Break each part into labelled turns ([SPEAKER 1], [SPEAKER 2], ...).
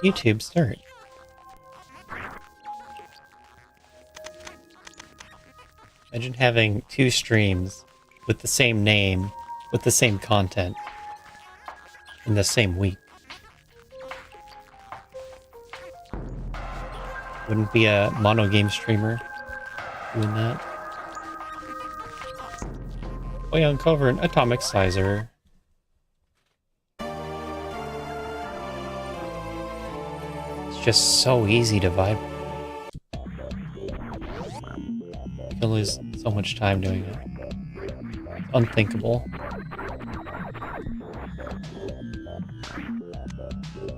[SPEAKER 1] YouTube start? Imagine having two streams with the same name, with the same content, in the same week. Wouldn't be a mono game streamer doing that. We uncover an atomic sizer. It's just so easy to vibe. You can lose so much time doing it. Unthinkable.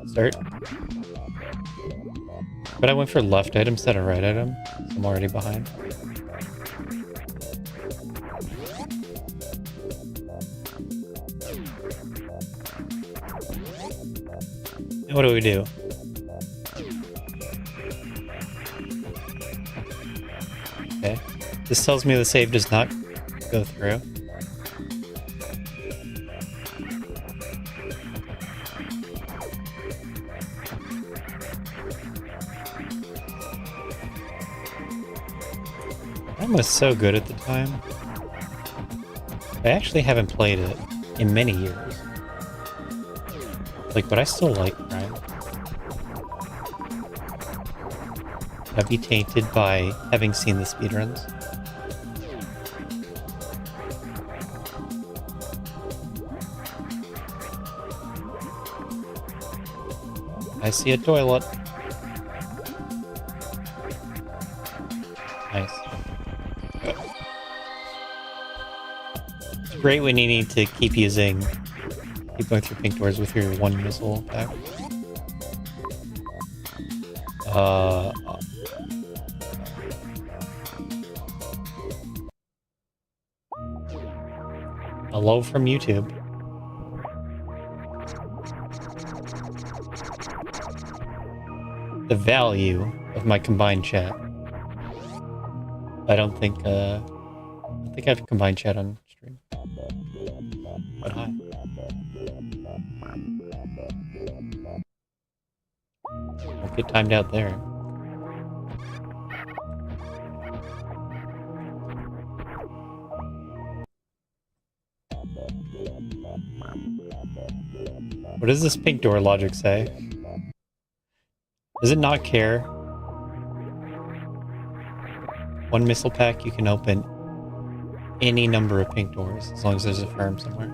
[SPEAKER 1] Start. But I went for left item instead of right item, so I'm already behind. And what do we do? Okay. This tells me the save does not go through. That was so good at the time. I actually haven't played it in many years. Like, but I still like Crime. Would I be tainted by having seen the speedruns? I see a toilet. Nice. It's great when you need to keep going through pink doors with your one missile attack. Hello from YouTube. The value of my combined chat. I don't think I have combined chat on stream. But hi. Won't get timed out there. What does this pink door logic say? Does it not care? One missile pack, you can open any number of pink doors, as long as there's a farm somewhere.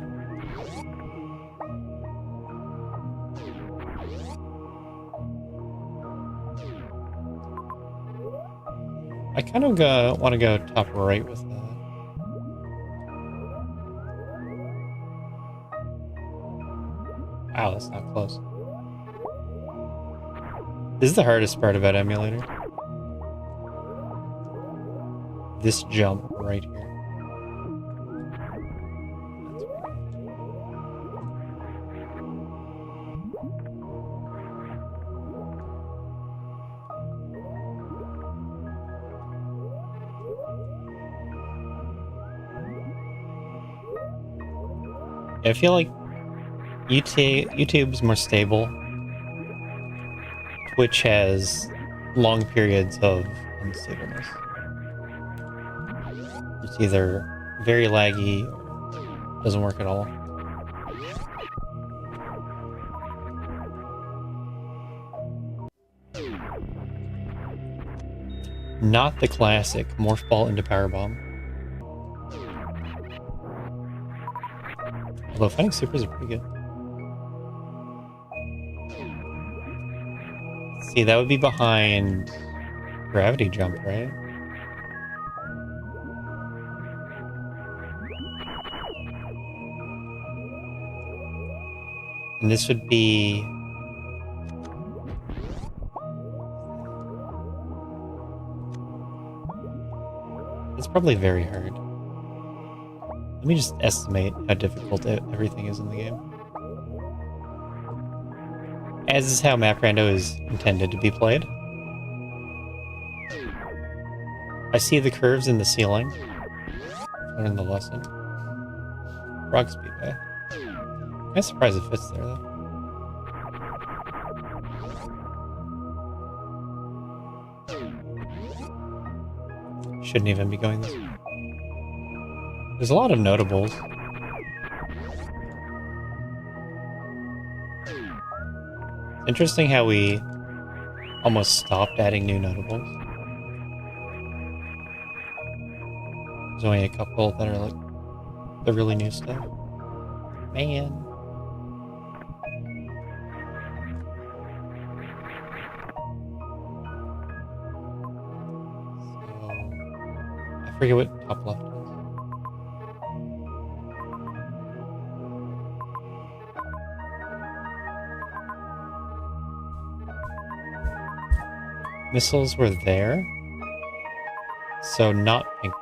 [SPEAKER 1] I kind of want to go top right with that. Wow, that's not close. This is the hardest part about emulator. This jump right here. I feel like YouTube's more stable. Twitch has long periods of unstableness. It's either very laggy or doesn't work at all. Not the classic morph ball into power bomb. Although fighting supers are pretty good. See, that would be behind gravity jump, right? And this would be... It's probably very hard. Let me just estimate how difficult everything is in the game. As is how map Rando is intended to be played. I see the curves in the ceiling. Learn the lesson. Rock speedway. I'm surprised it fits there though. Shouldn't even be going this way. There's a lot of notables. Interesting how we almost stopped adding new notables. There's only a couple that are like the really new stuff. Man. So, I forget what top left is. Missiles were there, so not pink.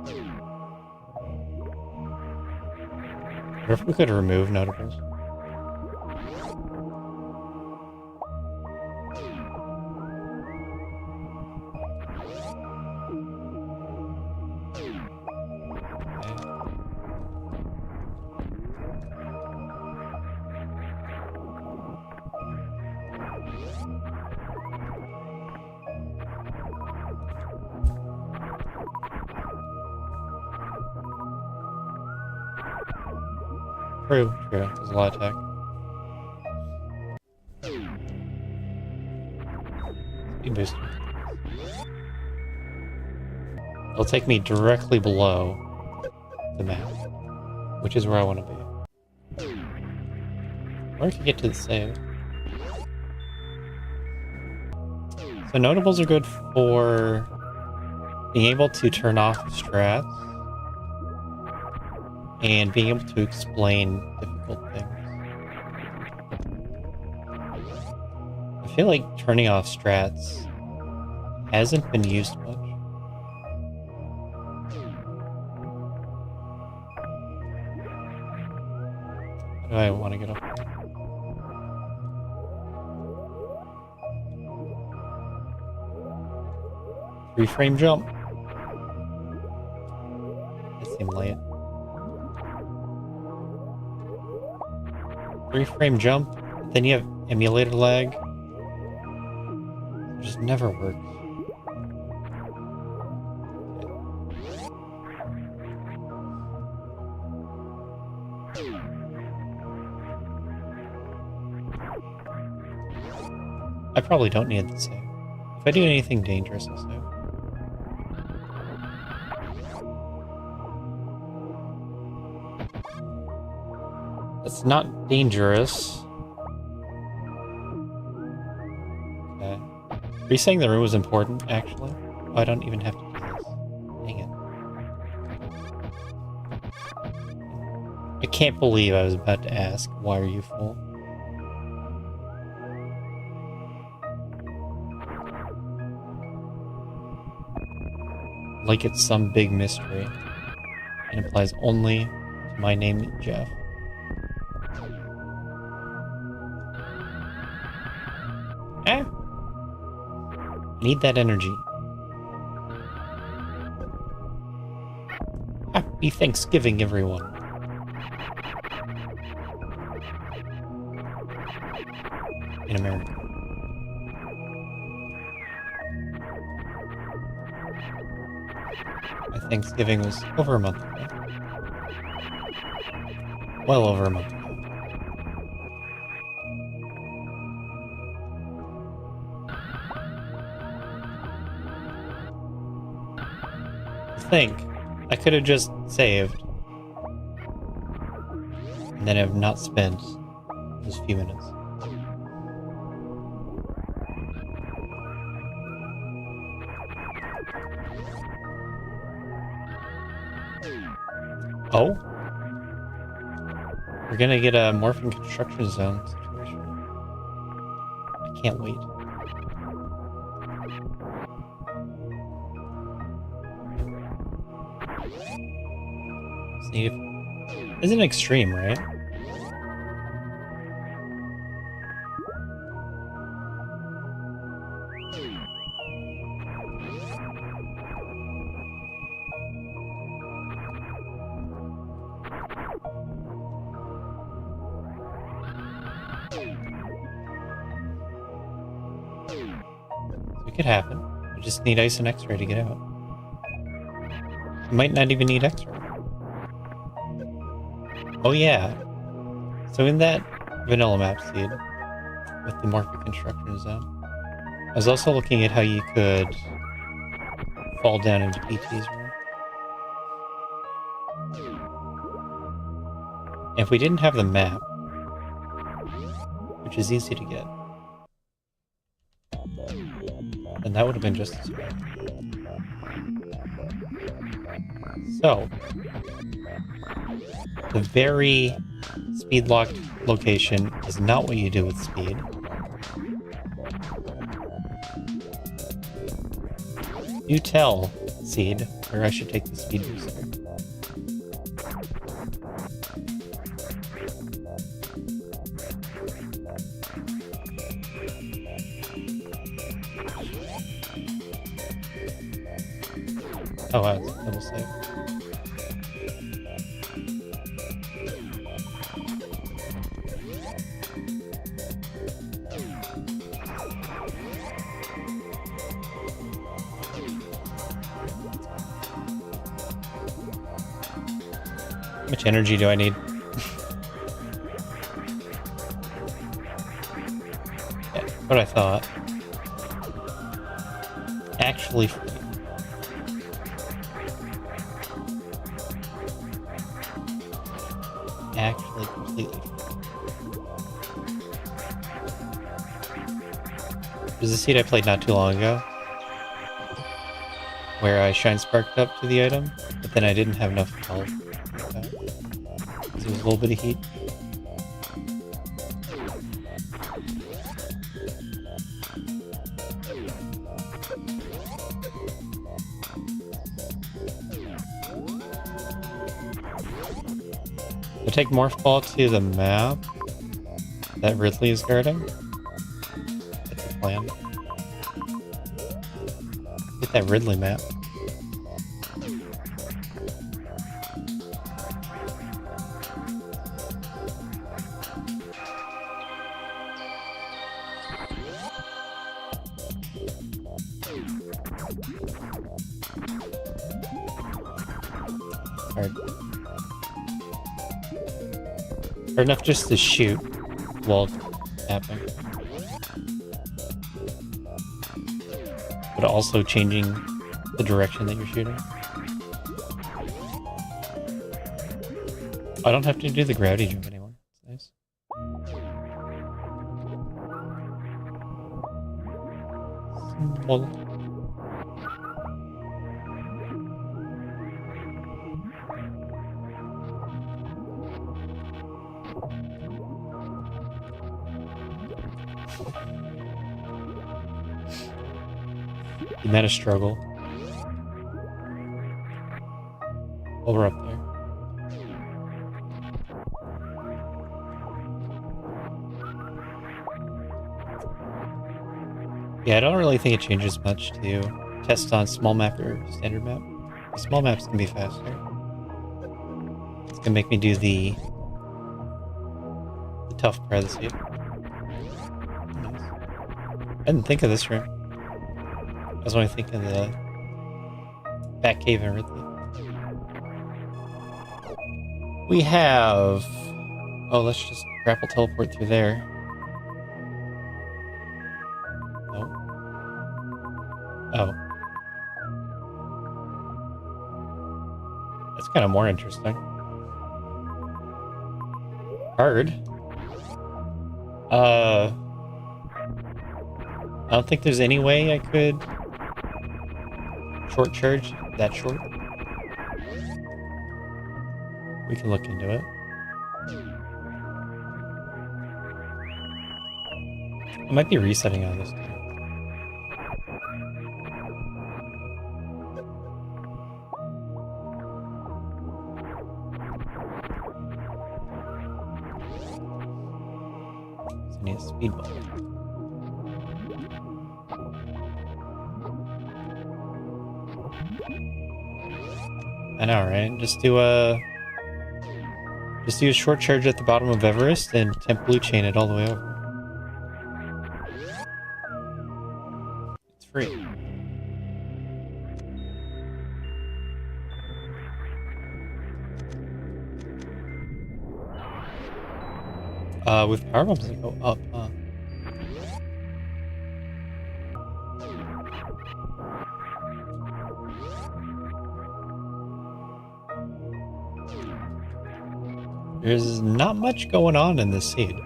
[SPEAKER 1] Okay. What if we could remove notables? True. There's a lot of tech. Speed booster. It'll take me directly below the map, which is where I want to be. Or I could get to the save. So notables are good for being able to turn off strats and being able to explain difficult things. I feel like turning off strats hasn't been used much. How do I want to get up there? Three-frame jump. That seemed late. Three-frame jump, then you have emulator lag. It just never works. I probably don't need the save. If I do anything dangerous, I'll save. It's not dangerous. Okay. Are you saying the room was important, actually? Oh, I don't even have to do this. Dang it. I can't believe I was about to ask, why are you full? Like it's some big mystery. And applies only to my name, Jeff. Need that energy. Happy Thanksgiving, everyone. In America. My Thanksgiving was over a month ago. Well over a month ago. Think I could have just saved and then have not spent those few minutes. Oh, we're gonna get a morphing construction zone situation. I can't wait. Isn't extreme, right? could happen. I just need ice and X-ray to get out. I might not even need X-ray. Oh yeah. So in that vanilla map seed, with the morphic construction zone, I was also looking at how you could fall down into PT's room. If we didn't have the map, which is easy to get, then that would have been just as bad. So, the very speed-locked location is not what you do with speed. You tell Seed where I should take the speed booster. Oh wow, it's a double save. How much energy do I need? Yeah, what I thought. Actually free. Actually completely free. There's a seed I played not too long ago, where I shine sparked up to the item, but then I didn't have enough health. Because there was a little bit of heat. I take Morph Ball to the map that Ridley is guarding. That's the plan. Get that Ridley map. Hard. Hard enough just to shoot while tapping. But also changing the direction that you're shooting. I don't have to do the gravity jump anymore. It's nice. Well, you met a struggle. While we're up there. Yeah, I don't really think it changes much to test on small map or standard map. The small maps can be faster. It's gonna make me do the tough part of the seed. Nice. I didn't think of this room. I was only thinking of the Bat Cave and Ridley. We have... Oh, let's just grapple teleport through there. No. Oh. That's kind of more interesting. Hard. I don't think there's any way I could short charge that short. We can look into it. I might be resetting on this time. So I need a speed ball. I know, right? Just do a short charge at the bottom of Everest and temp blue chain it all the way over. It's free. With power bombs, they go up, huh? There's not much going on in this seed.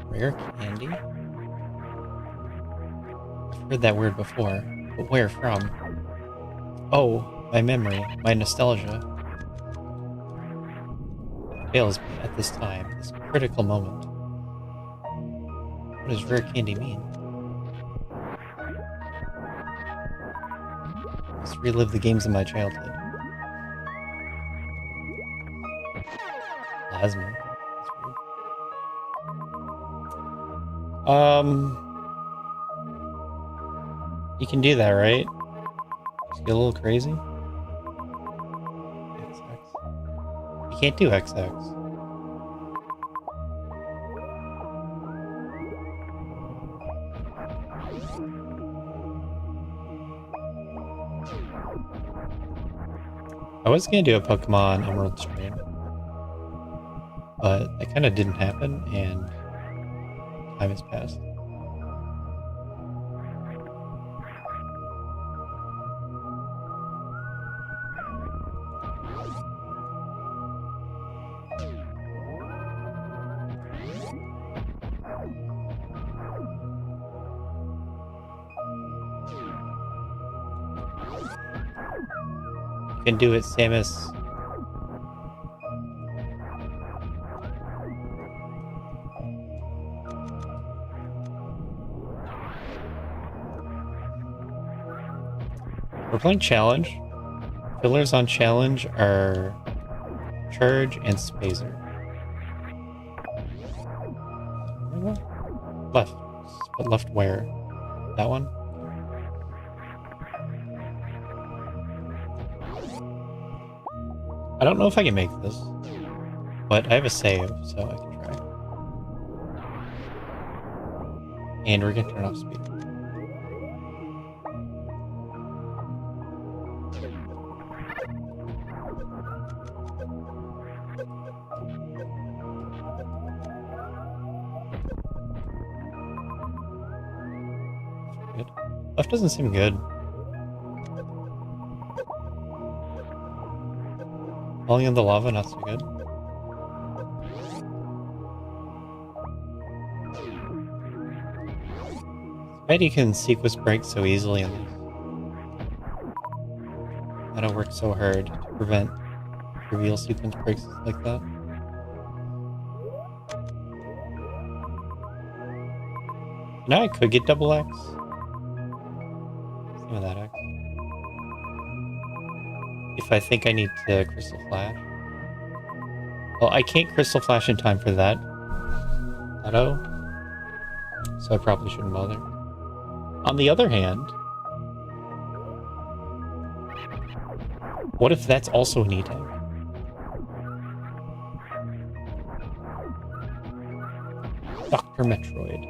[SPEAKER 1] Rare candy? I've heard that word before, but where from? Oh, my memory, my nostalgia fails me at this time, this critical moment. What does rare candy mean? Let's relive the games of my childhood. Plasma. That's weird. You can do that, right? Just get a little crazy? XX. You can't do XX. I was gonna do a Pokemon Emerald stream, but that kind of didn't happen, and time has passed. You can do it, Samus. We're playing Challenge. Fillers on Challenge are Charge and Spazer. Left. But left where? That one? I don't know if I can make this, but I have a save, so I can try. And we're gonna turn off speed. Good. Left doesn't seem good. Falling in the lava, not so good. I bet you can sequence break so easily in this. I don't work so hard to prevent trivial sequence breaks like that. Now I could get double X. Some of that X. If I think I need to Crystal Flash. Well, I can't Crystal Flash in time for that. Auto. So I probably shouldn't bother. On the other hand, what if that's also an E-Tag? Dr. Metroid.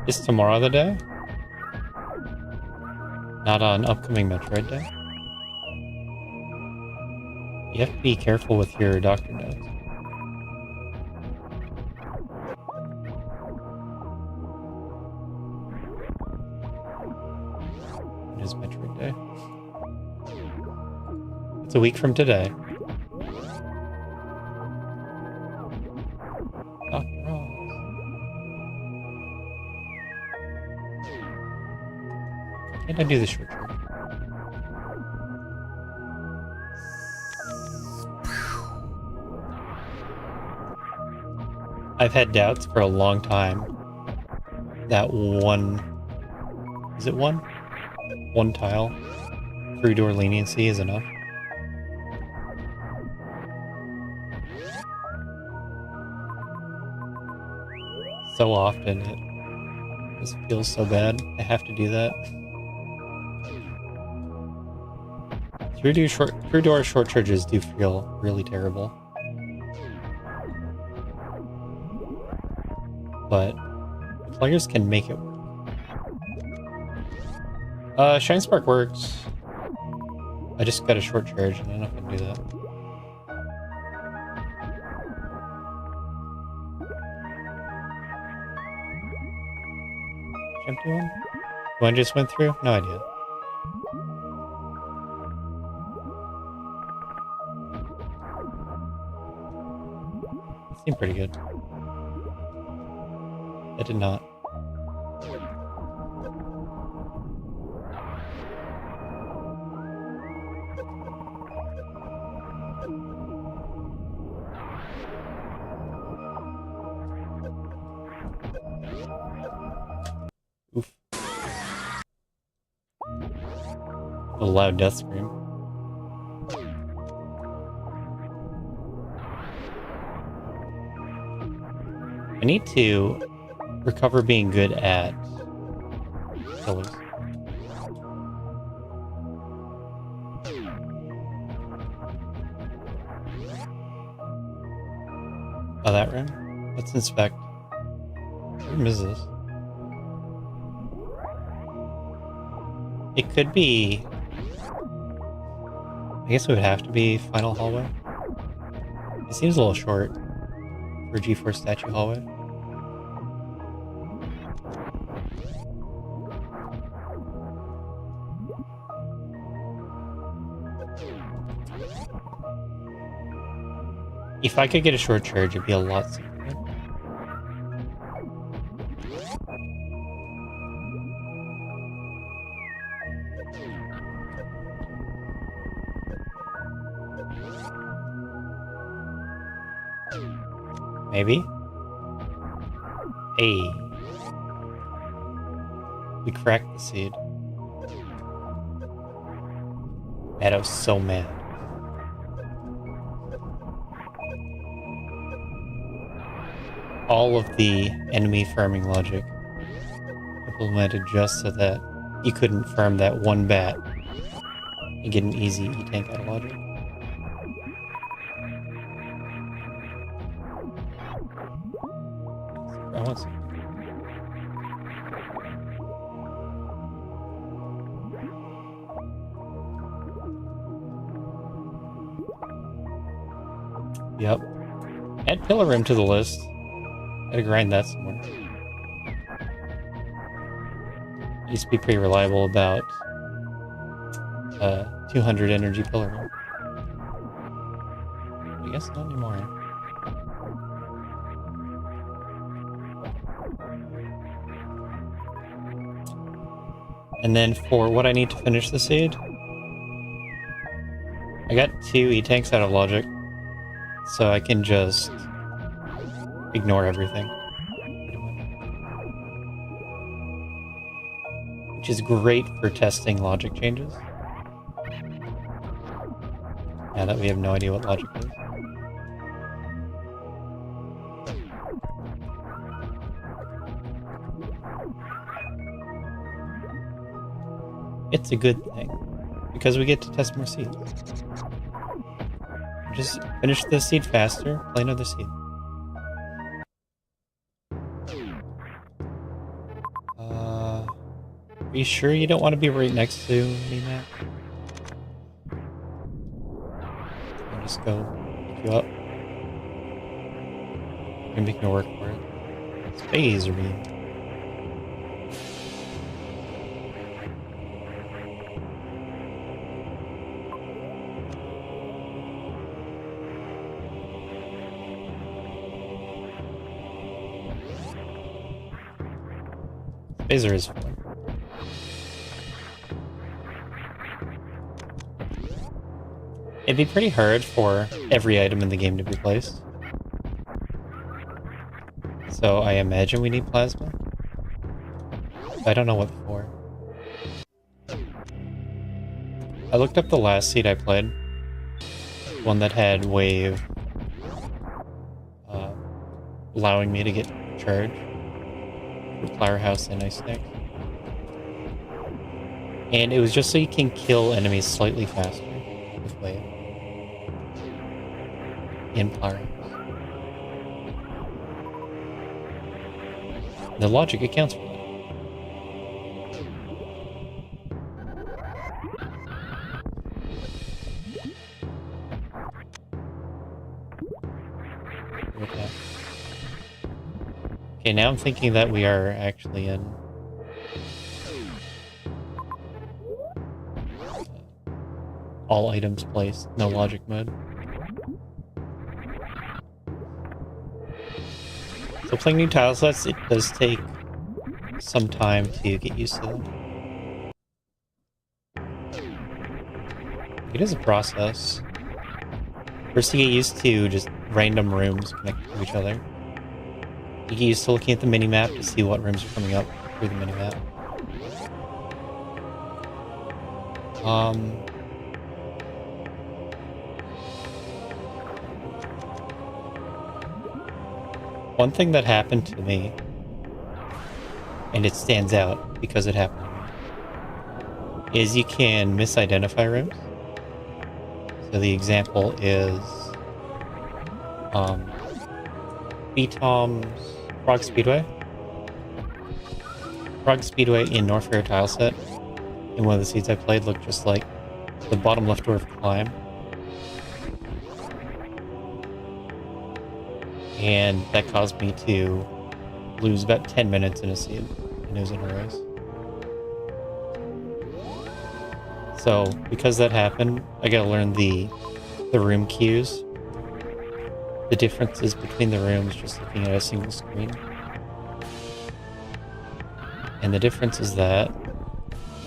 [SPEAKER 1] Is tomorrow the day? Not on upcoming Metroid Day? You have to be careful with your doctor notes. It is Metroid Day. It's a week from today. Dr. Oz. Can't I do the short trick? I've had doubts for a long time that one... Is it one? One tile? 3-door leniency is enough. So often This feels so bad. I have to do that. Through door short charges do feel really terrible. But the players can make it work. Shine Spark works. I just got a short charge and I don't know if I can do that. Jump to him? The one just went through? No idea. It seemed pretty good. It did not. Oof. A loud death scream. I need to recover being good at pillars. Oh, that room? Let's inspect. What room is this? It could be... I guess it would have to be final hallway. It seems a little short for G4 statue hallway. If I could get a short charge, it'd be a lot simpler. Maybe? Hey. We cracked the seed. Man, I was so mad. All of the enemy farming logic implemented just so that you couldn't farm that one bat and get an easy E-tank out of logic. I want some. Yep. Add Pillar Room to the list. Gotta grind that somewhere. I used to be pretty reliable about 200 energy Pillar Room. I guess not anymore. And then for what I need to finish the seed, I got 2 E-tanks out of logic, so I can just ignore everything. Which is great for testing logic changes. Now that we have no idea what logic is. It's a good thing, because we get to test more seeds. Just finish the seed faster, play another seed. Are you sure you don't want to be right next to me, Matt? I'll just go pick you up. I'm making it work for it. It's Phaser Beam. Phaser is fun. It'd be pretty hard for every item in the game to be placed. So I imagine we need plasma. I don't know what for. I looked up the last seed I played. One that had wave allowing me to get charged. with Flower House and Ice Snake. And it was just so you can kill enemies slightly faster with Wave in Flower House. The logic accounts for that. Okay, now I'm thinking that we are actually in all items placed, no logic mode. So playing new tile sets, it does take some time to get used to them. It is a process. First you get used to just random rooms connected to each other. You get used to looking at the minimap to see what rooms are coming up through the minimap. One thing that happened to me, and it stands out because it happened to me, is you can misidentify rooms. So the example is BTOM's Frog Speedway. Frog Speedway in North Fair tile set, in one of the seeds I played, looked just like the bottom left door of Climb. And that caused me to lose about 10 minutes in a seed, and it was in a race. So, because that happened, I gotta learn the room cues. The differences between the rooms just looking at a single screen. And the difference is that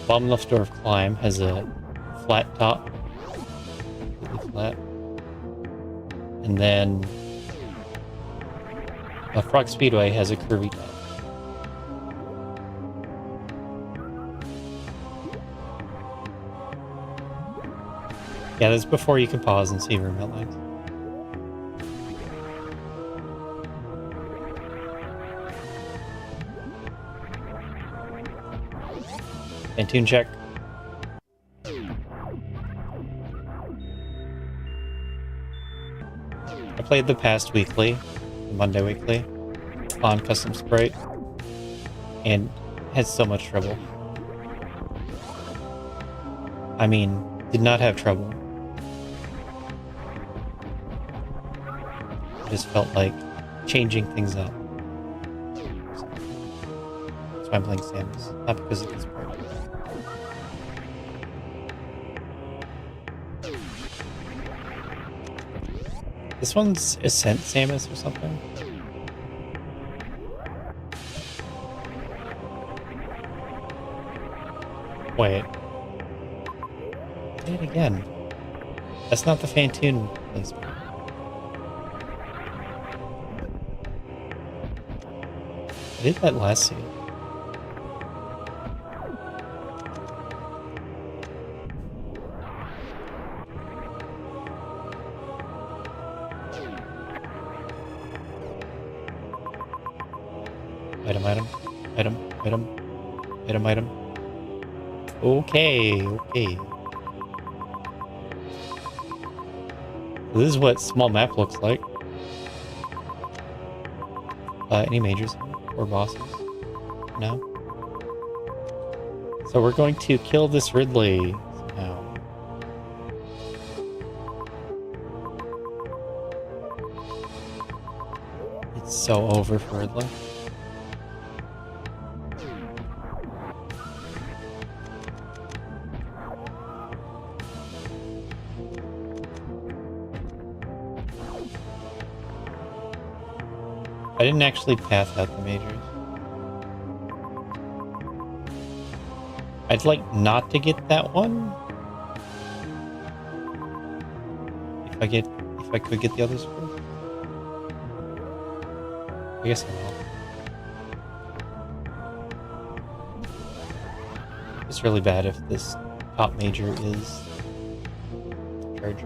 [SPEAKER 1] bottom left door of Climb has a flat top, completely flat. And then a Frog Speedway has a curvy top. Yeah, that's before you can pause and see room outlines. And tune check. I played the past weekly, the Monday weekly, on Custom Sprite, and had so much trouble. I mean, did not have trouble. I just felt like changing things up. That's why I'm playing Samus, not because of this part. This one's Ascent Samus or something? Wait. I did it again. That's not the Fantoon placement. I did that last seed. Item. Okay. This is what small map looks like. Any majors or bosses? No? So we're going to kill this Ridley somehow. It's so over for Ridley. I didn't actually path out the majors. I'd like not to get that one. If I could get the others first. I guess I will. It's really bad if this top major is charged.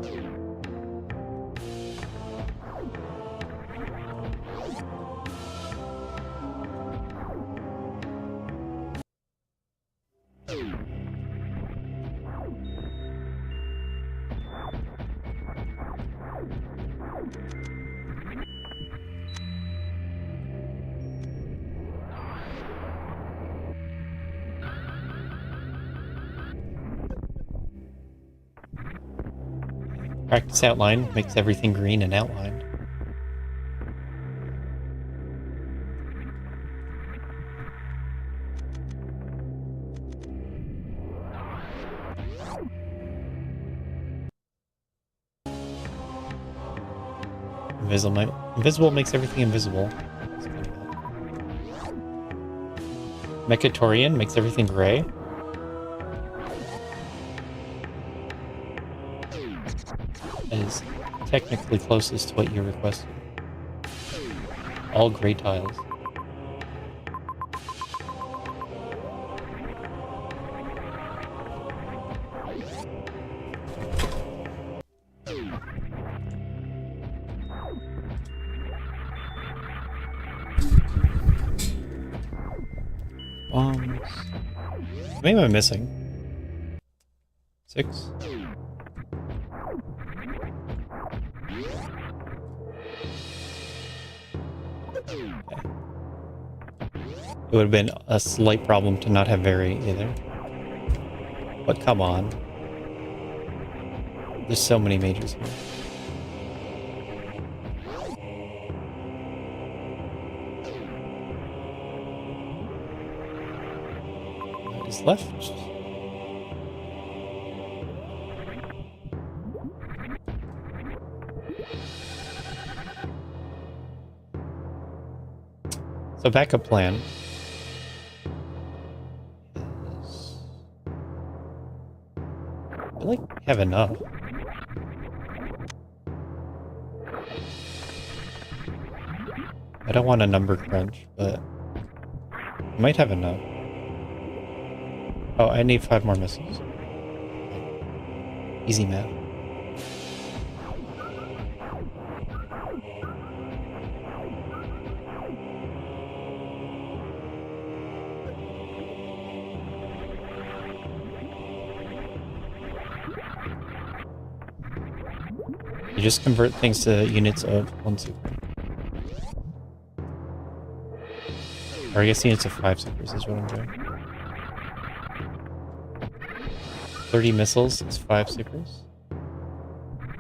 [SPEAKER 1] Practice outline makes everything green and outlined. Invisible makes everything invisible. Mechatorian makes everything gray. That is technically closest to what you requested. All gray tiles. Bombs. How many am I missing? 6? Okay. It would have been a slight problem to not have Very either. But come on. There's so many majors here. What is left? So backup plan is... I feel like we have enough. I don't want a number crunch, but I might have enough. Oh, I need 5 more missiles. Okay. Easy math. You just convert things to units of 1 super. Or I guess units of 5 supers is what I'm doing. 30 missiles is 5 supers.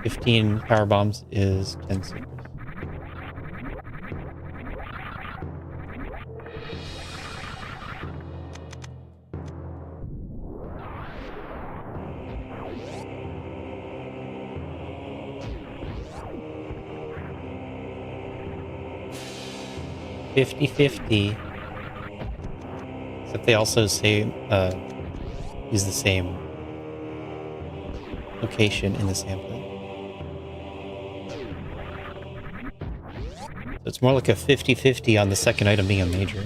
[SPEAKER 1] 15 power bombs is 10 supers. $50-50. Except they also say use the same location in the sampling. So it's more like a 50-50 on the second item being a major.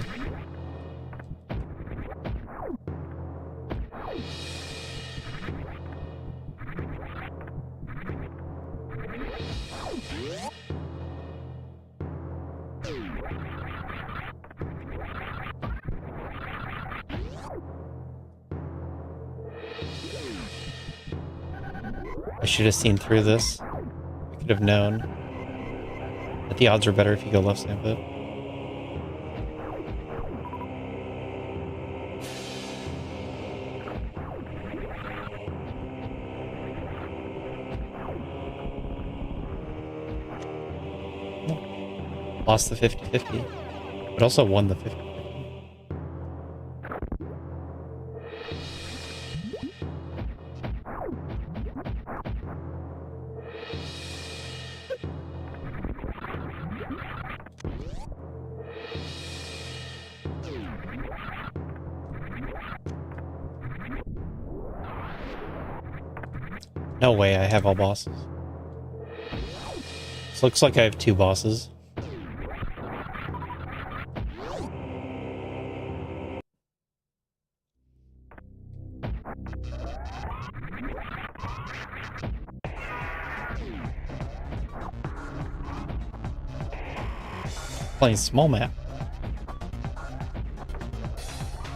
[SPEAKER 1] I should have seen through this. I could have known that the odds are better if you go left sandpit. Lost the 50-50, but also won the 50-50. No way I have all bosses. This looks like I have 2 bosses. Playing small map.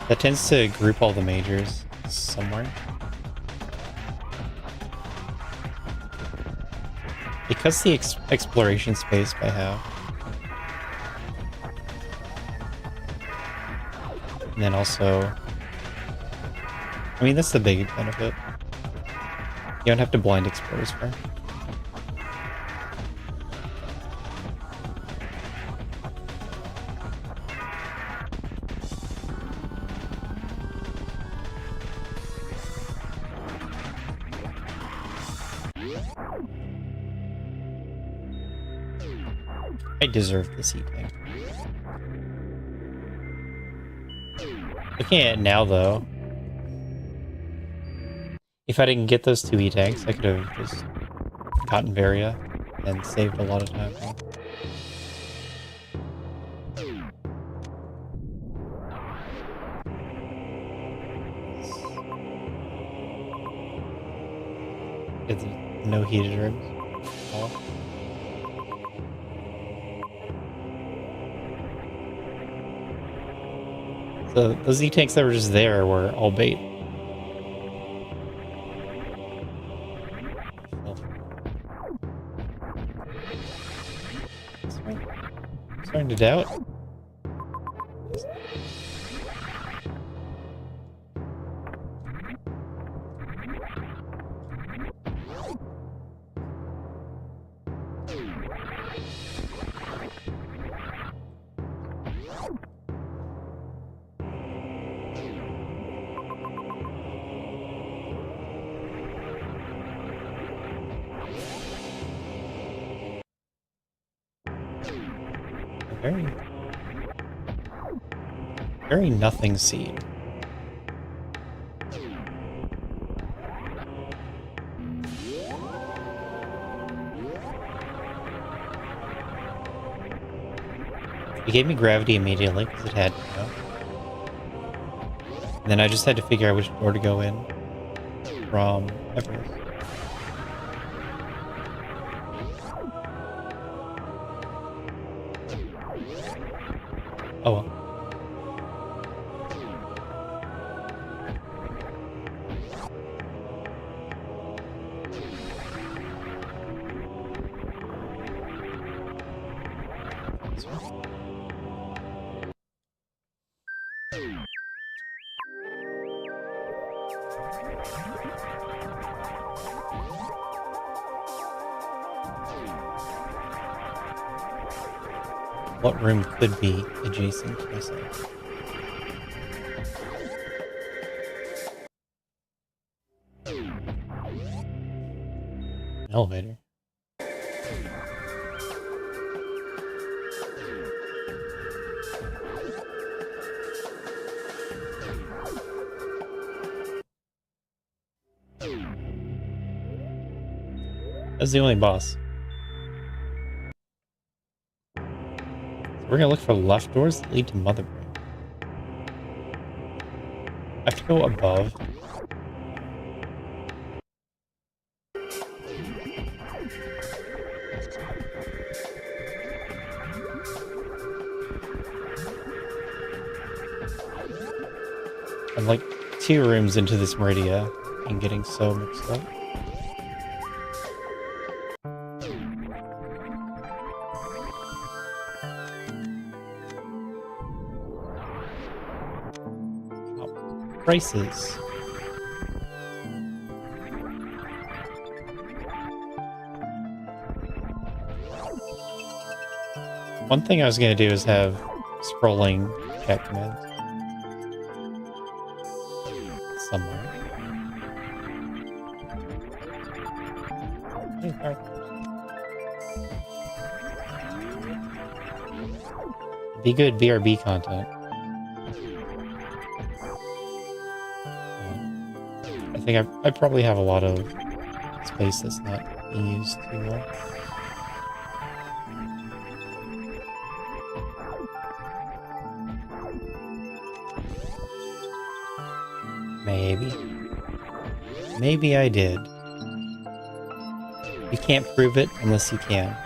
[SPEAKER 1] That tends to group all the majors somewhere. Because the exploration space I have. And then also... I mean, that's the big benefit. You don't have to blind explore as far. I deserve this E-tank. Looking at it now, though, if I didn't get those 2 E-tanks, I could have just gotten Varia and saved a lot of time. It's no heated rooms at all. So those E-tanks that were just there were all bait. Starting to doubt. Very nothing seed. It gave me gravity immediately because it had to go. And then I just had to figure out which door to go in from Everest. Oh well. What room could be adjacent to myself? An elevator. That's the only boss. So we're gonna look for left doors that lead to Mother Brain. I have to go above. I'm like 2 rooms into this Meridia and getting so mixed up. Prices. One thing I was going to do is have scrolling chat commands somewhere. Be good BRB content. I think I probably have a lot of space that's not being used too well. Maybe. Maybe I did. You can't prove it unless you can.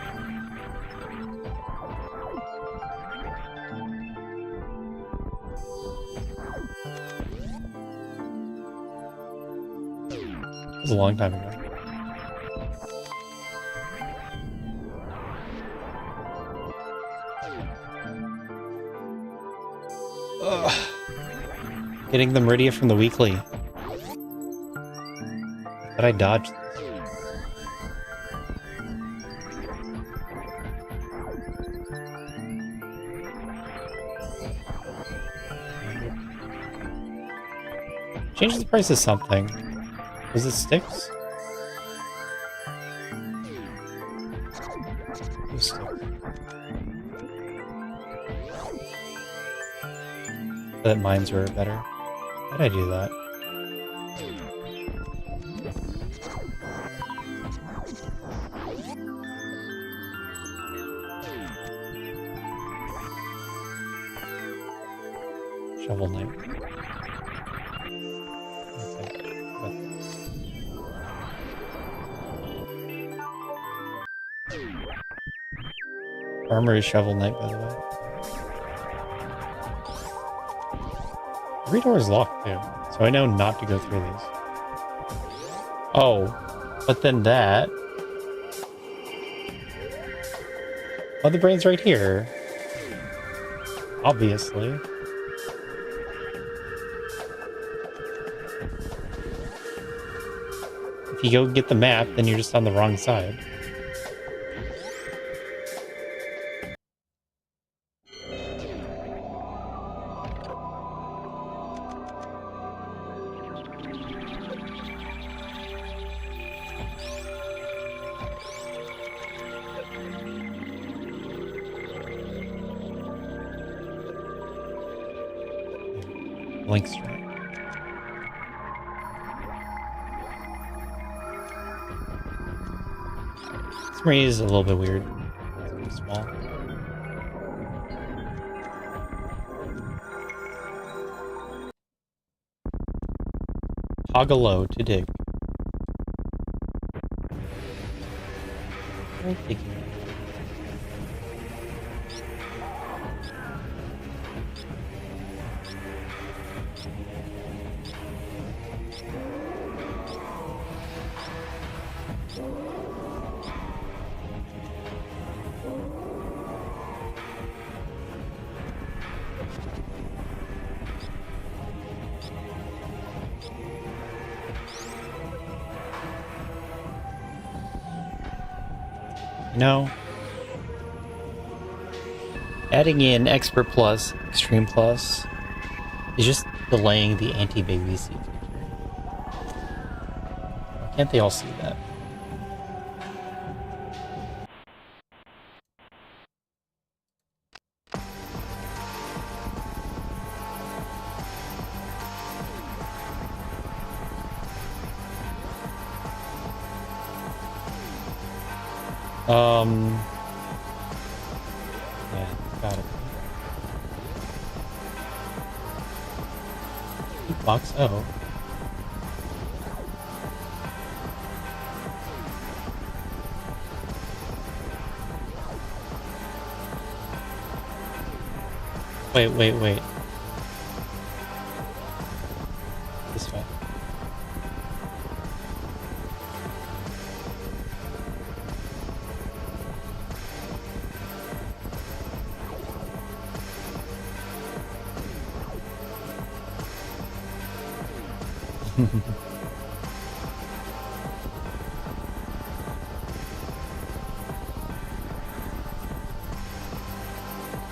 [SPEAKER 1] It was a long time ago. Ugh. Getting the Meridia from the weekly. But I dodged this. Change the price of something. Was it sticks? Just that mines were better. How'd I do that? Shovel Knight. Armor is Shovel Knight, by the way. Every door is locked, too, so I know not to go through these. Oh, but then that... Oh, the brain's right here. Obviously. If you go get the map, then you're just on the wrong side. Link strike. This marine is a little bit weird. It's pretty small. Toggle low to dig. I'll dig it. No. Adding in Expert Plus, Extreme Plus, is just delaying the anti-baby seed feature. Why can't they all see that? Yeah, got it. Box O. Wait. This way.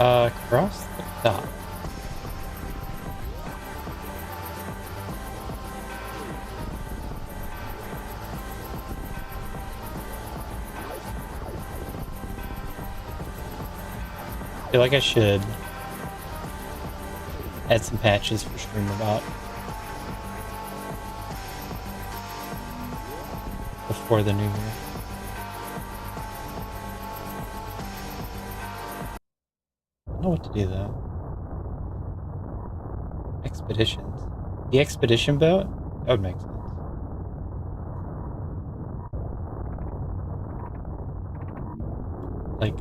[SPEAKER 1] Across the top. I feel like I should add some patches for Stream About before the new year. I don't know what to do though. Expeditions. The expedition boat? That would make sense. Like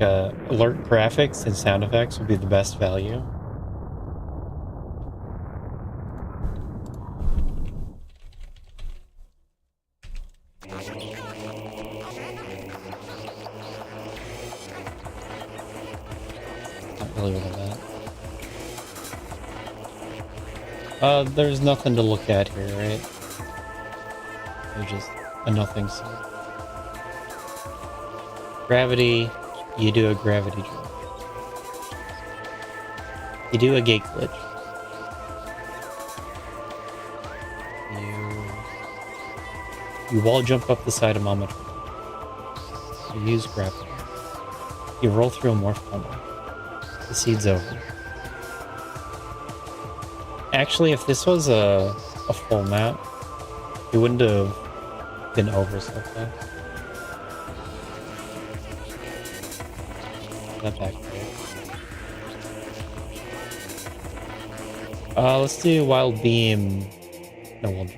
[SPEAKER 1] alert graphics and sound effects would be the best value. Not really what I meant. There's nothing to look at here, right? There's just a nothing sign. Gravity. You do a gravity jump. You do a gate glitch. You wall jump up the side of Mama. You use gravity. You roll through a morph funnel. The seed's over. Actually, if this was a full map, it wouldn't have been over so fast. That back there. Let's do Wild Beam. No, we'll do.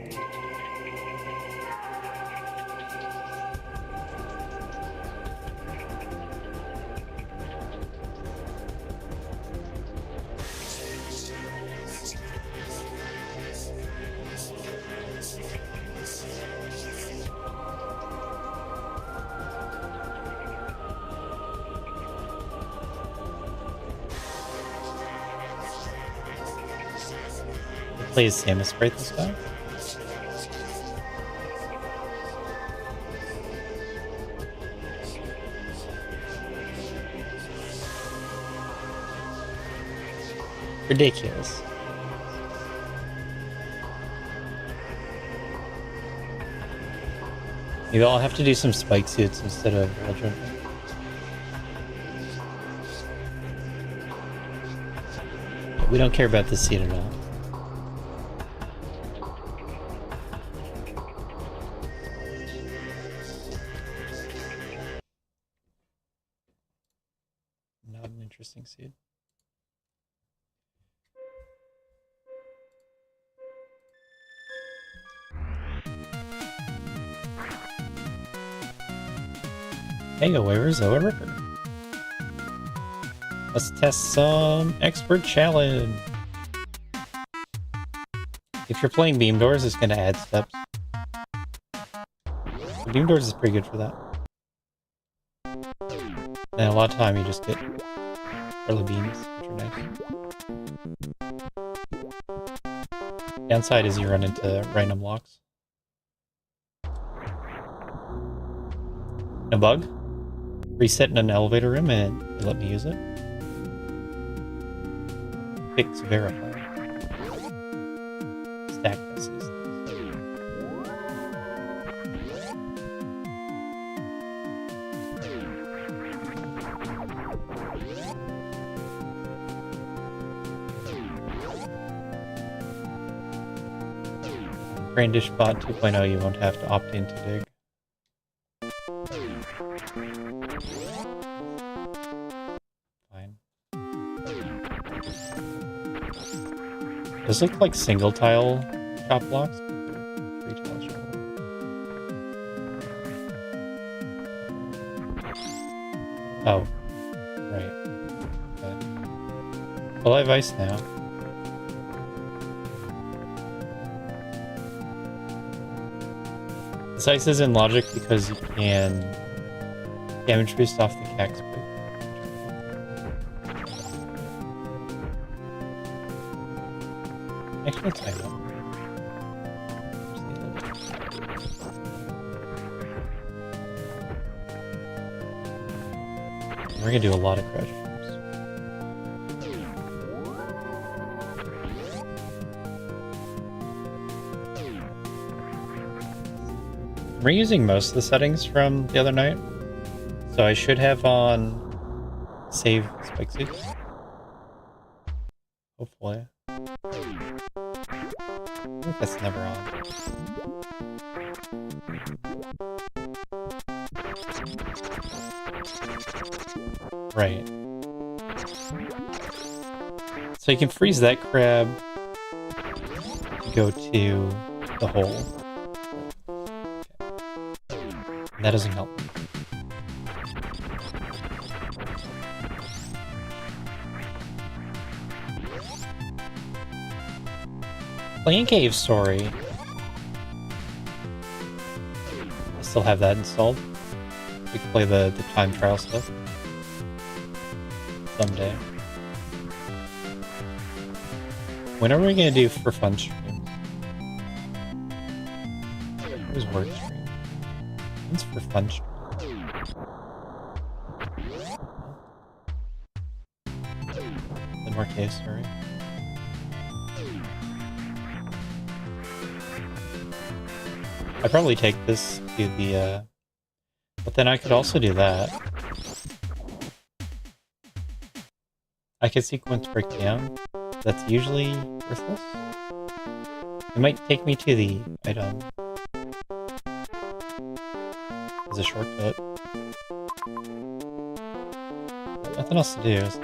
[SPEAKER 1] Plays Samus Sprite this time. Ridiculous. Maybe I'll have to do some spike suits instead of wall jumping. We don't care about this seat at all. Not an interesting seed. Hey, where's Zoa Ripper? Let's test some expert challenge. If you're playing Beam Doors, it's going to add steps. Beam Doors is pretty good for that. And a lot of time you just get early beams, which are nice. Downside is you run into random locks. No bug. Reset in an elevator room and you let me use it. Fix verify. Stack passes. Brandish bot 2.0, you won't have to opt in to dig. Fine. Those look like single tile chop blocks, but they're 3 tile chop. Oh, right. Okay. Well, I have ice now. This ice is in logic because you can damage boost off the cax break. Actually, let's find out. We're gonna do a lot of crouch jumps. We're using most of the settings from the other night, so I should have on save spike suits. Hopefully. I think that's never on. Right. So you can freeze that crab to go to the hole. And that doesn't help. Playing Cave Story. I still have that installed. We can play the time trial stuff. Someday. When are we gonna do for fun streams? Where's work stream? When's for fun stream? The more Cave Story. I'd probably take this to the, but then I could also do that. I could sequence breakdown. That's usually worthless. It might take me to the item as a shortcut. But nothing else to do, so...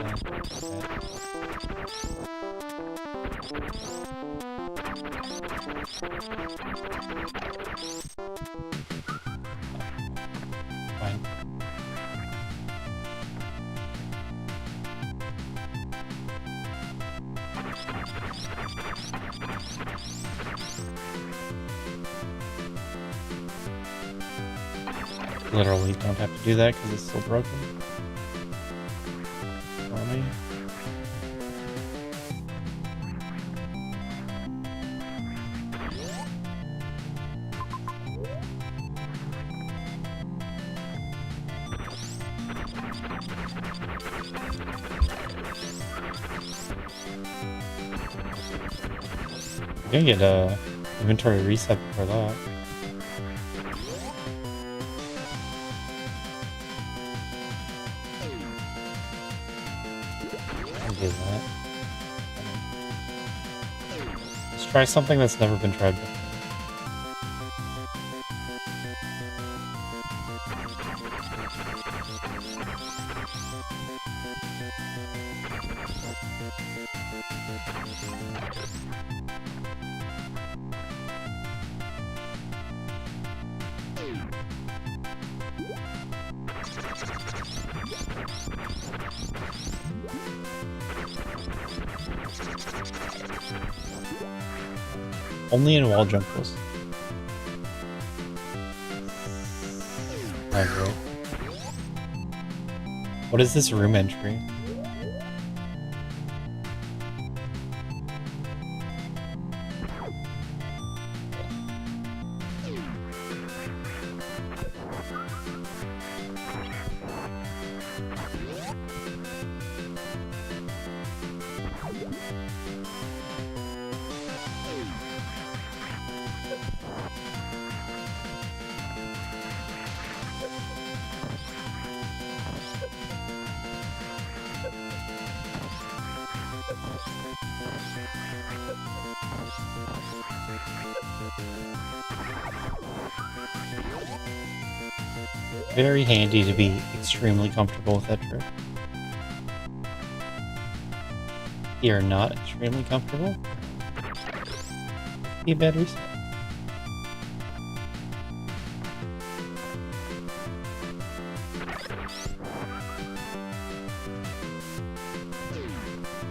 [SPEAKER 1] Fine. Literally don't have to do that because it's still broken. For me. I'm gonna get a inventory reset before that. Do that. Let's try something that's never been tried before. Only in wall jumpers. Oh, great. What is this room entry? Very handy to be extremely comfortable with that trick. You're not extremely comfortable? Be a bad reset.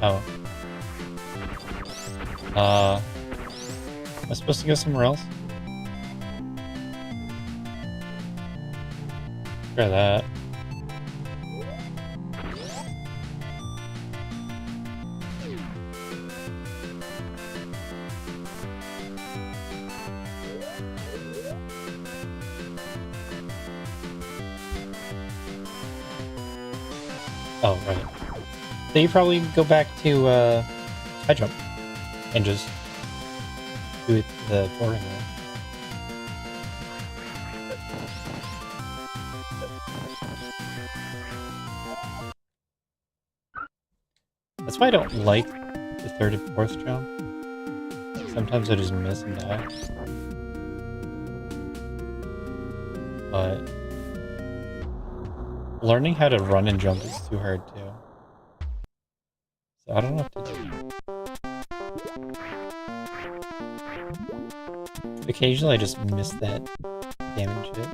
[SPEAKER 1] Oh. Am I supposed to go somewhere else? Try that. Oh, right. So you probably go back to high jump and just do it the boring way. That's why I don't like the third and fourth jump. Sometimes I just miss and die. But learning how to run and jump is too hard too. So I don't know what to do. Occasionally I just miss that damage hit.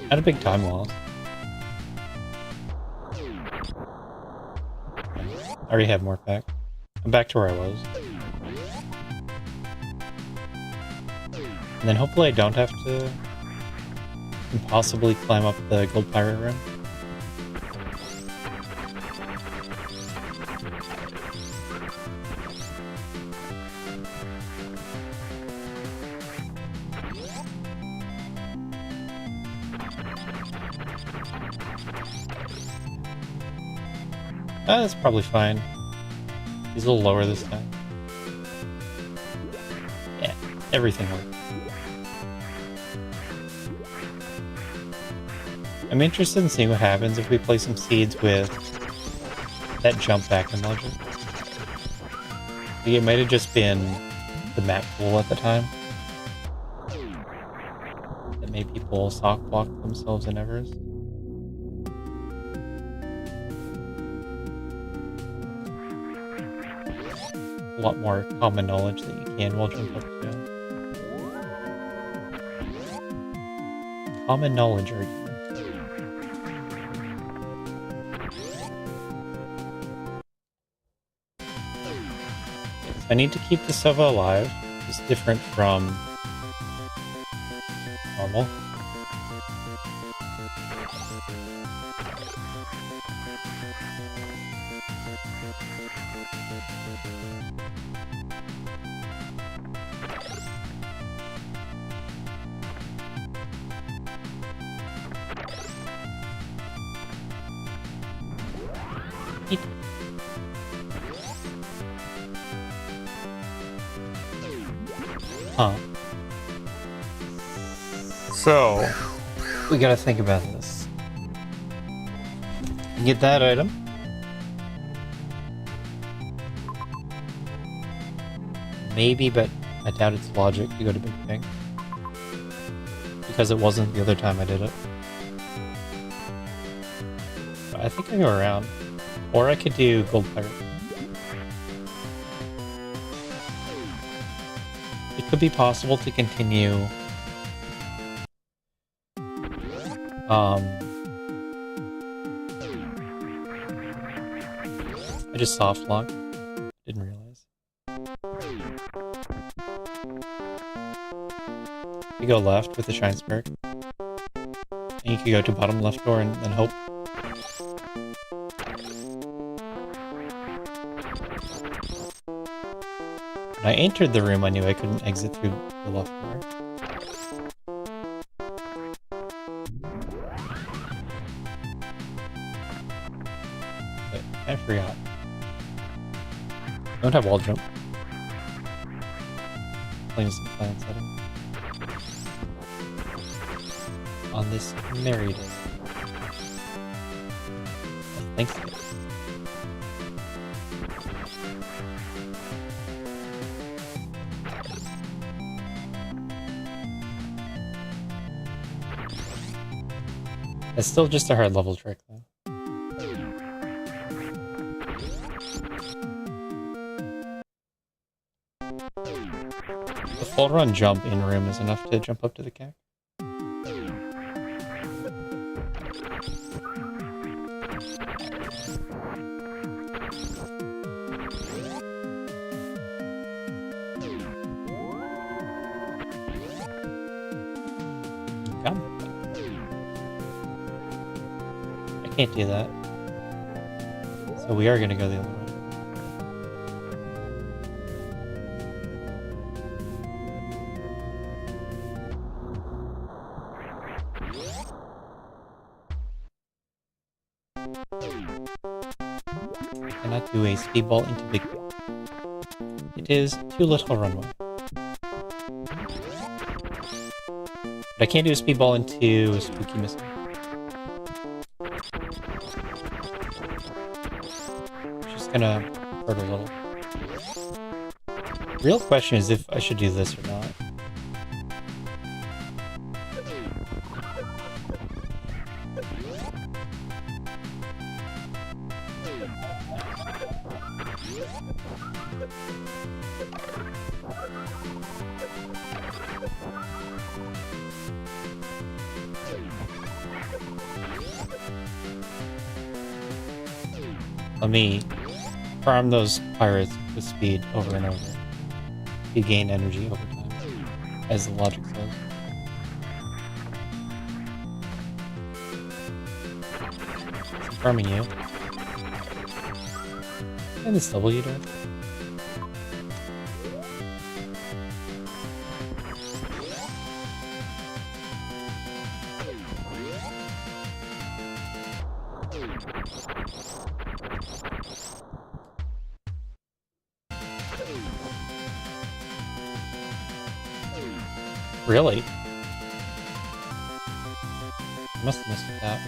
[SPEAKER 1] Not a big time loss. I already have more back. I'm back to where I was. And then hopefully I don't have to impossibly climb up the gold pirate room. That's probably fine. He's a little lower this time. Yeah, everything works. I'm interested in seeing what happens if we play some seeds with that jump back in logic. It might have just been the map pool at the time that made people sock block themselves in Evers. A lot more common knowledge that you can while jump up to. Common knowledge argument. I need to keep the Sova alive. It's different from normal. Huh. So, we gotta think about this. Get that item. Maybe, but I doubt it's logic to go to Big Thing. Because it wasn't the other time I did it. But I think I go around. Or I could do Gold Pirate. It could be possible to continue I just soft locked. Didn't realize. You go left with the Shine Spark. And you could go to bottom left door and then hope. When I entered the room, I knew I couldn't exit through the left door. But I forgot. Don't have wall jump. Playing some plan setting. On this merry day. Thanks. It's still just a hard level trick, though. The full run jump in room is enough to jump up to the cack. Come. I can't do that. So we are going to go the other way. Cannot do a speedball into big. It is too little runway. But I can't do a speedball into a spooky missile. Just gonna hurt a little. Real question is if I should do this or not. Let me farm those pirates with speed over and over. You gain energy over time, as the logic says. I'm farming you. And this W door. Really? I must have missed that.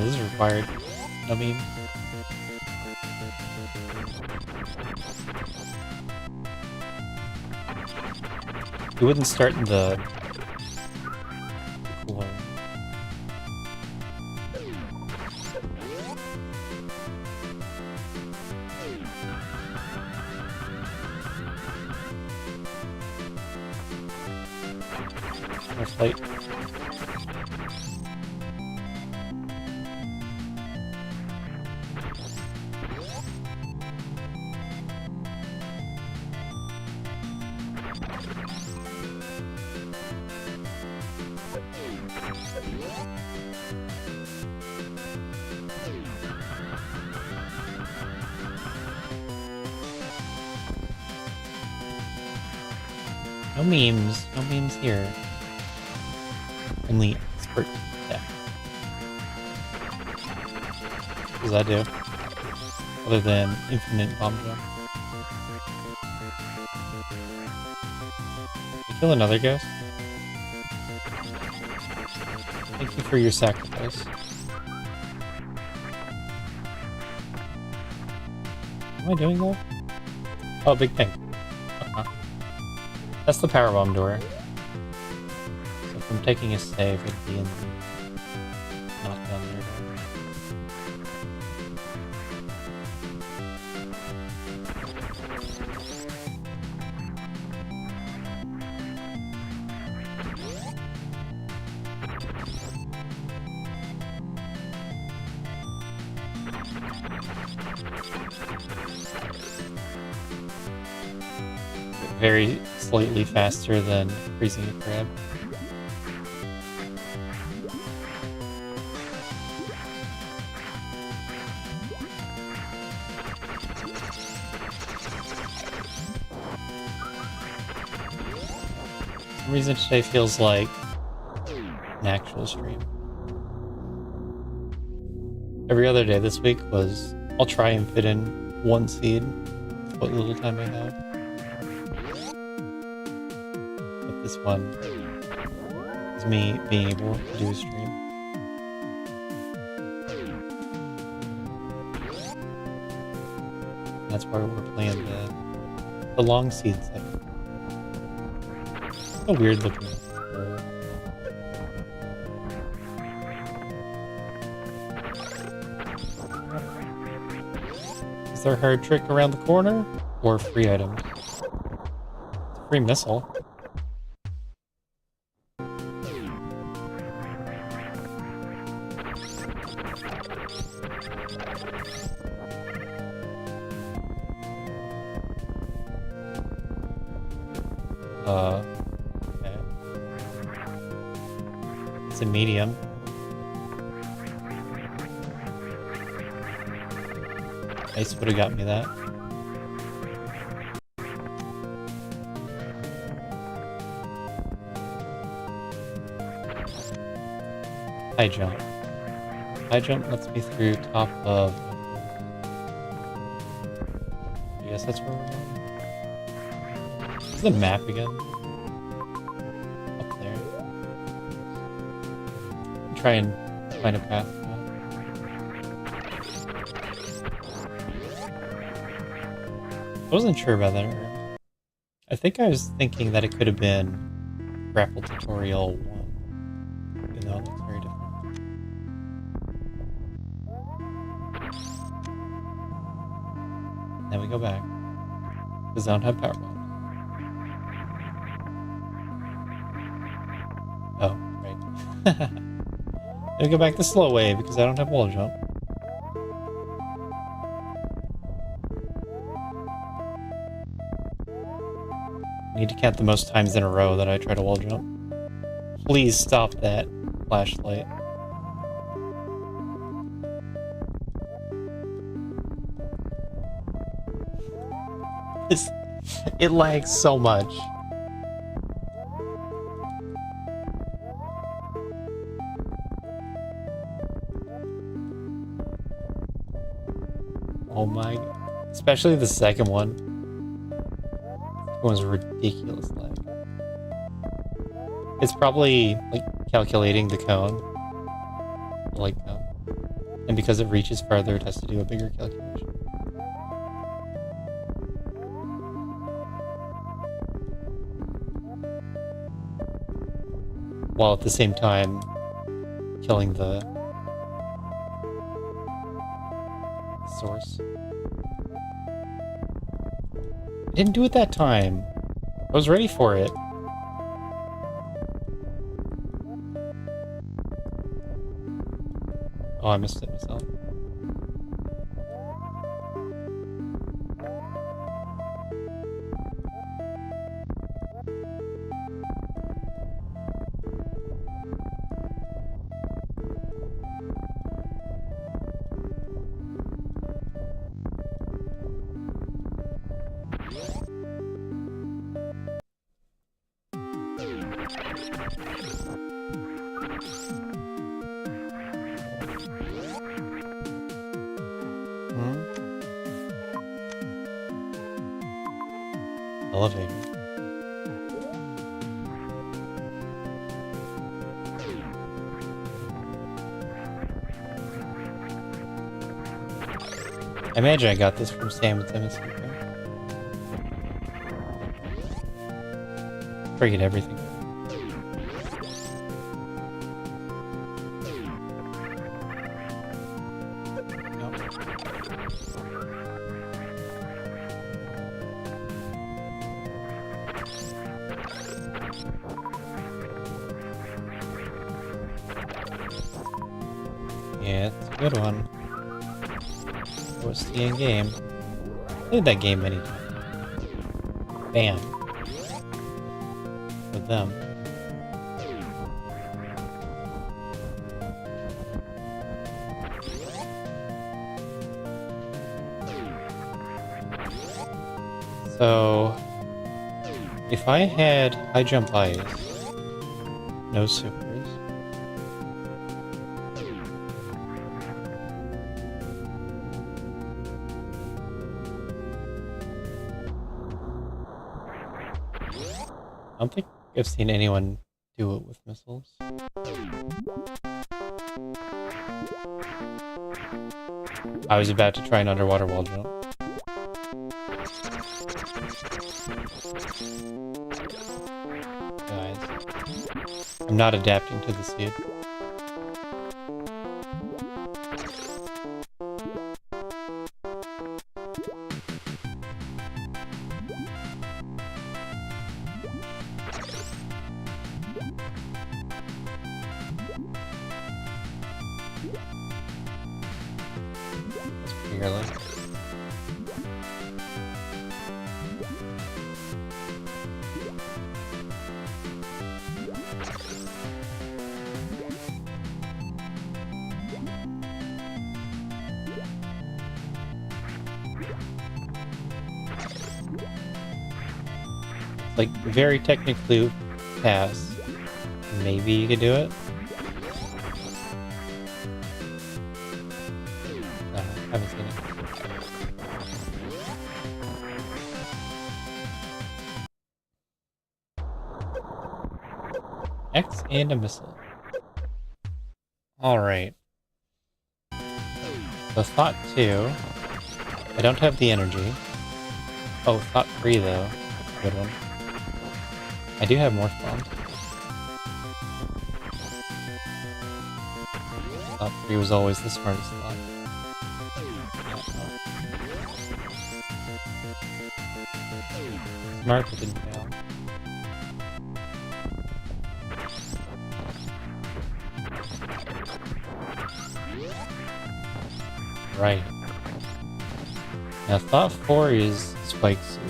[SPEAKER 1] This is required. No memes. You wouldn't start in the cooler. More flight. No memes. No memes here. Only expert deck. What does that do? Other than infinite bomb jump. You kill another ghost? Thank you for your sacrifice. What am I doing there? Oh, big pink. That's the powerbomb door. So if I'm taking a save, it'd be in the knockdown there. Very slightly faster than freezing a crab. For some reason today feels like an actual stream. Every other day this week was, I'll try and fit in one seed with what little time I have. This one is me being able to do a stream. That's why we're playing the long seed setup. So weird looking. Is there a hard trick around the corner or free items? It's a free missile. Okay. It's a medium. Ice would have got me that. High jump. High jump lets me through top of... I guess that's where we're going. Where's the map again? Up there. Try and find a path. I wasn't sure about that. I think I was thinking that it could have been Grapple Tutorial 1. Even though it looks very different. Then we go back. Because I don't have power bombs. Oh, right. Then we go back the slow way because I don't have wall jump. I need to count the most times in a row that I try to wall jump. Please stop that flashlight. It lags so much. Oh my... Especially the second one. was ridiculous lag. It's probably like calculating the cone, the light cone, and because it reaches farther, it has to do a bigger calculation. While at the same time killing the source. I didn't do it that time. I was ready for it. Oh, I missed it myself. Elevator. I imagine I got this from Sam with Timothy. Forget everything. Yeah, it's a good one. What's the end game? Played that game many times. Bam. With them. So, if I had high jump ice, no supers. I don't think I've seen anyone do it with missiles. I was about to try an underwater wall jump. Guys, I'm not adapting to the seed. That's pretty early. Like, very technically pass. Maybe you could do it. No, I haven't seen it. X and a missile. Alright. So thought 2. I don't have the energy. Oh, thought 3 though. Good one. I do have morph bombs. Thought 3 was always the smartest thought. Smart but didn't fail. Right. Now thought 4 is spike suit.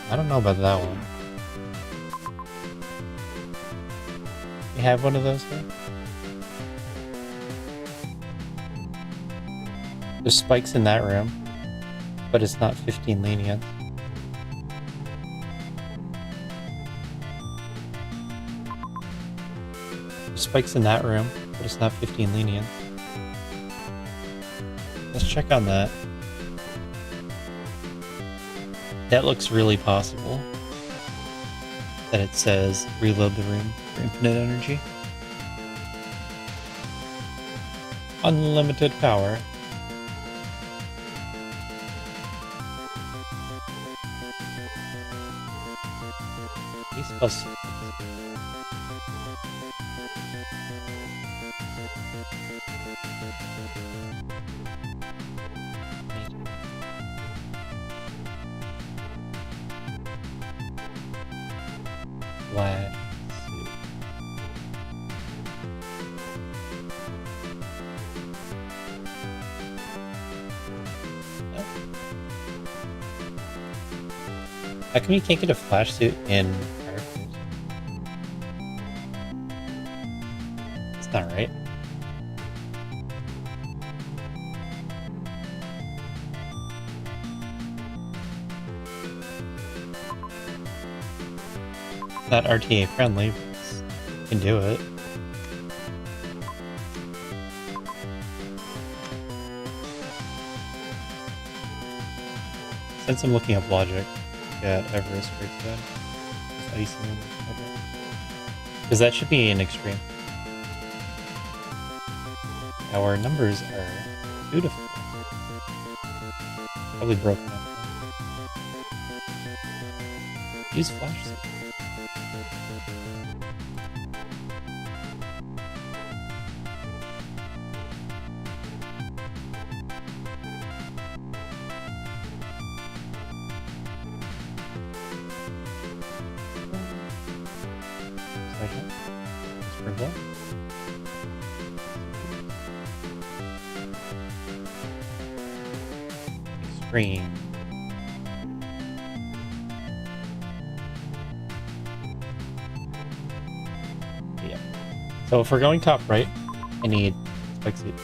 [SPEAKER 1] I don't know about that one. You have one of those here? There's spikes in that room, but it's not 15 lenient. There's spikes in that room, but it's not 15 lenient. Let's check on that. That looks really possible. That it says reload the room for infinite energy. Unlimited power. These spells. Black suit. Oh. How come you can't get a flash suit in Fireforce? It's not right. It's not RTA friendly, but you can do it. Since I'm looking up logic, got Everest right there. With ice and because that should be an extreme. Our numbers are beautiful. Probably broken up. Use flash suit. Extreme. Yeah. So if we're going top right, I need spike suit.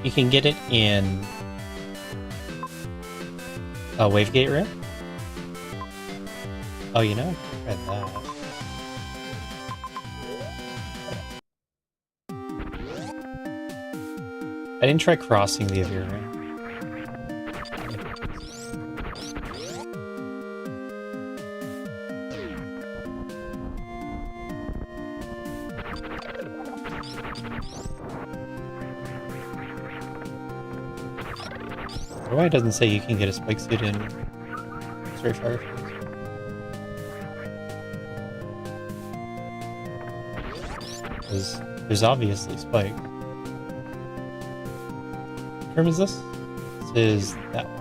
[SPEAKER 1] You can get it in a Wavegate room. Oh, you know, I can try that. I didn't try crossing the Avir room. Why it doesn't say you can get a spike suit in straight fire? Because there's obviously spike. What room is this? This is that one.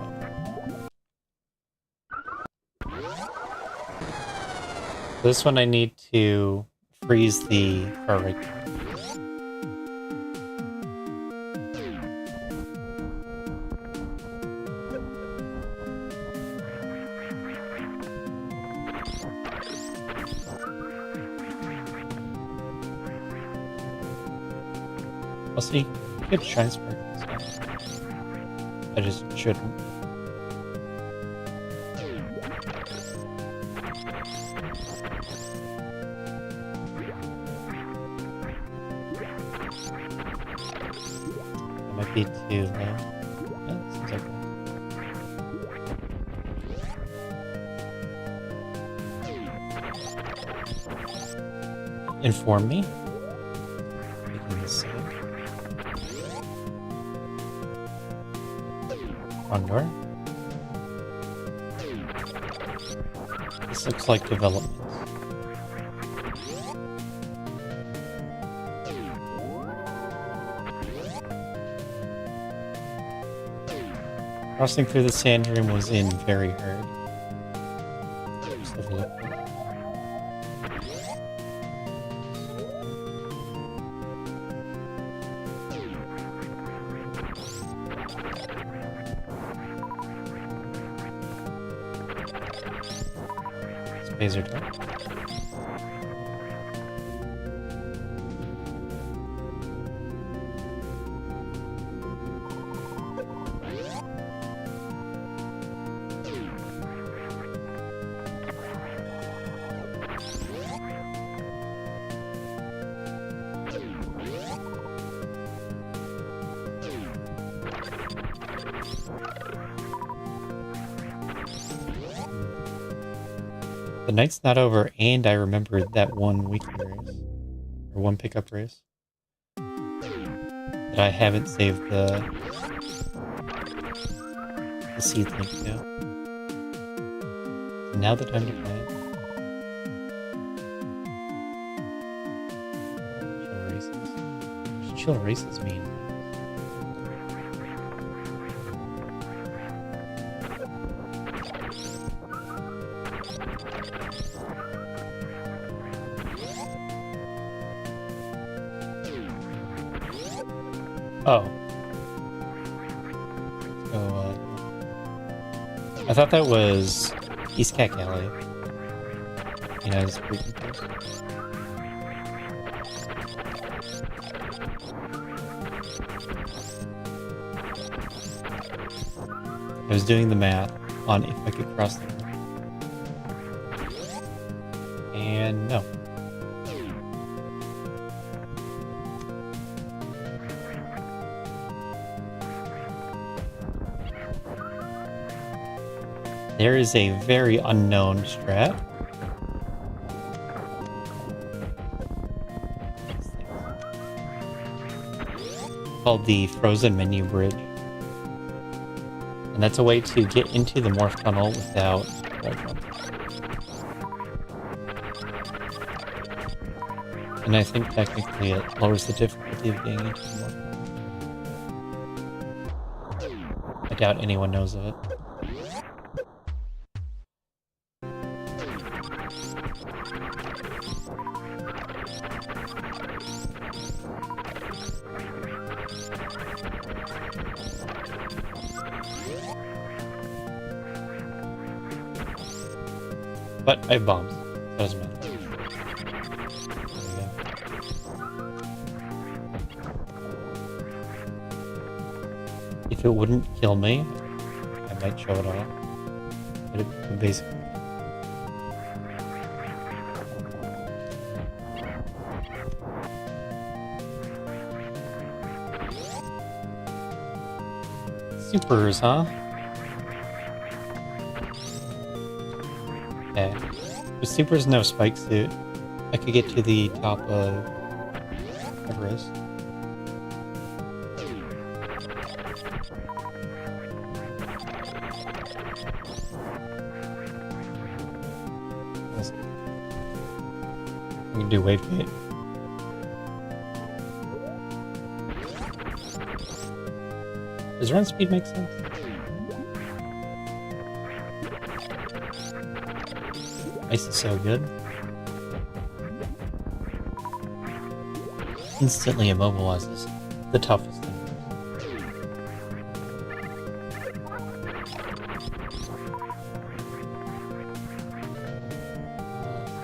[SPEAKER 1] This one I need to freeze the far right. Also, you could transfer this guy. I just shouldn't. That might be too low. Yeah, seems like that. Inform me. Making this save. One door. This looks like development. Crossing through the sand room was in very hard. Just overlooked it. Laser door. The night's not over, and I remembered that one weekly race. Or one pickup race. That I haven't saved the seed link to. So now the time to play it. Chill races. What does chill races mean? Oh. So, I thought that was East Cack Alley. You know, it's pretty confused. I was doing the math on if I could cross the river. And no. There is a very unknown strat. Called the Frozen Menu Bridge. And that's a way to get into the Morph Tunnel without wall jump. And I think technically it lowers the difficulty of getting into the Morph Tunnel. I doubt anyone knows of it. But I have bombs. That doesn't matter. There we go. If it wouldn't kill me, I might show it off. But it basically... Supers, huh? Okay. With Super's no spike suit, I could get to the top of Everest. I can do wave gate. Does run speed make sense? Ice is so good. Instantly immobilizes the toughest thing.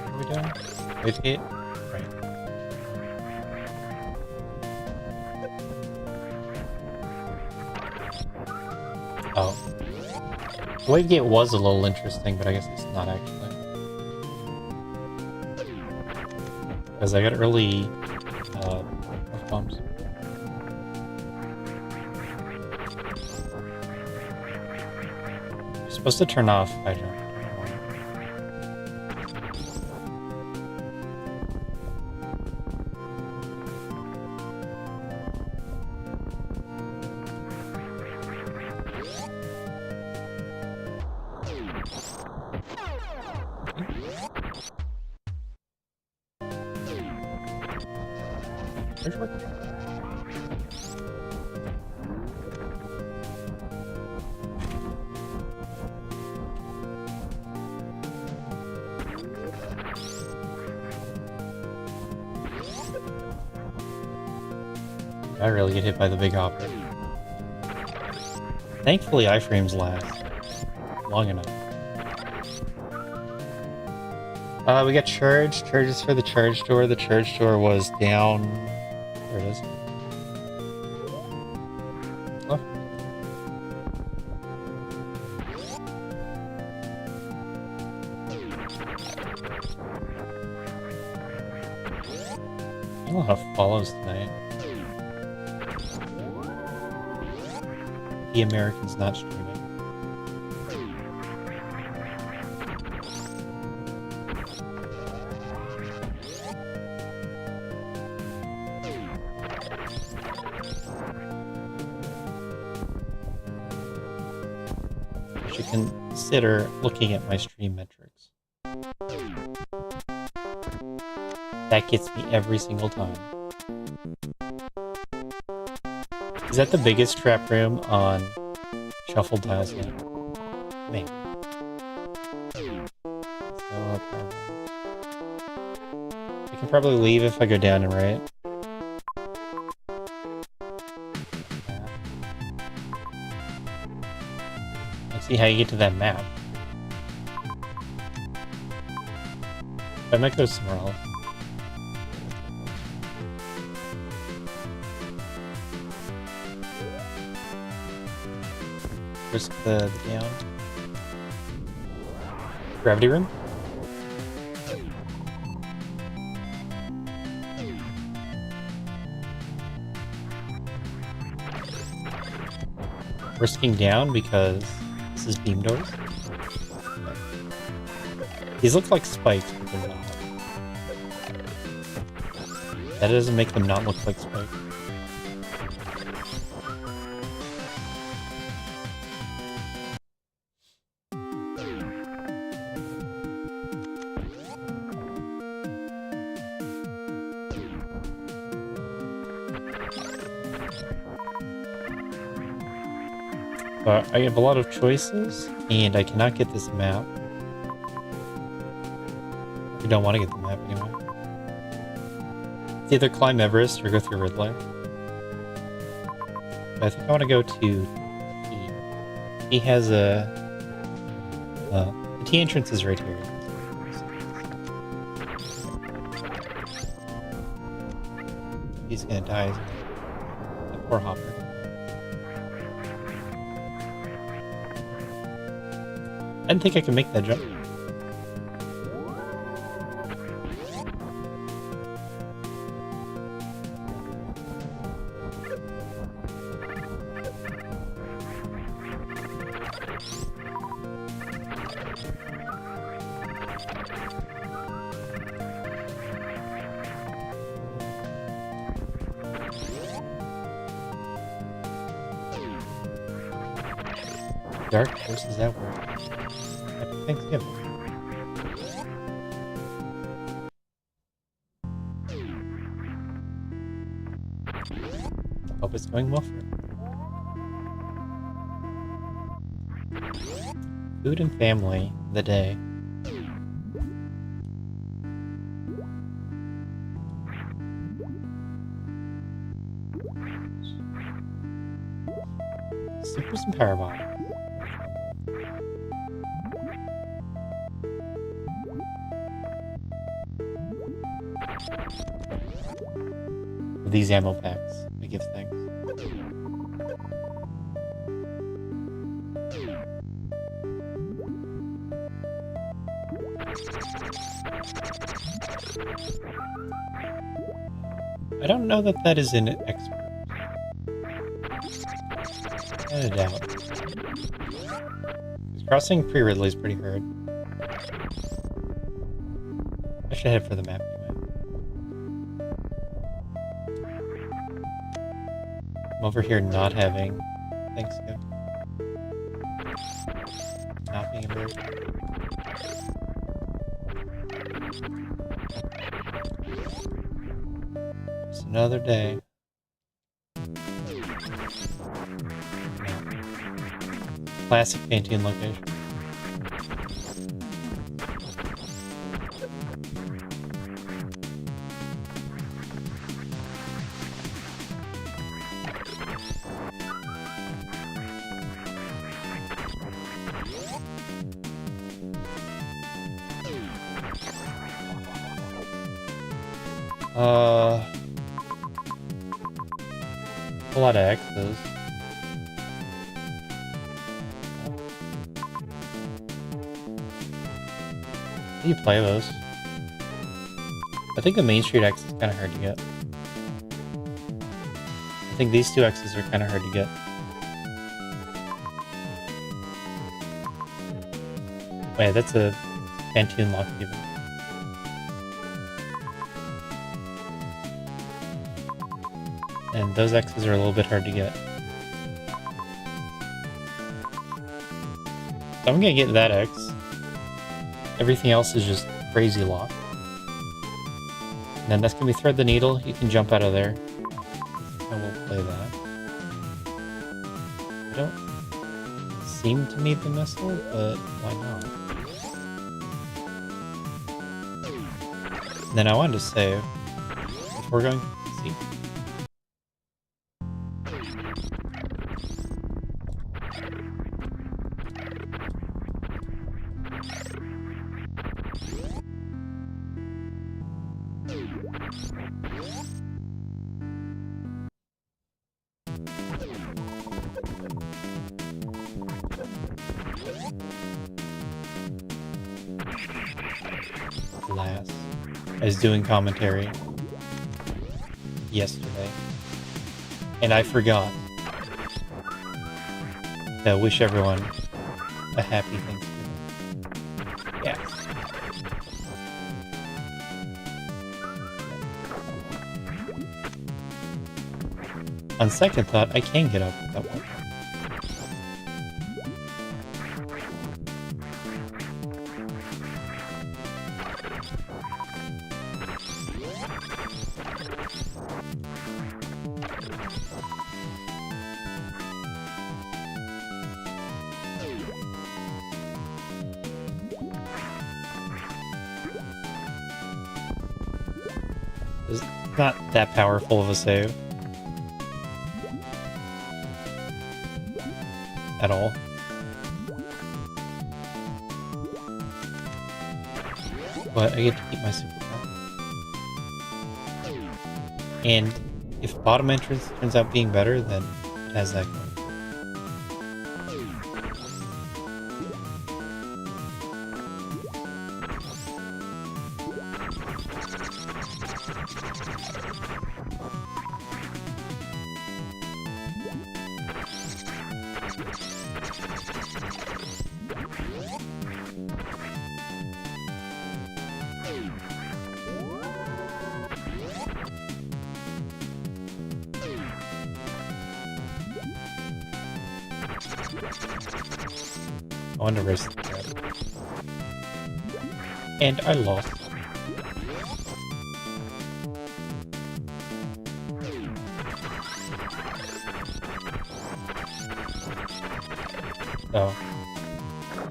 [SPEAKER 1] What are we doing? Wave gate? Right. Oh. The wave gate was a little interesting, but I guess it's not actually. Because I got early bumps. You're supposed to turn off Hydra. I really get hit by the big hopper. Thankfully, iframes last long enough. We got charge. Charges for the charge door. The charge door was down. There it is. Left. I don't know how it follows tonight. The Americans not streaming. should consider looking at my stream metrics. That gets me every single time. Is that the biggest trap room on Shuffled Tiles yet? Man. So I can probably leave if I go down and right. Let's see how you get to that map. I might go somewhere else. Risk the down. Gravity room? Risking down because this is beam doors. These look like spikes, but they're not. That doesn't make them not look like spikes. But I have a lot of choices, and I cannot get this map. I don't want to get the map anyway. It's either climb Everest or go through Red Light. But I think I want to go to T. He has a... the T entrance is right here. He's gonna die, isn't he? That poor Hopper. I didn't think I could make that jump. Dark versus that work. Happy Thanksgiving. Hope it's going well for him. Food and family, the day. Supers and power bomb. These ammo packs, I give thanks. I don't know that that is an expert. I doubt. Crossing pre-Ridley is pretty hard. I should head for the map anyway. I'm over here not having Thanksgiving. Not being a bird. Just another day. Classic Pantene location. A lot of X's. How do you play those? I think the Main Street X is kind of hard to get. I think these two X's are kind of hard to get. Wait, that's a Pantene lock even. And those X's are a little bit hard to get. I'm gonna get that X. Everything else is just crazy lock. And then that's gonna be thread the needle. You can jump out of there. And we'll play that. I don't seem to need the missile, but why not? And then I wanted to save before going to see. Last, I was doing commentary yesterday, and I forgot to wish everyone a happy Thanksgiving. Yeah. On second thought, I can get up with that one. It's not that powerful of a save. At all. But I get to keep my superpower. And if bottom entrance turns out being better, then it has that going. I wanted to race the thread. And I lost. So,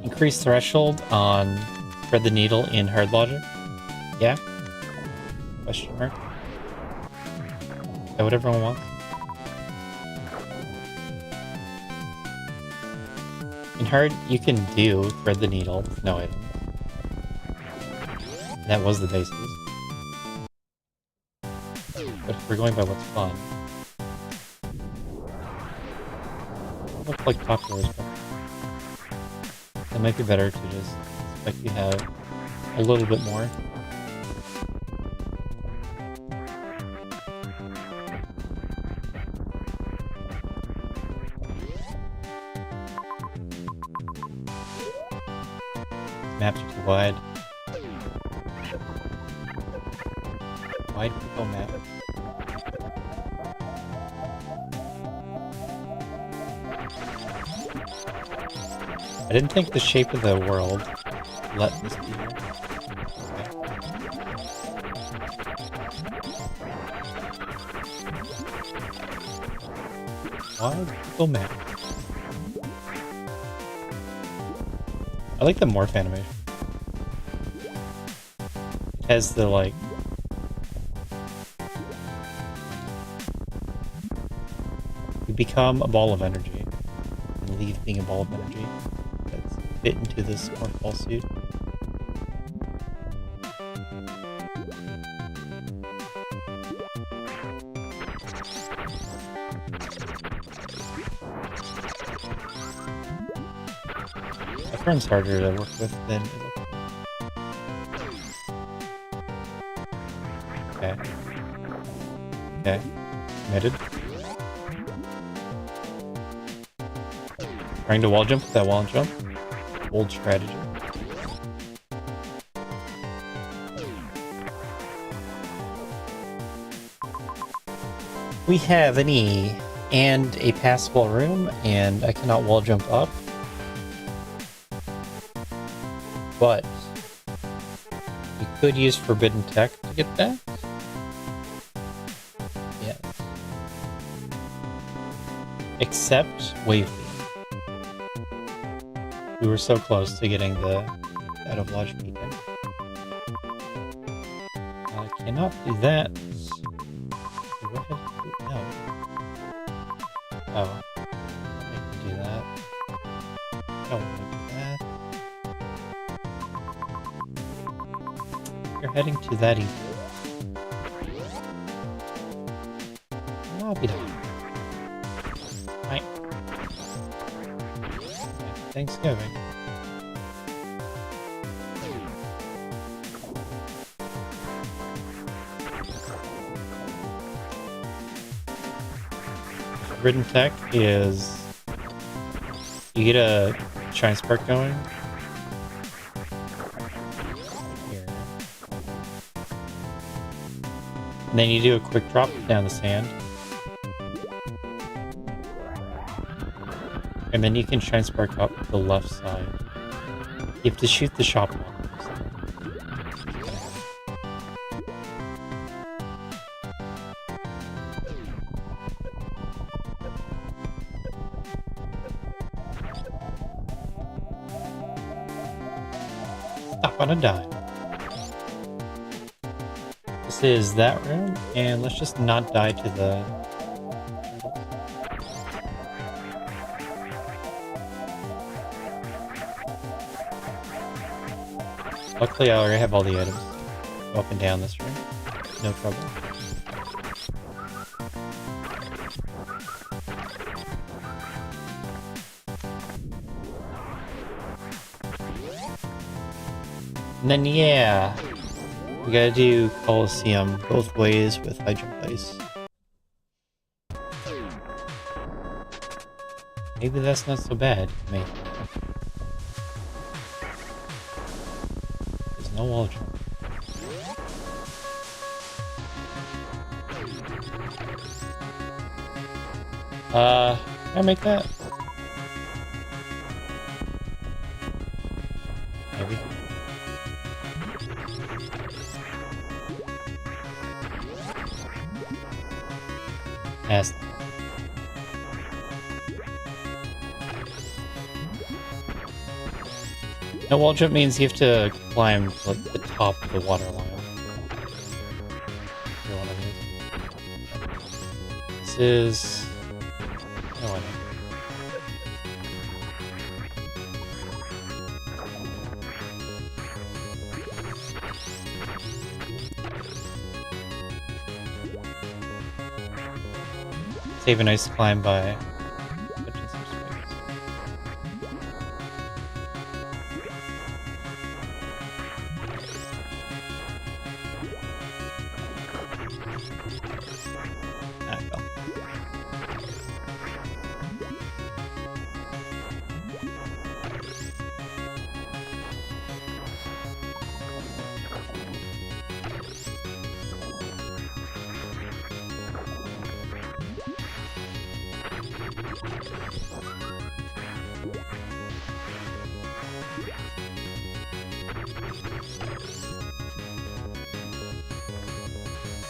[SPEAKER 1] increased threshold on thread the needle in hard logic? Yeah? Question mark? Is that what everyone wants? In hard, you can do thread the needle with no items. That was the basis. But if we're going by what's fun, looks like popular as well. It might be better to just expect you have a little bit more. Maps are too wide. Wide people map. I didn't think the shape of the world let this be here. Okay. Wide people map. I like the morph animation. It has the, like... You become a ball of energy. And leave being a ball of energy. That's fit into this morph ball suit. Friend's harder to work with than it looks like. Okay. Okay. Committed. Trying to wall jump with that wall jump. Bold strategy. We have an E and a passable room, and I cannot wall jump up. but you could use Forbidden Tech to get that. Yes. Except Wave Beam. We were so close to getting the out of Lodge Beacon. I cannot do that. What did I do? No. Oh. I can do that. I don't want to do that. You're heading to that ether. I'll be done. Right. Happy Thanksgiving. Forbidden Tech is you get a Shine Spark going. Here. And then you do a quick drop down the sand. And then you can Shine Spark up the left side. You have to shoot the shop wall. Stop on a dime. This is that room, and let's just not die to the... Luckily, I already have all the items. Go up and down this room. No trouble. And then, yeah, we gotta do Coliseum both ways with high jump ice. Maybe that's not so bad, maybe. There's no wall jump. Can I make that? Maybe. Yes. No wall jump means you have to climb like the top of the water line. This is no idea. Save a nice climb by touching some springs. Ah, I fell.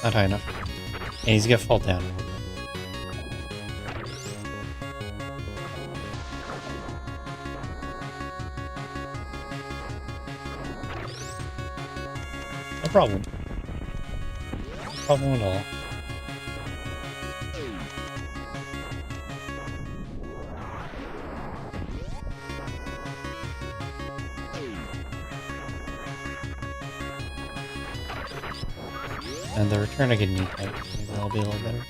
[SPEAKER 1] Not high enough. And he's gonna fall down a little bit. No problem. No problem at all. And the return I get knee tight, maybe that'll be a little better.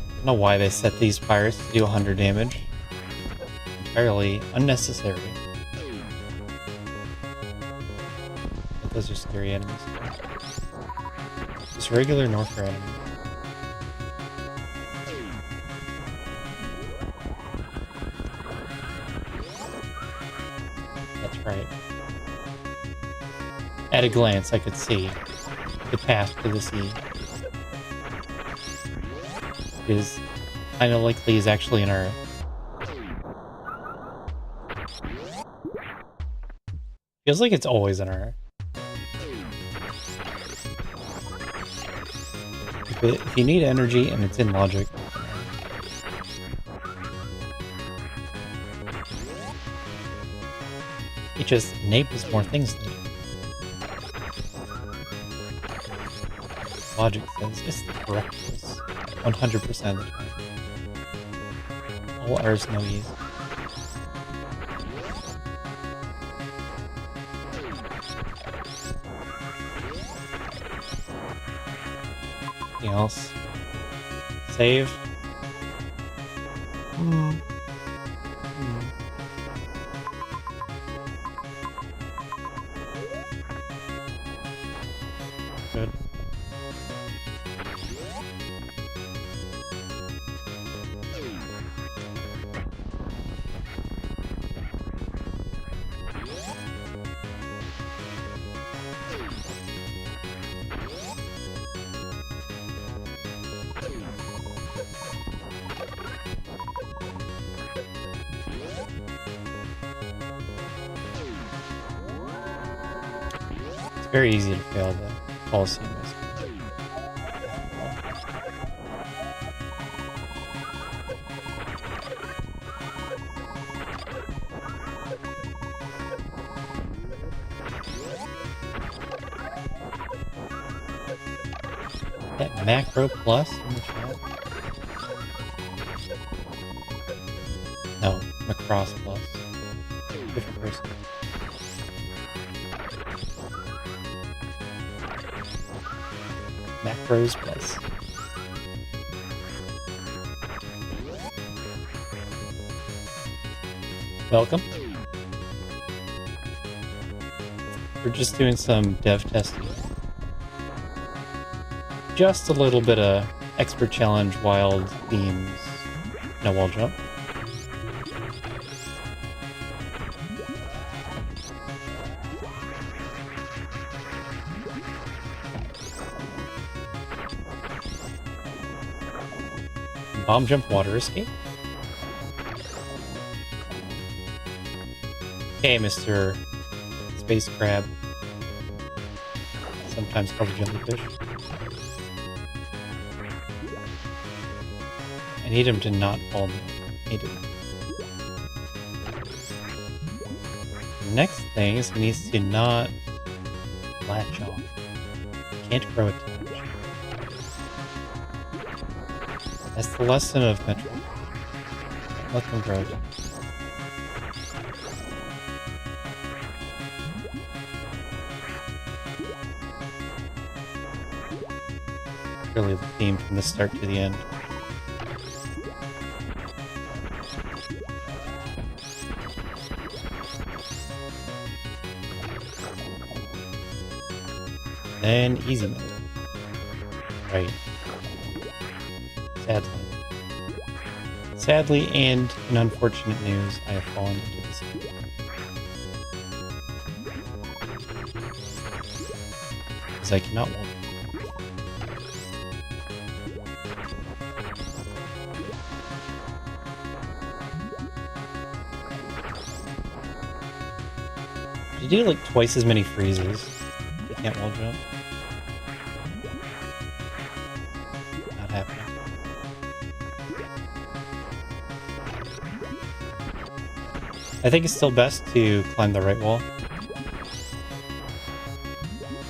[SPEAKER 1] I don't know why they set these pirates to do 100 damage. Entirely unnecessary. But those are scary enemies. Just regular Norther enemies. Right. at a glance, I could see the path to the sea. It is kind of likely is actually in our... Feels like it's always in our... If you need energy and it's in logic... It just enables more things to do. Logic says it's the correct choice 100% of the time. All errors, no ease. Anything else? Save. Good. It's very easy to fail the Coliseum. That macro plus in the chat? No, macross plus. Different person. Macros plus. Welcome. We're just doing some dev testing. Just a little bit of expert challenge, wild themes, no wall jump. Bomb jump water escape. Okay, Mr. Space Crab. Sometimes called a jellyfish. I need him to not fall. Need it. Next thing is he needs to not latch on. Can't grow attached. That's the lesson of Metro. Let them grow attached. Really the theme from the start to the end. And easy mode. Right. Sadly, and in unfortunate news, I have fallen into the sea. Because I cannot walk. You do like twice as many freezes. You can't wall jump. Not happening. I think it's still best to climb the right wall.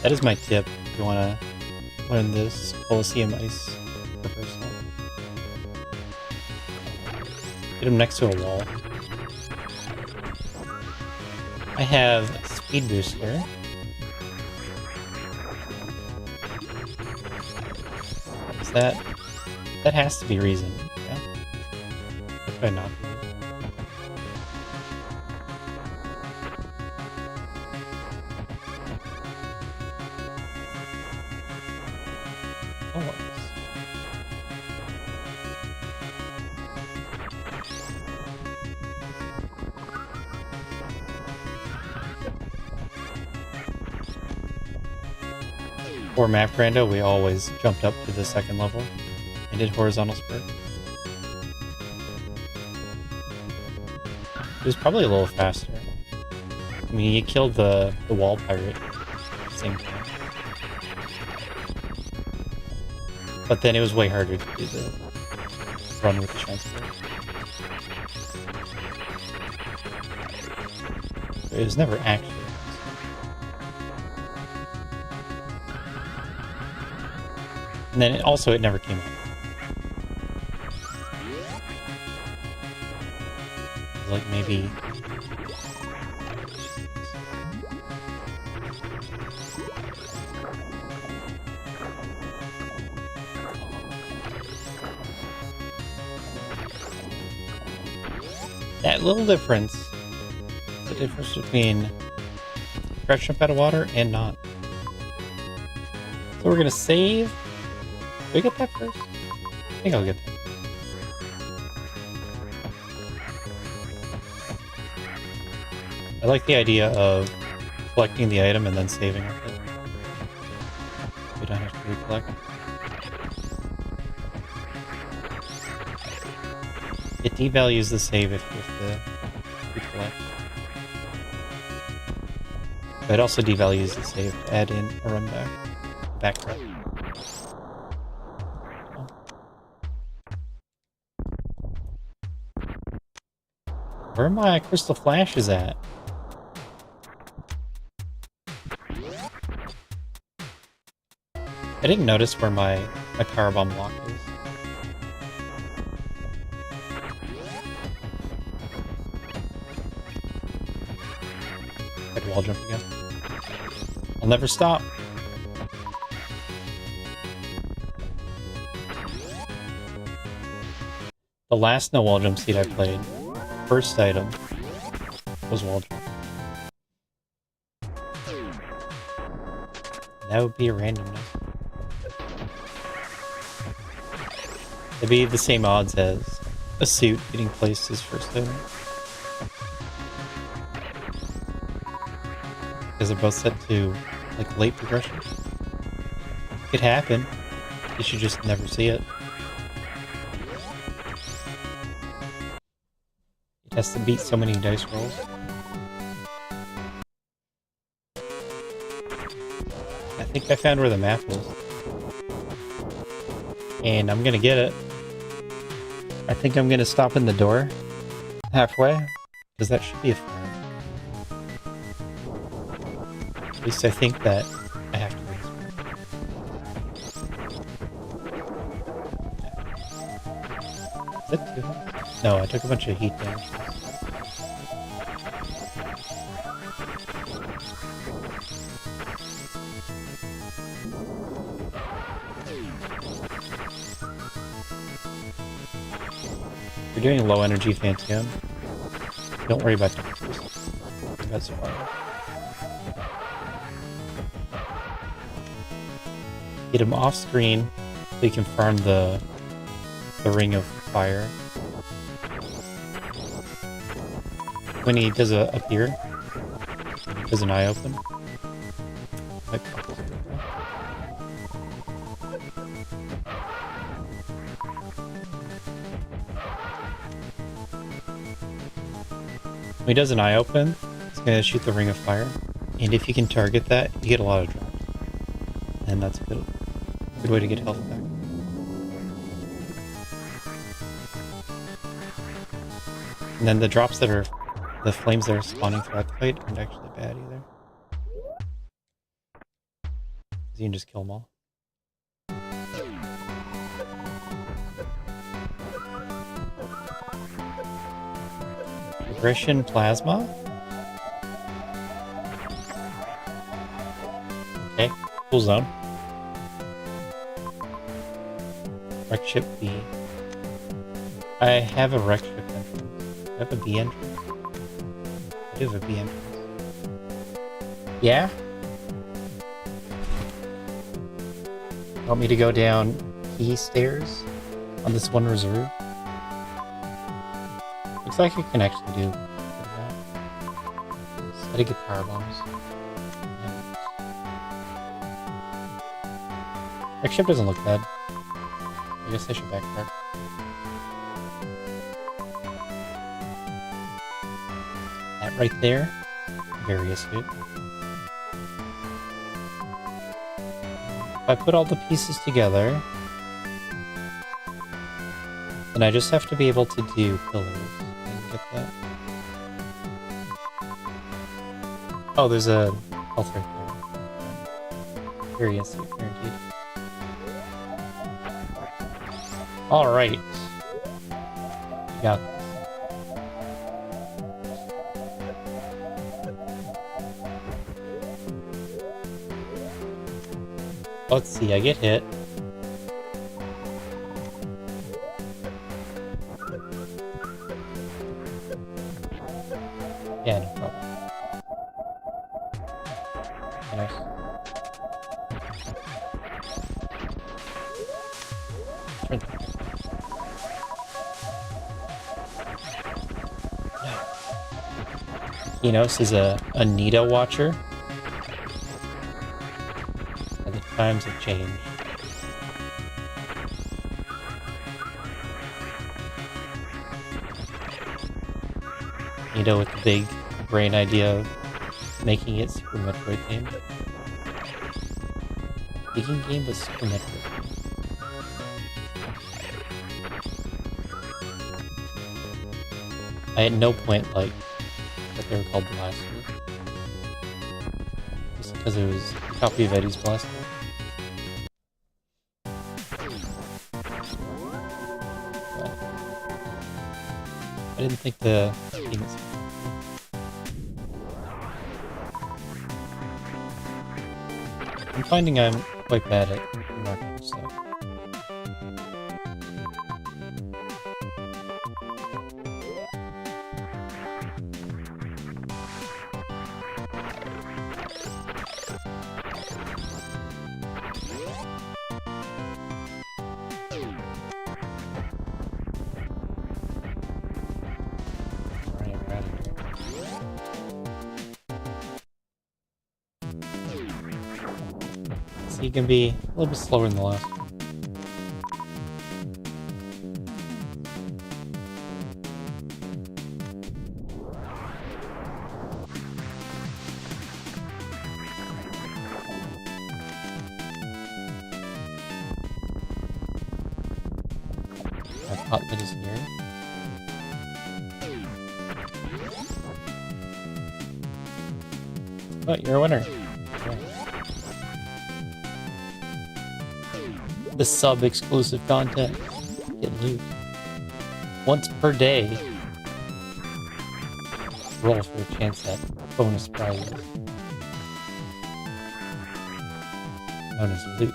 [SPEAKER 1] That is my tip if you want to learn this Coliseum ice reversal. Get him next to a wall. I have Speed Booster. Is that has to be reason, yeah? If I not be. For map Rando, we always jumped up to the second level and did horizontal spurt. It was probably a little faster. I mean, you killed the wall pirate at the same time. But then it was way harder to do the run with the transport. It was never actually. And then it never came up. Like maybe that little difference, the difference between crash jump out of water and not. So we're gonna save. Do we get that first? I think I'll get that. I like the idea of collecting the item and then saving it. We don't have to recollect. It devalues the save if you have to recollect. But it also devalues the save to add in a run back rep. Where are my crystal flashes at? I didn't notice where my power bomb lock is. I'd wall jump again. I'll never stop. The last no wall jump seed I played, first item was wall jump. That would be a randomness. It'd be the same odds as a suit getting placed as first item. Because they're both set to, like, late progression. It could happen. You should just never see it. It has to beat so many dice rolls. I think I found where the map is. And I'm gonna get it. I think I'm gonna stop in the door halfway, because that should be a friend. At least I think that I have to raise it. Is that too hot? No, I took a bunch of heat damage. We're doing low energy Phantom. Don't worry about temperatures. That's fine. Get him off screen so you can farm the ring of fire. When he does appear, does an eye open? Like, when he does an eye open, it's going to shoot the ring of fire. And if you can target that, you get a lot of drops. And that's a good way to get health back. And then the drops that are, the flames that are spawning throughout the fight aren't actually bad either. You can just kill them all. Aggression Plasma? Okay, cool zone. Wreck ship B. I have a wreck ship entrance. I have a B entrance. I do have a B entrance. Yeah? Want me to go down E stairs on this one reserve? Looks like I can actually do that. Just gotta get power bombs. Airship doesn't look bad. I guess I should backtrack. That right there, very astute. If I put all the pieces together, then I just have to be able to do pillars. I can get that. Oh, there's a health right there. Very astute, guaranteed. Alright. Got this. Let's see, I get hit. Yeah, no problem. Nice. Turn that. Enos is a Nita watcher. And the times have changed. Nita with the big brain idea of making it Super Metroid themed. Making game with Super Metroid. I at no point liked that they were called Blasters. Just because it was a copy of Eddie's Blaster. But I didn't think the game was... I'm finding I'm quite bad at marketing stuff. So you can be a little bit slower than the last one. My pot that is here. Oh, you're a winner. Okay. The sub-exclusive content. Get loot. Once per day. Roll for a chance at bonus prizes. Known as loot.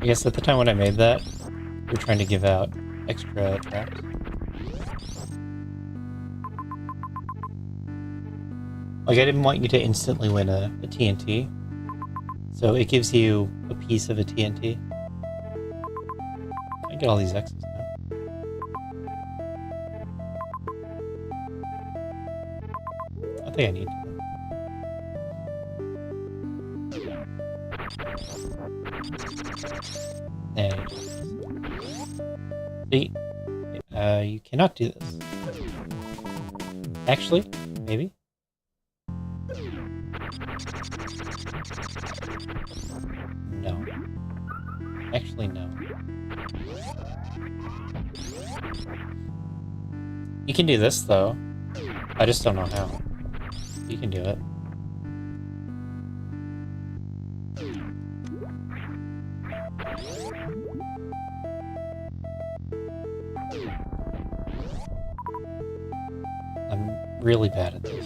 [SPEAKER 1] I guess at the time when I made that, we were trying to give out extra traps. Like, I didn't want you to instantly win a TNT, so it gives you a piece of a TNT. I get all these X's now. I think I need to. There. See? You cannot do this. Actually, maybe? No. Actually, no. You can do this, though. I just don't know how. You can do it. I'm really bad at this.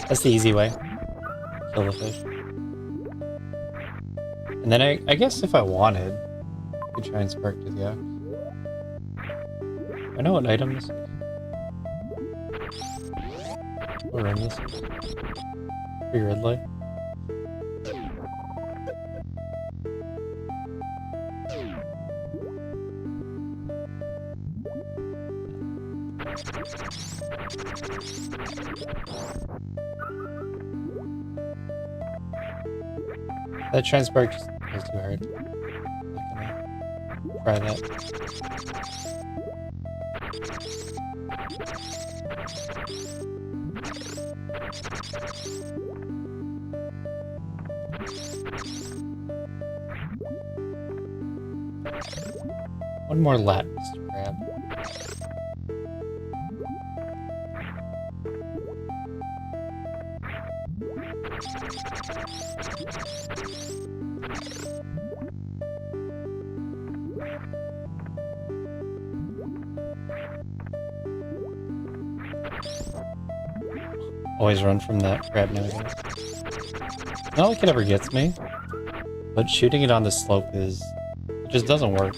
[SPEAKER 1] That's the easy way. Kill the fish. And then I guess if I wanted, I could try and spark to the axe. I know what item this is. What room this is. Free red light. That transport just was too hard. Not gonna try that. One more lattice to grab. Always run from that crab nowadays. Not like it ever gets me, but shooting it on the slope it just doesn't work.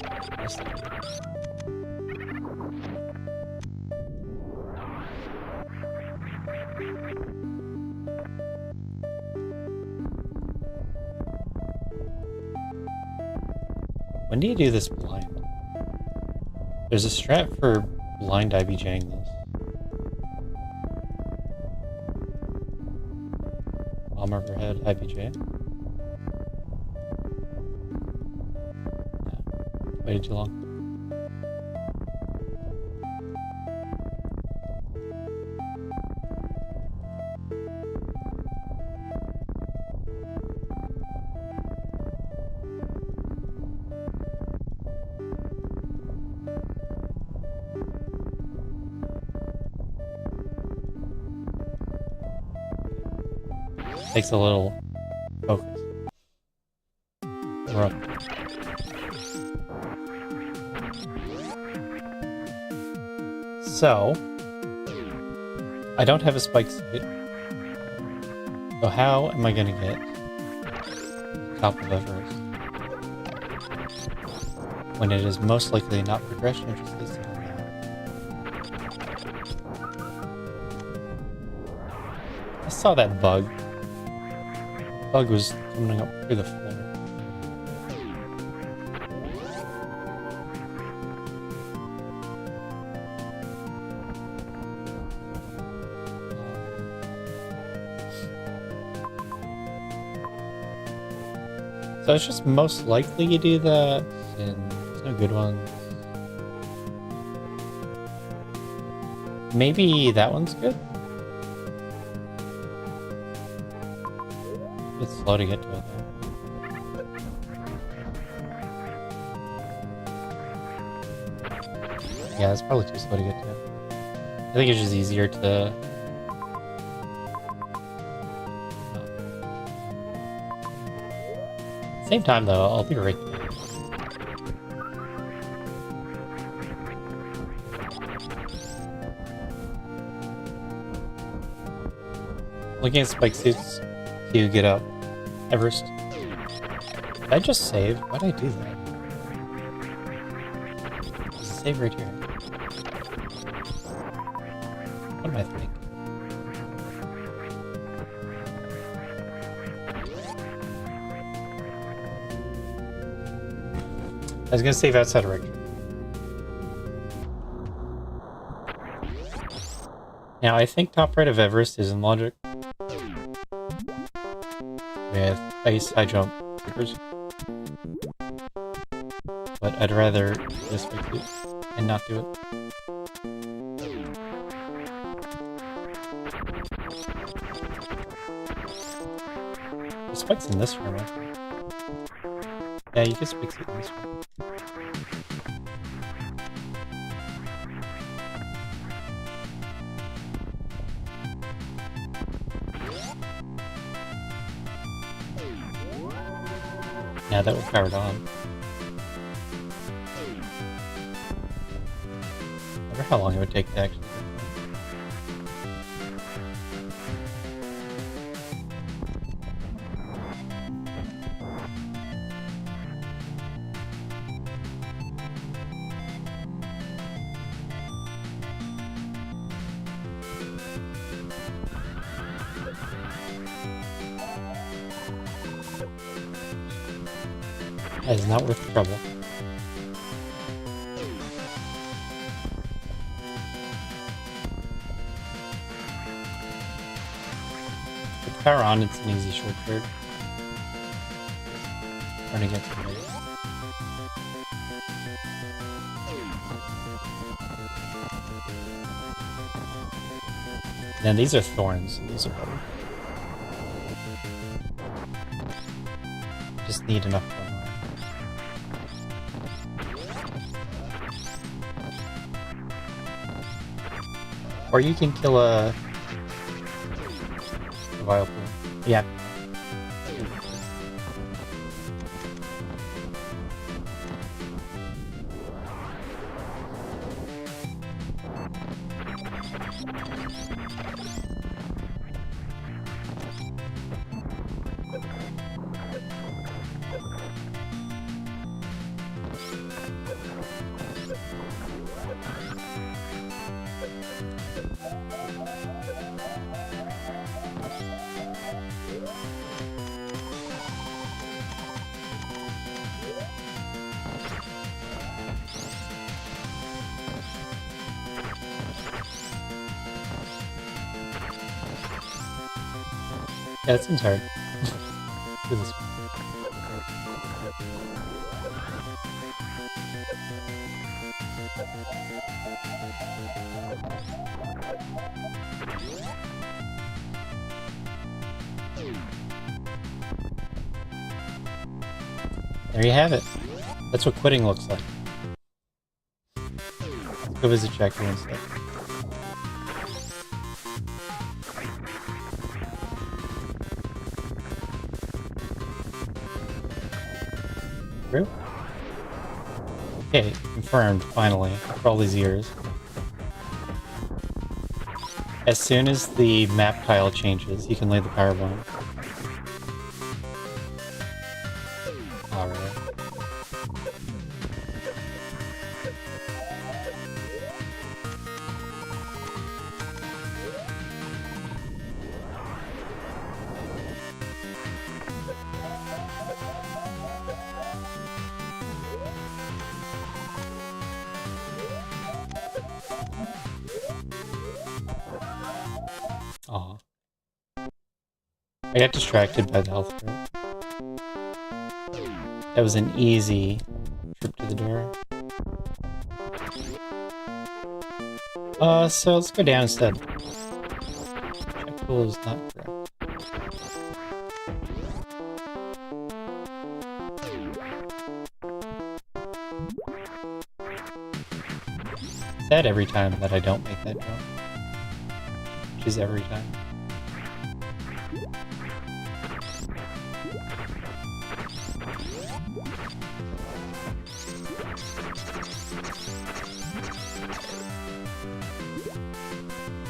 [SPEAKER 1] When do you do this blind? There's a strat for blind IBJing this. Bomb overhead, IBJ. Yeah. Waited too long. Takes a little focus. Rough. So, I don't have a spike suit. So how am I gonna get top of Everest when it is most likely not progression, just listed on that? I saw that bug. Bug was coming up through the floor. So it's just most likely you do that, and there's no good ones. Maybe that one's good? It's slow to get to it though. Yeah, it's probably too slow to get to. I think it's just easier to... Same time though, I'll be right there. Looking at spike suits to get up Everest. Did I just save? Why'd I do that? Save right here. What am I thinking? I was gonna save outside of Richter. Now I think top right of Everest is in logic. With ice, high jump, creepers. But I'd rather just fix it and not do it. The spike's in this room, I think. Yeah, you just fix it in this room. Yeah, that was powered on. I wonder how long it would take to actually get That is not worth the trouble. With the power on, it's an easy shortcut. Trying to get to the base. Then these are thorns, so these are better. Just need enough armor. Or you can kill a vial pool. Yeah. Yeah, it seems hard. Do this one. There you have it. That's what quitting looks like. Let's go visit Jackie instead. True? Okay, confirmed, finally, after all these years. As soon as the map tile changes, you can lay the power bomb. Alright. Aw. I got distracted by the health drop. That was an easy trip to the door. So let's go down instead. Check tool is not correct. Sad every time that I don't make that jump. Which is every time.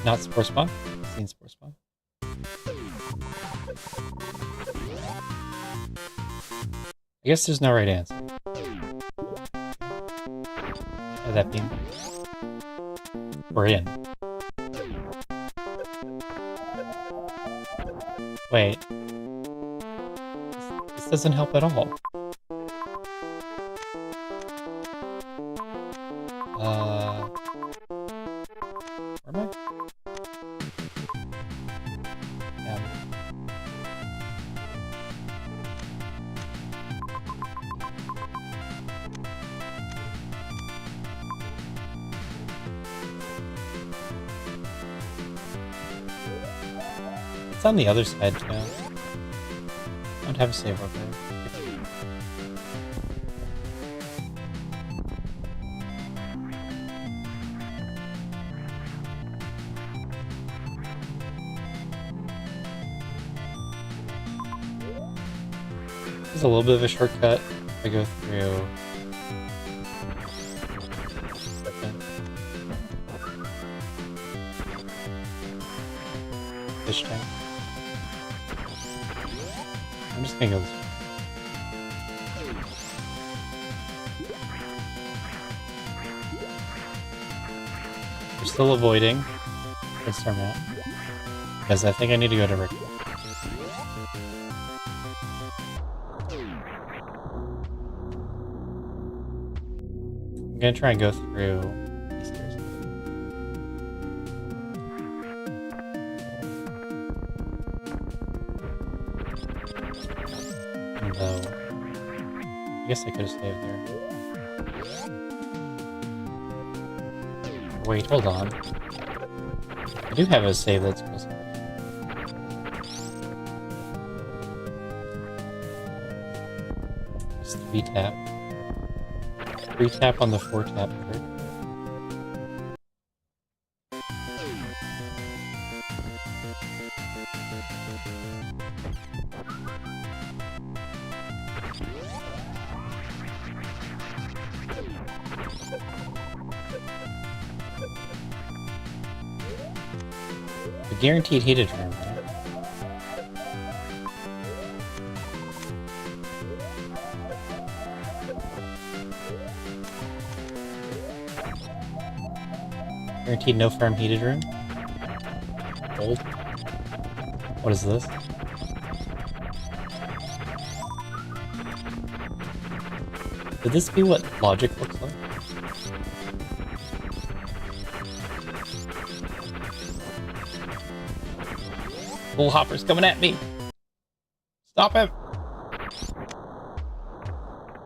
[SPEAKER 1] Not sports spawn? Seen sports spawn. I guess there's no right answer. That being, we're in. Wait. This doesn't help at all. Where am I? Yeah. It's on the other side too. I don't have a save over there. There's a little bit of a shortcut if I go through. Fish tank. I'm just gonna go this way. We're still avoiding this map because I think I need to go to Rick. I'm gonna try and go through these stairs. Though, I guess I could have saved there. Wait, hold on. I do have a save that's close. Just 3-tap. 3-tap on the 4-tap trick. A guaranteed heated room, right? Guaranteed no firm heated room? Old? What is this? Could this be what logic looks like? Bull hopper's coming at me! Stop him!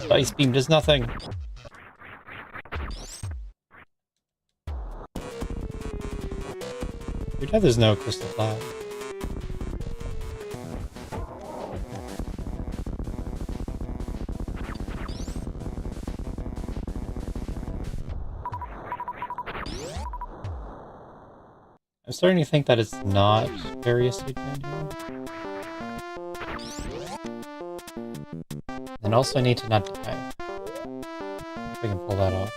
[SPEAKER 1] The ice beam does nothing. Weird how there's no crystal flash. I'm starting to think that it's not various suit down here. And also I need to not die. If I can pull that off.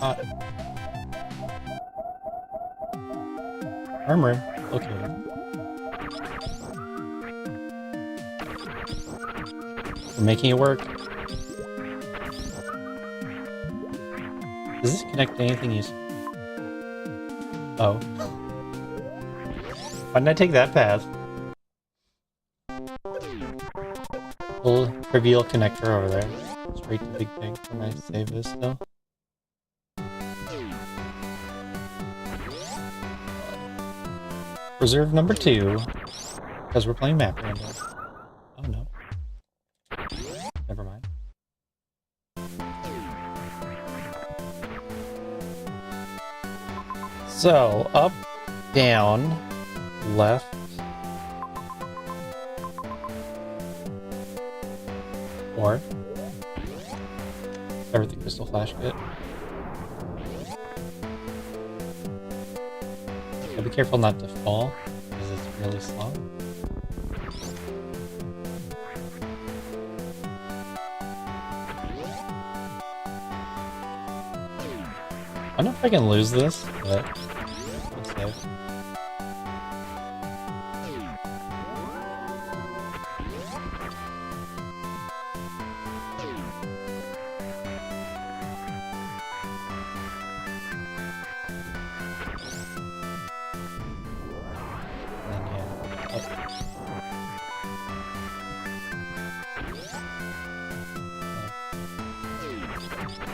[SPEAKER 1] Hot. Armor. Okay. We're making it work. Does this connect to anything useful? Oh. Why didn't I take that path? Little trivial connector over there. Straight to Big Thing for my save is still. Reserve number 2, because we're playing map random. Oh no. Never mind. So, up, down, left. Or start with the crystal flash kit. Be careful not to fall, because it's really slow. I don't know if I can lose this, but it's safe.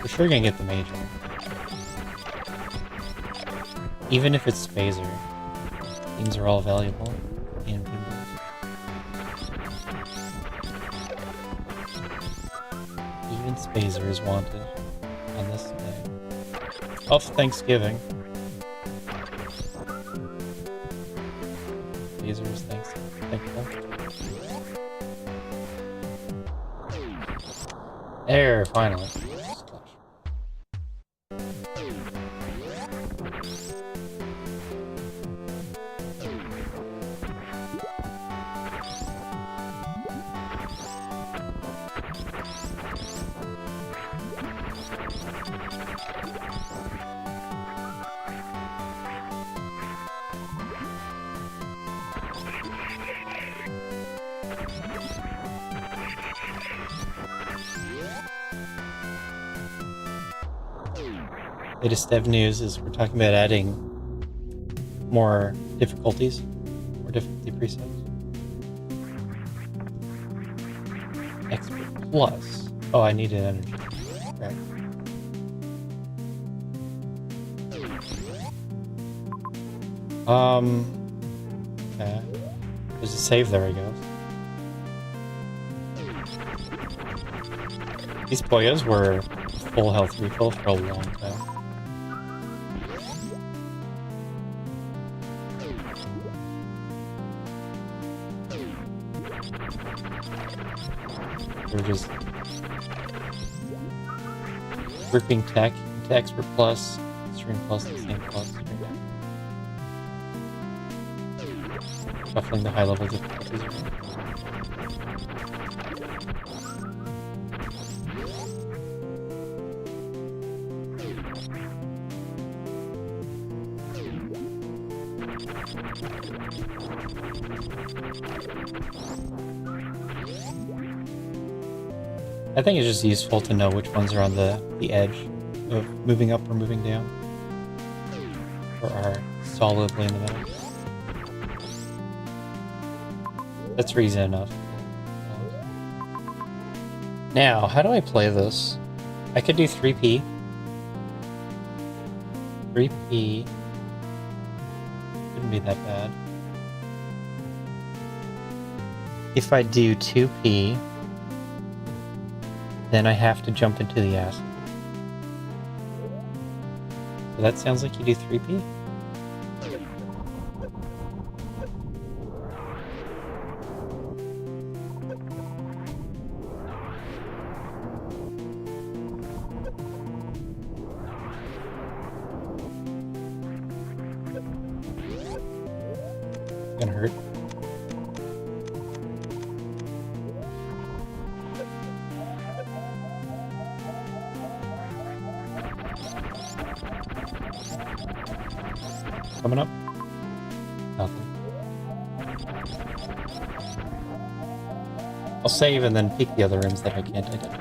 [SPEAKER 1] We're sure gonna get the major. Even if it's Phaser. Things are all valuable in Pinball. Even Phaser is wanted on this day of Thanksgiving. Phaser is thankful. There, finally. latest dev news is we're talking about adding more difficulties, more difficulty presets. Expert Plus. Oh, I needed energy. Right. Okay. There's a save there, I guess. These Poyos were full health refill for a long time. We're just grouping tech into Expert Plus, Stream Plus, the same plus, Stream. Shuffling the high level difficulties around. I think it's just useful to know which ones are on the edge of moving up or moving down, or are solidly in the middle. That's reason enough. Now, how do I play this? I could do 3P. 3P wouldn't be that bad. If I do 2P, then I have to jump into the acid. So that sounds like you do 3P? Gonna hurt. Coming up? Nothing. I'll save and then peek the other rooms that I can't identify.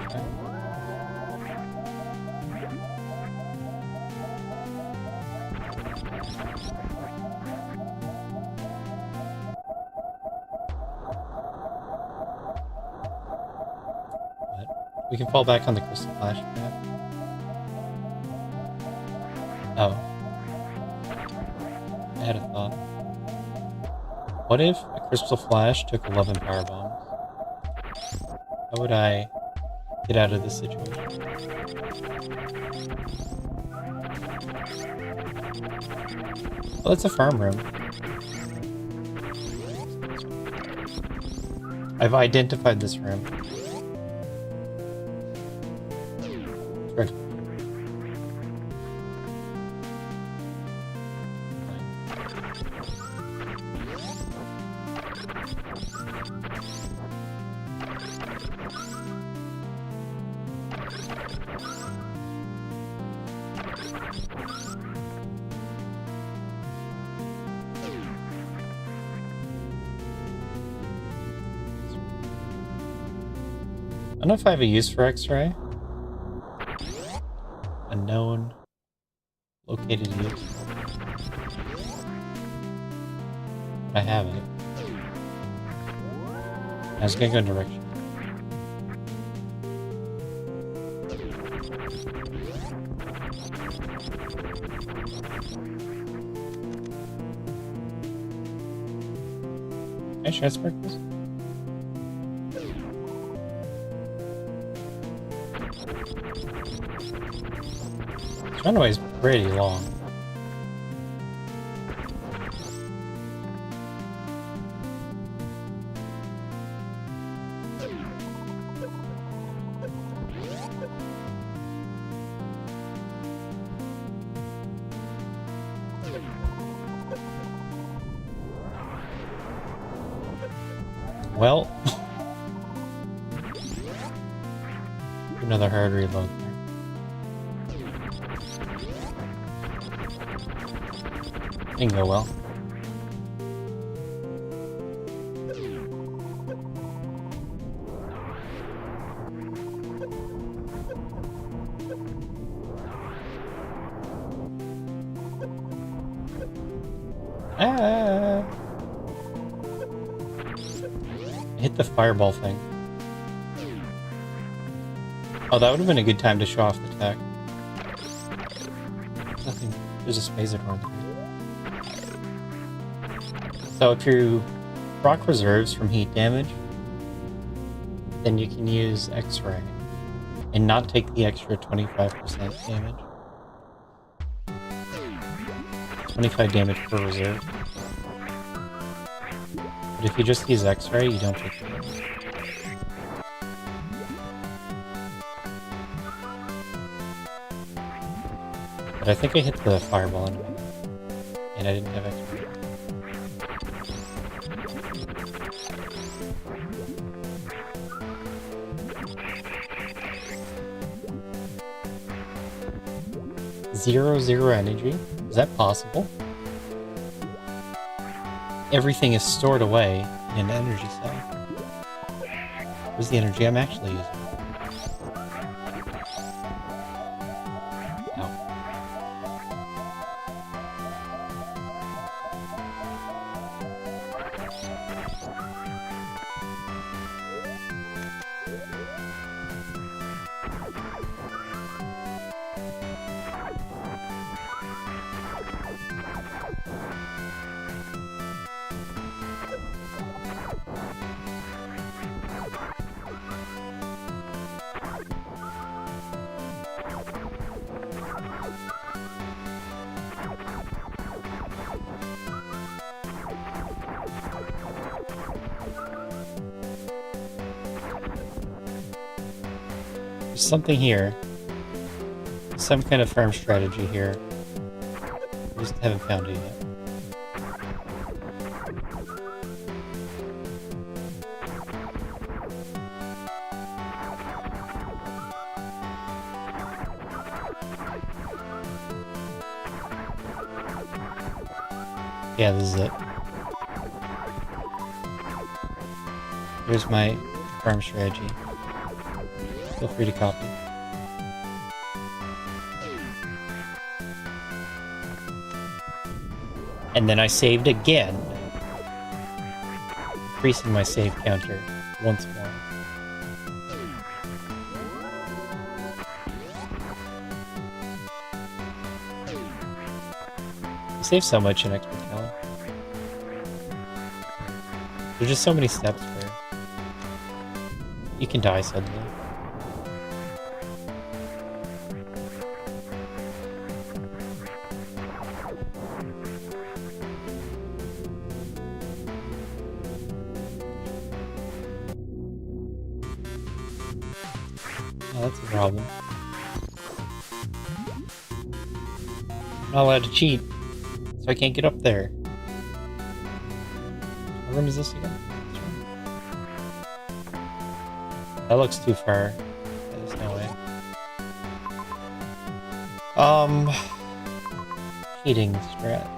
[SPEAKER 1] But we can fall back on the crystal flash map. Oh. I had a thought. What if a crystal flash took 11 power bombs? How would I get out of this situation? Well, it's a farm room. I've identified this room. Right. I don't know if I have a use for X-ray. Unknown. Located use. But I have it. I was gonna go in direction. Can I transfer this? This runway is pretty long. Well, another hard reload there. Didn't go well. Ah! I hit the fireball thing. Oh, that would have been a good time to show off the tech. Nothing. There's a space door there. So if you proc reserves from heat damage, then you can use X-ray and not take the extra 25% damage. 25 damage per reserve. But if you just use X-ray, you don't take damage. But I think I hit the fireball anyway, and I didn't have X-ray. Zero energy? Is that possible? Everything is stored away in an energy cell. Where's the energy I'm actually using? Oh. There's something here. Some kind of farm strategy here. I just haven't found it yet. Yeah, this is it. Here's my farm strategy. Feel free to copy. And then I saved again, increasing my save counter once more. You save so much in expert talent. There's just so many steps where you can die suddenly. Oh, that's a problem. I'm not allowed to cheat, so I can't get up there. What room is this again? That looks too far. There's no way. Cheating strats.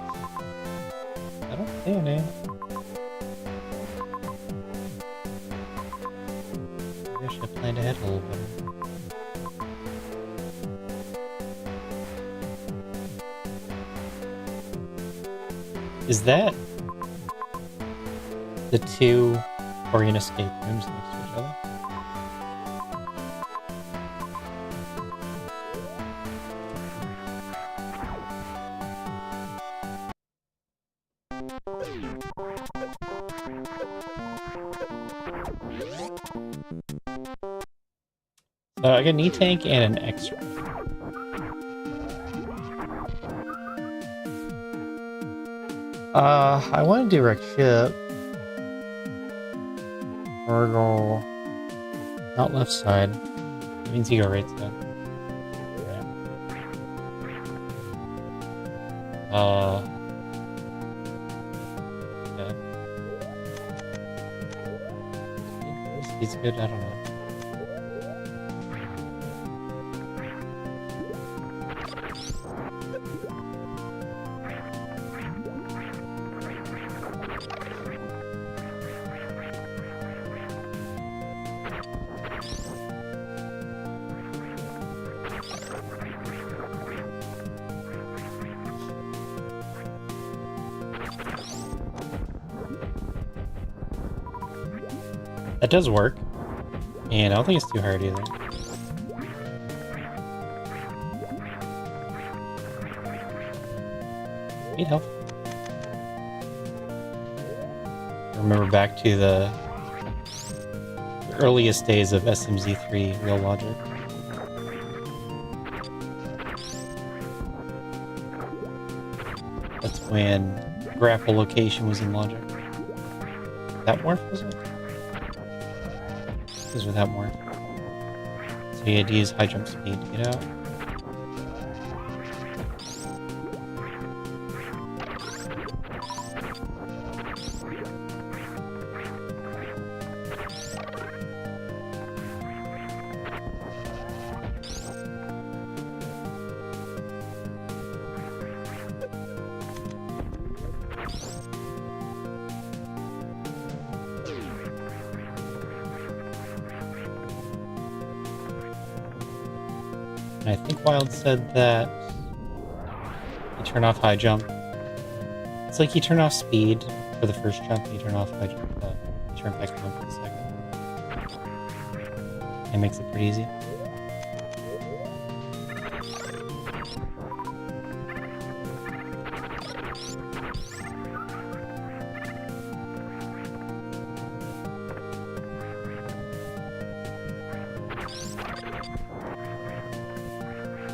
[SPEAKER 1] I don't see any. Maybe I should have planned ahead a little better. Is that the two Korean escape rooms next to each other? So I got an E-tank and an X-ray. I want to direct ship. Or go... not left side. That means you go right side. Right. Yeah. He's good, I don't know. That does work. And I don't think it's too hard either. Need help. Remember back to the earliest days of SMZ3 Real Logic. That's when grapple location was in Logic. That morph was it? It was without morph. So you had to use high jump speed to get out. And I think Wild said that you turn off high jump. It's like you turn off speed for the first jump, and you turn off high jump, you turn back on for the second. It makes it pretty easy.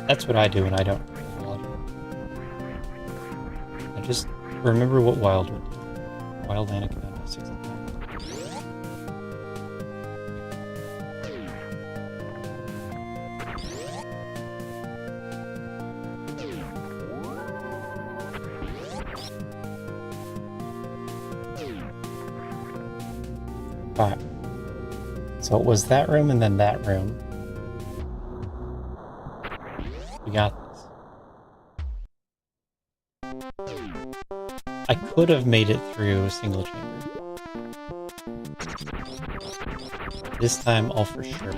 [SPEAKER 1] That's what I do when I don't Logic. I just remember what Wild would do. Wild Anaconda 69. Alright. So it was that room and then that room. We got this. I could have made it through a single chamber. This time, I'll for sure.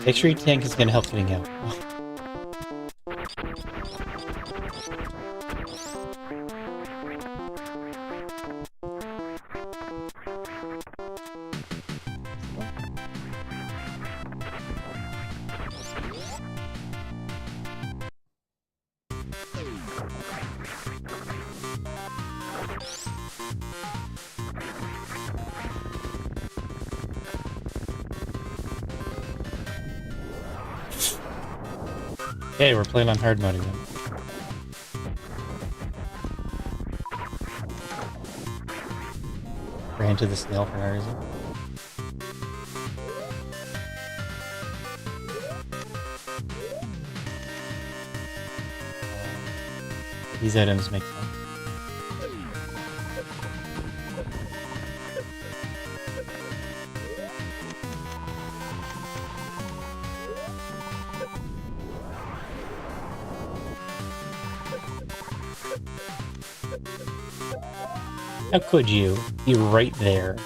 [SPEAKER 1] Make sure your tank is going to help getting out. Okay, we're playing on hard mode again. Ran into the snail for no reason. These items make sense. How could you be right there?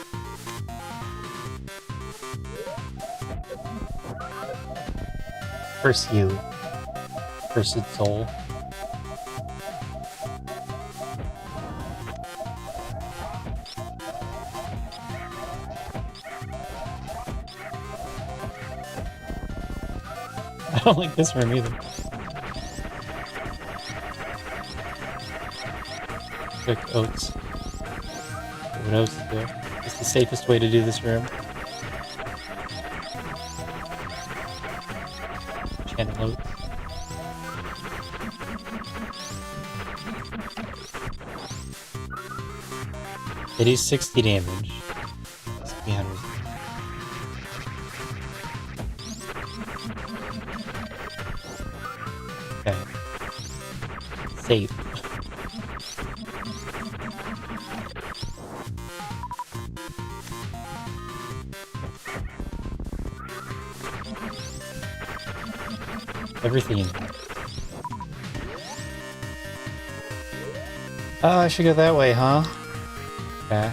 [SPEAKER 1] Curse you, cursed soul. I don't like this room either. Cook oats. What else to do? It's the safest way to do this room. Channel oats. It is 60 damage. 300. Okay. Safe. Everything in here. Oh, I should go that way, huh? Okay.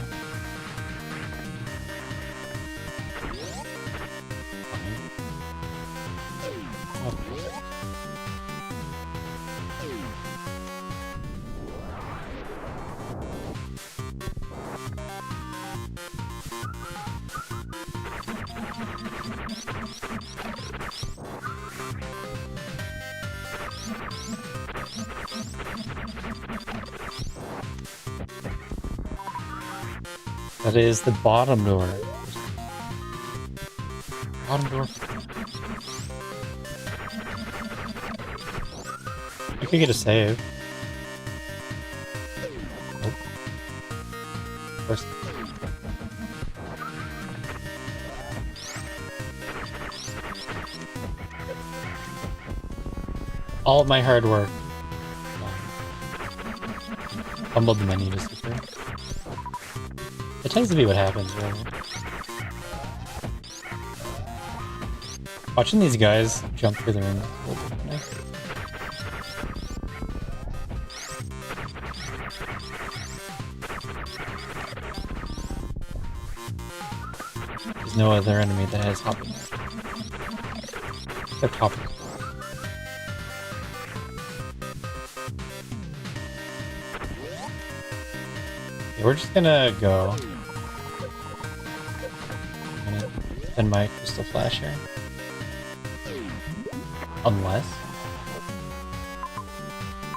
[SPEAKER 1] That is the bottom door. Bottom door. I could get a save. Nope. Of course. All of my hard work. Fumbled the menu to sit there. It tends to be what happens, really. Watching these guys jump through the ring is a little bit funny. There's no other enemy that has hopping. Except hopping. Okay, we're just gonna go. I'm gonna spend my crystal flash here.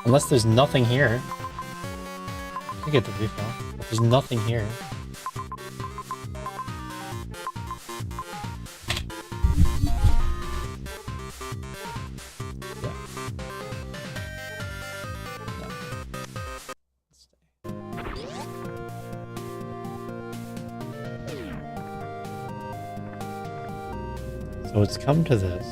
[SPEAKER 1] Unless there's nothing here. I could get the refill. But there's nothing here. Yeah. No. Stay. So it's come to this.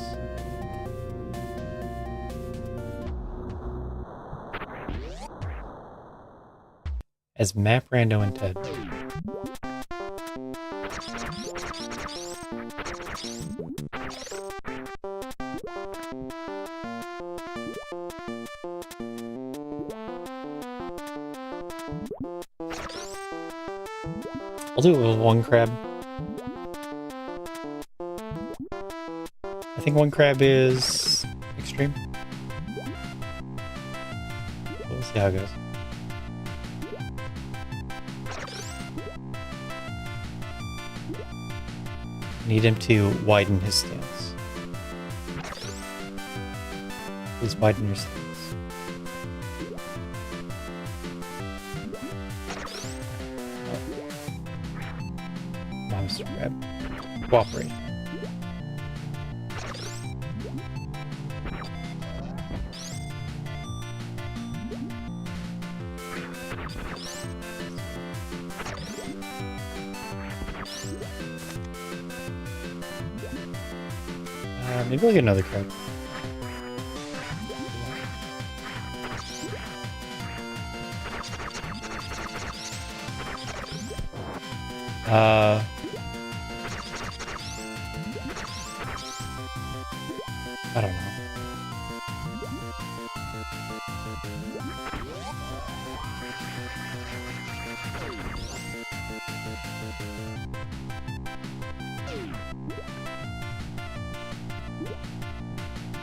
[SPEAKER 1] As Map, Rando, and Ted. I'll do it with one crab. I think one crab is extreme. We'll see how it goes. Need him to widen his stance. Please widen your stance. Oh. Monster Crab. Cooperate. Maybe we'll get another crab. I don't know.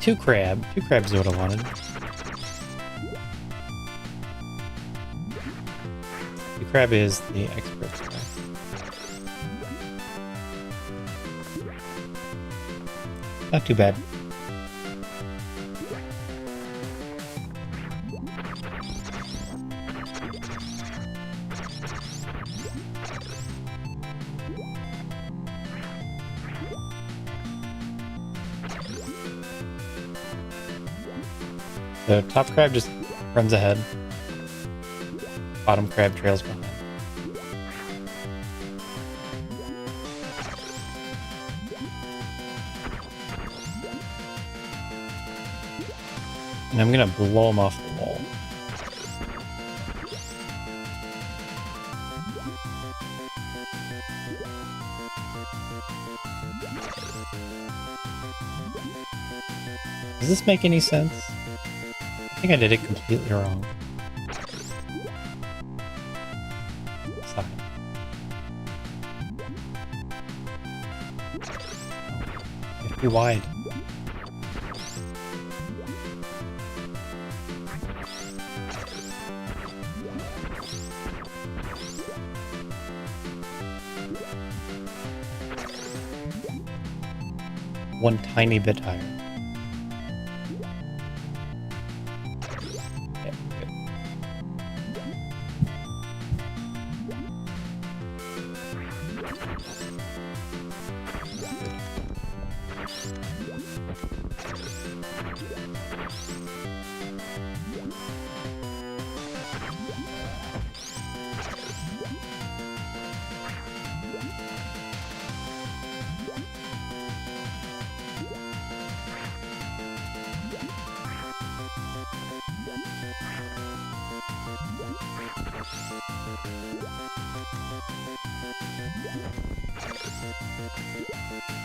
[SPEAKER 1] Two crabs is what I wanted. The crab is the expert guy. Not too bad. The top crab just runs ahead. Bottom crab trails behind. And I'm gonna blow him off the wall. Does this make any sense? I think I did it completely wrong. Sorry. Oh, it's too wide. One tiny bit higher. Okay, good.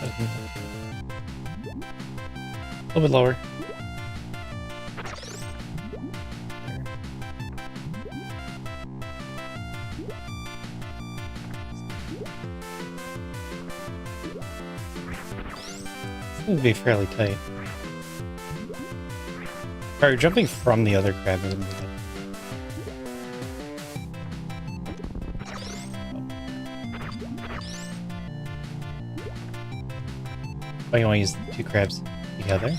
[SPEAKER 1] A little bit lower. This would be fairly tight. Alright, jumping from the other crab would be good. Oh, you want to use the two crabs together?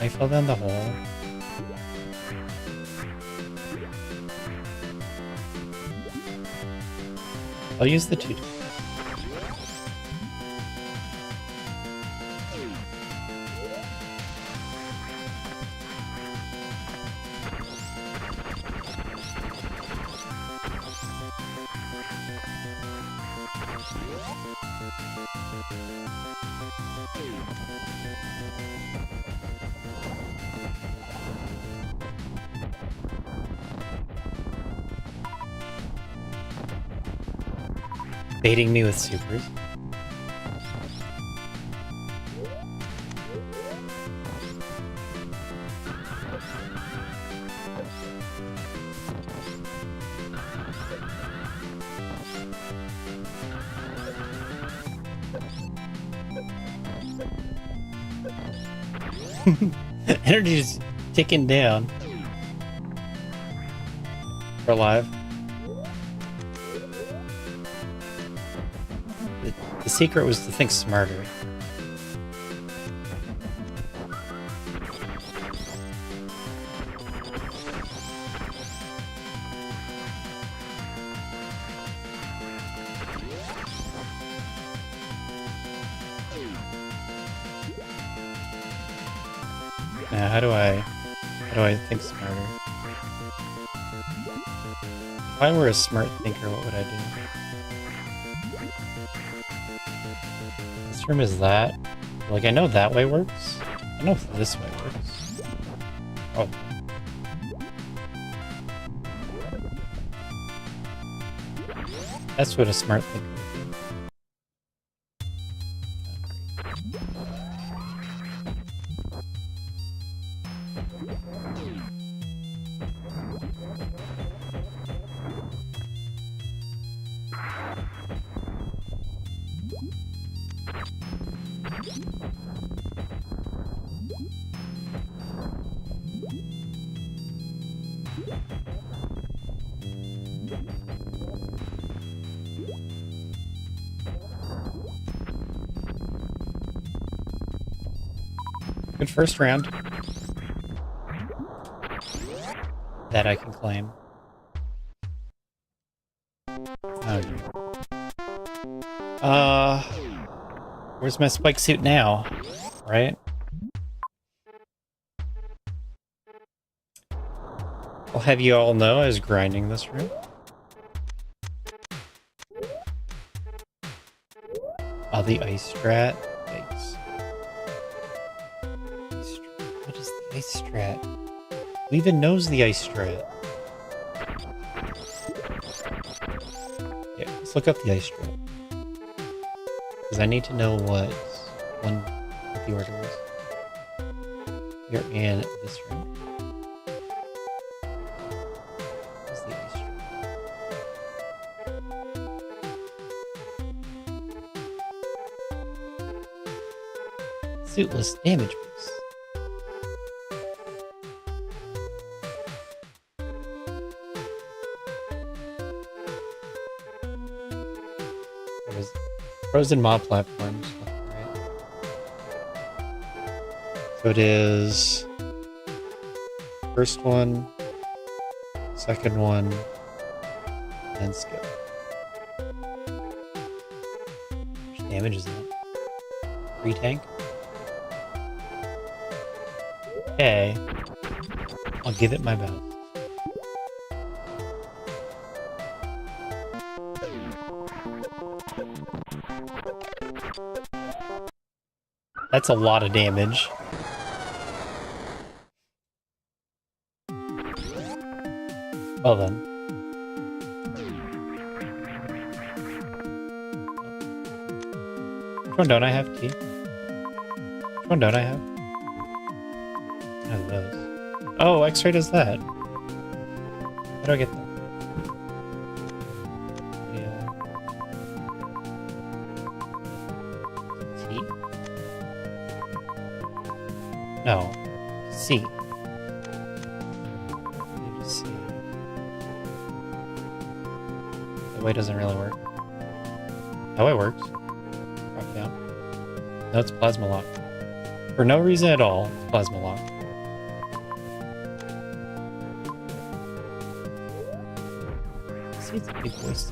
[SPEAKER 1] I fell down the hole. I'll use the two. Baiting me with supers. Energy's ticking down. We're alive. The secret was to think smarter. Now, how do I think smarter? If I were a smart thinker, what would I do? This room is that. Like, I know that way works. I know if this way works. Oh. That's what a smart thinker would do. Good first round. That I can claim. Okay. Where's my spike suit now? Right? I'll have you all know I was grinding this room. Oh, the ice strat. Yikes. What is the ice strat? Who even knows the ice strat? Yeah, let's look up the ice strat. Because I need to know what the order is. You're in this room. What's the ice strat? Suitless damage boost. Frozen mob platforms. Right. So it is first one, second one, and skip. How much damage is that? 3 tank? Okay. I'll give it my best. That's a lot of damage. Well then. one don't I have, T? Which one don't I have? None of those. Oh, X-ray does that. How do I get that? Yeah. T? No. C. C. That way doesn't really work. That way works. Drop down. No, it's plasma lock. For no reason at all, it's plasma lock. See, it's a big voice.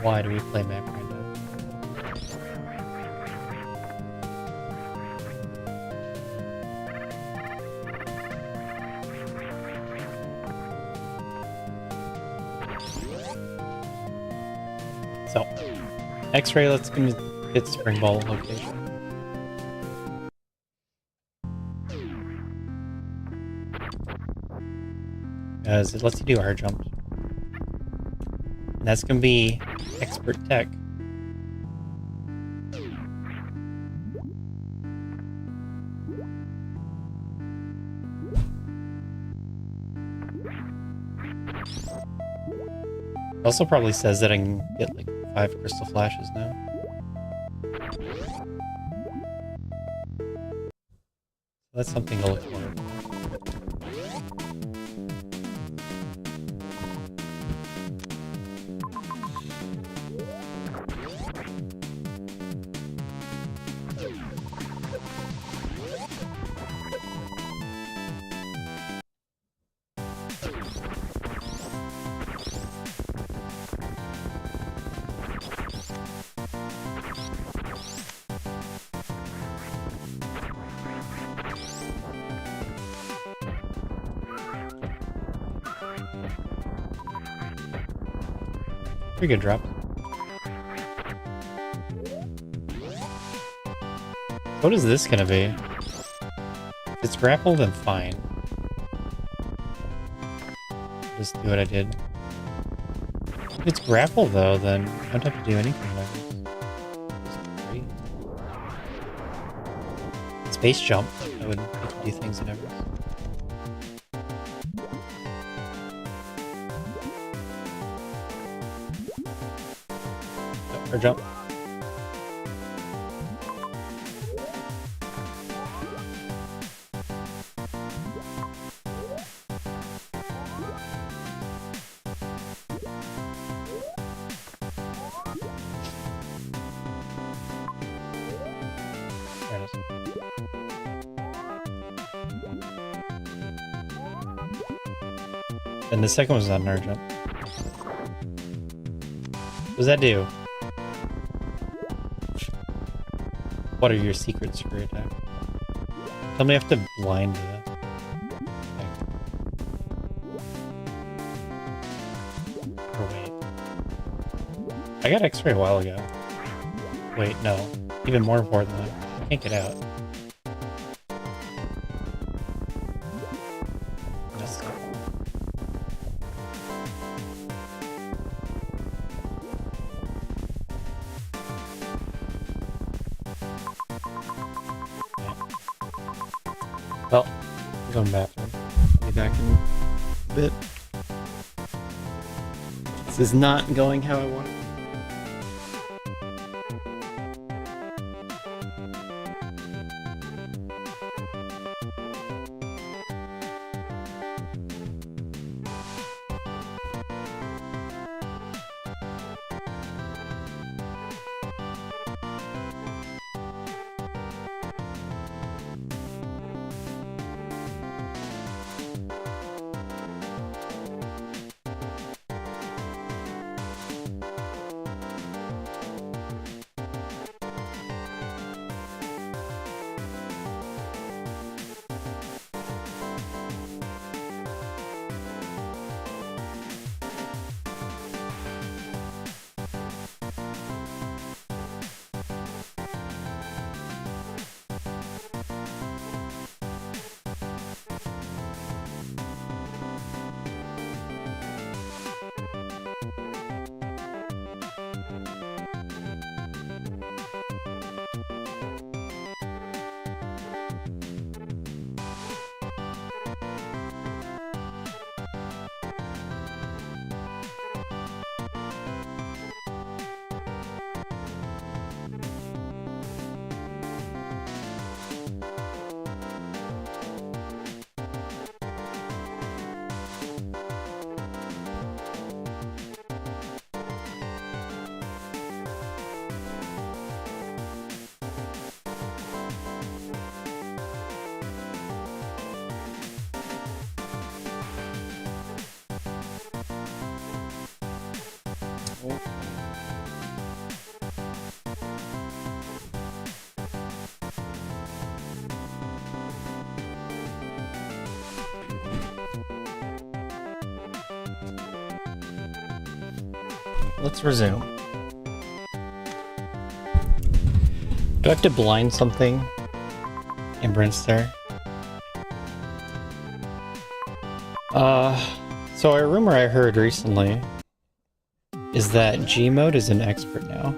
[SPEAKER 1] Why do we play map right now? So, X-ray, let's hit spring ball location. Because it lets you do hard jumps. And that's going to be expert tech. It also probably says that I can get like 5 crystal flashes now. That's something to look for. Pretty good drop. What is this gonna be? If it's grapple, then fine. Just do what I did. If it's grapple, though, then I don't have to do anything like this. Great. Space jump. I would get to do things in Everest. Or jump. There it is. And the second one's not an air jump. What does that do? What are your secrets for your attack? Tell me I have to blind you. Or wait. I got X-ray a while ago. Wait, no. Even more important though. I can't get out. Messed up. Well, I'm going bathroom. I'll be back in a bit. This is not going how I want it. let's resume. Do I have to blind something? Imbrance there. So a rumor I heard recently is that G mode is an expert now.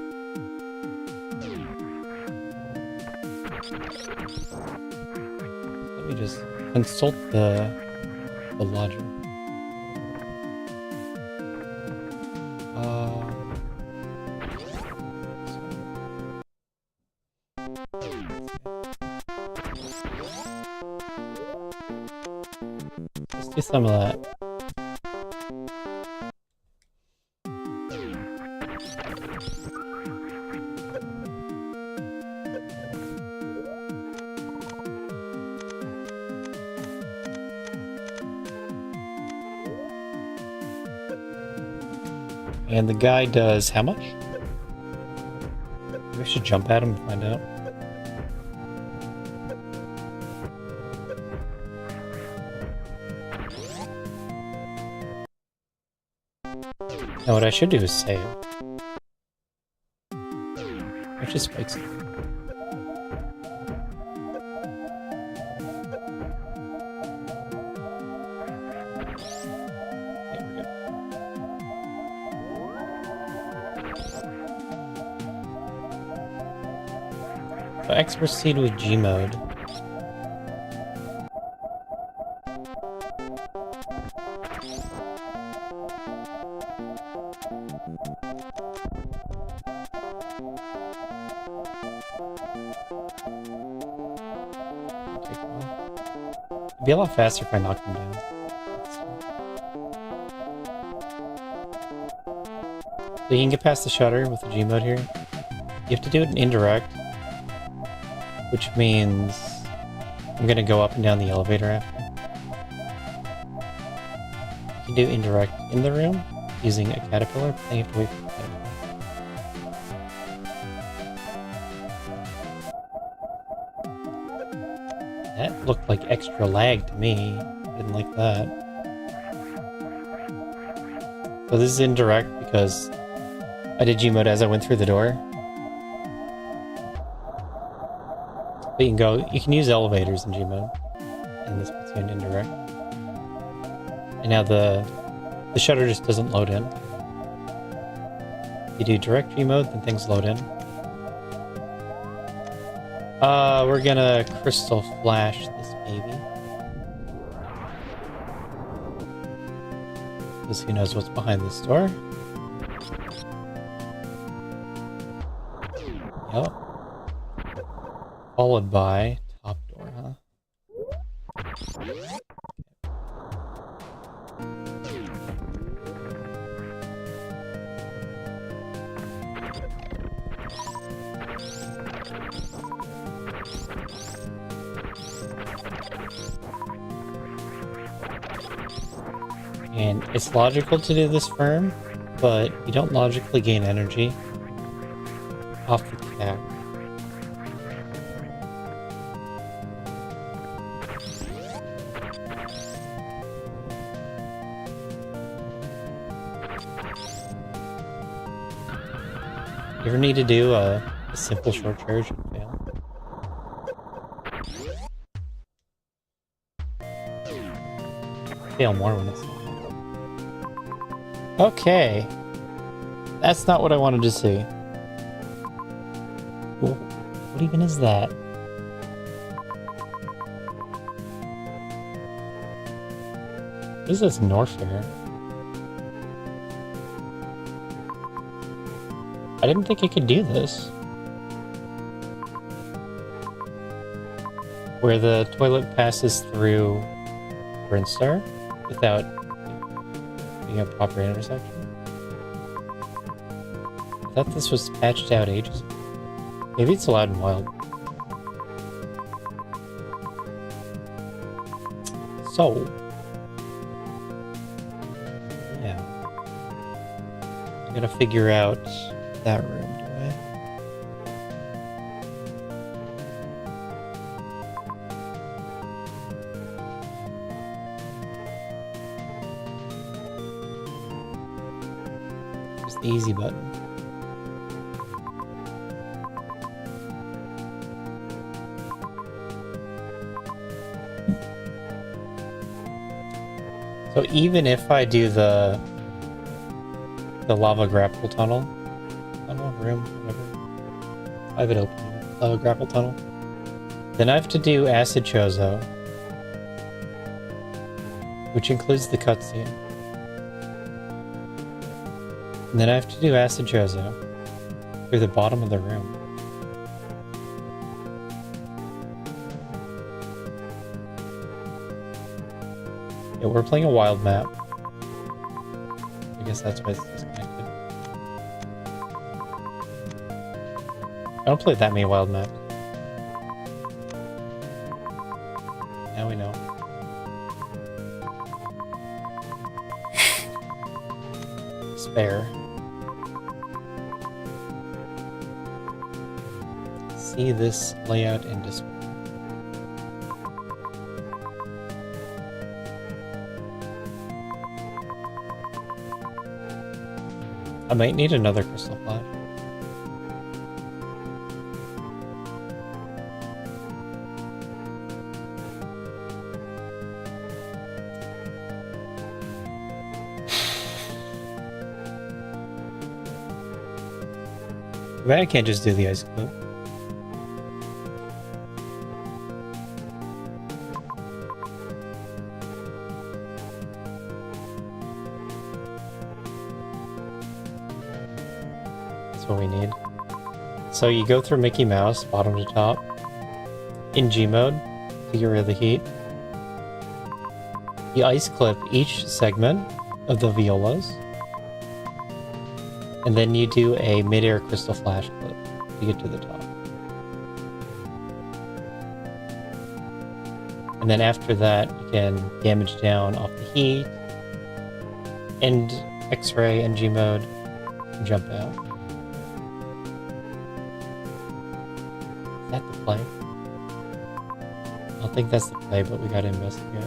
[SPEAKER 1] Let me just consult the logic. Let's do some of that. And the guy does how much? Maybe I should jump at him and find out. Now what I should do is save. Which is spikes. So X proceed with G mode. It'd be a lot faster if I knocked him down. So you can get past the shutter with the G mode here. You have to do it in indirect, which means I'm gonna go up and down the elevator after. You can do indirect in the room using a caterpillar, but then you have to wait for the caterpillar. That looked like extra lag to me. I didn't like that. So this is indirect because I did G mode as I went through the door. But you can use elevators in G mode. And this puts you in indirect. And now the shutter just doesn't load in. If you do direct G mode, then things load in. We're gonna crystal flash this baby. Because who knows what's behind this door. Yep. Followed by top door, huh? And it's logical to do this firm, but you don't logically gain energy off the cap. You ever need to do a simple short charge and fail? Fail more when it's... Okay. That's not what I wanted to see. What even is that? What is this Norfair? I didn't think I could do this. Where the toilet passes through Brinstar without being a proper intersection. I thought this was patched out ages ago. Maybe it's allowed in wild. So, yeah. I gotta figure out that room, do I? It's the easy button. So even if I do the lava grapple tunnel, room, whatever, I have it open, lava grapple tunnel, then I have to do acid chozo, which includes the cutscene. And then I have to do acid chozo through the bottom of the room. Yeah, we're playing a wild map. I guess that's why it's disconnected. I don't play that many wild maps. Now we know. Spare. See this layout in display. I might need another crystal flash. I can't just do the ice clip. That's what we need. So you go through Mickey Mouse, bottom to top, in G mode to get rid of the heat. You ice clip each segment of the violas. And then you do a mid-air crystal flash clip to get to the top. And then after that, you can damage down off the heat, end X-ray and G mode, and jump out. Is that the play? I don't think that's the play, but we gotta investigate.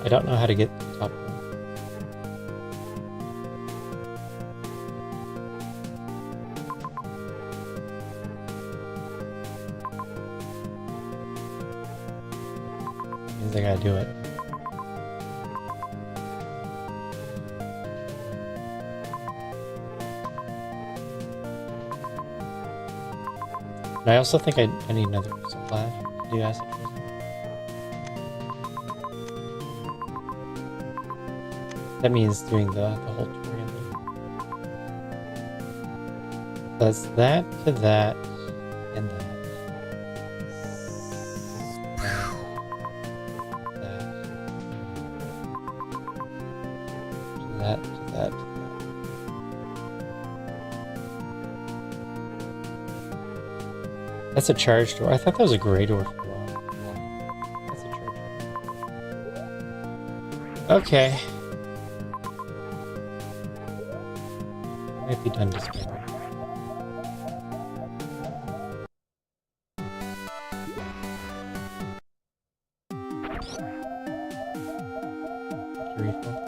[SPEAKER 1] I don't know how to get to the top one. Means I gotta do it. And I also think I need another crystal flash to do acid treatment. That means doing the whole triangle. That's that to that and that. That to that to that. That's a charge door. I thought that was a gray door for a while. That's a charge door. Okay. Might be done displaying. Refill.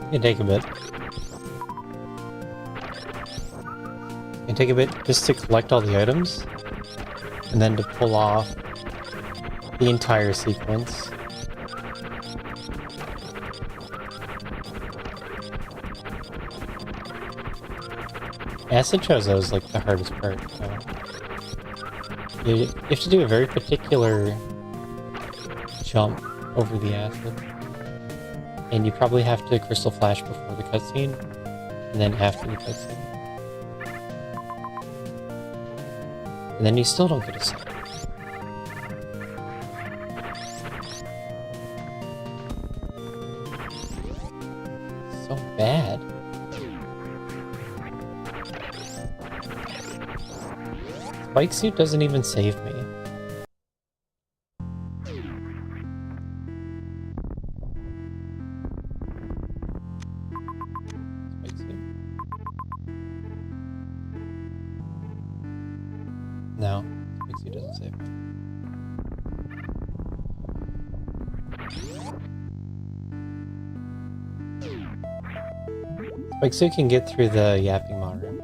[SPEAKER 1] It can take a bit. It can take a bit just to collect all the items, and then to pull off the entire sequence. Acid chozo is like the hardest part. You have to do a very particular jump over the acid. And you probably have to crystal flash before the cutscene, and then after the cutscene. And then you still don't get a set. bad. Spike suit doesn't even save me. Spike suit. No, spike suit doesn't save me. Spike suit can get through the yapping maw room.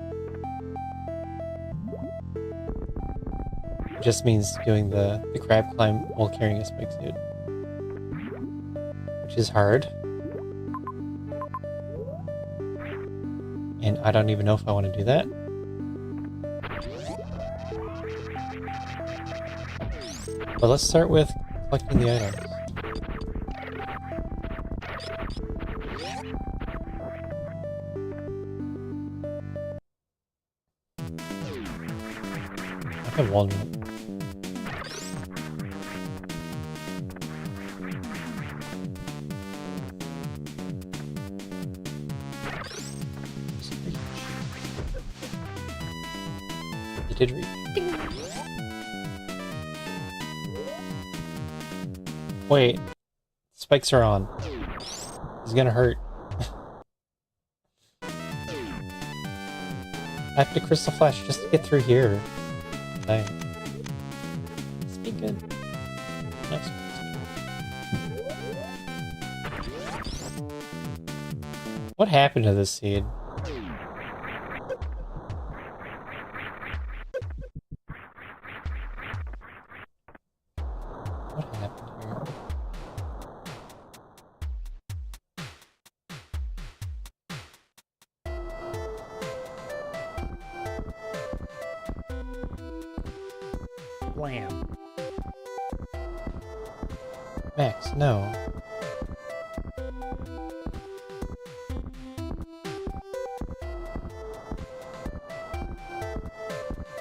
[SPEAKER 1] It just means doing the crab climb while carrying a spike suit, which is hard. And I don't even know if I want to do that. But let's start with collecting the items. I have walnut. It did reach. Wait, spikes are on. It's gonna hurt. I have to crystal flash just to get through here. Dang. Let's be good. Nice. What happened to this seed? What happened here?
[SPEAKER 2] Blam.
[SPEAKER 1] Max, no.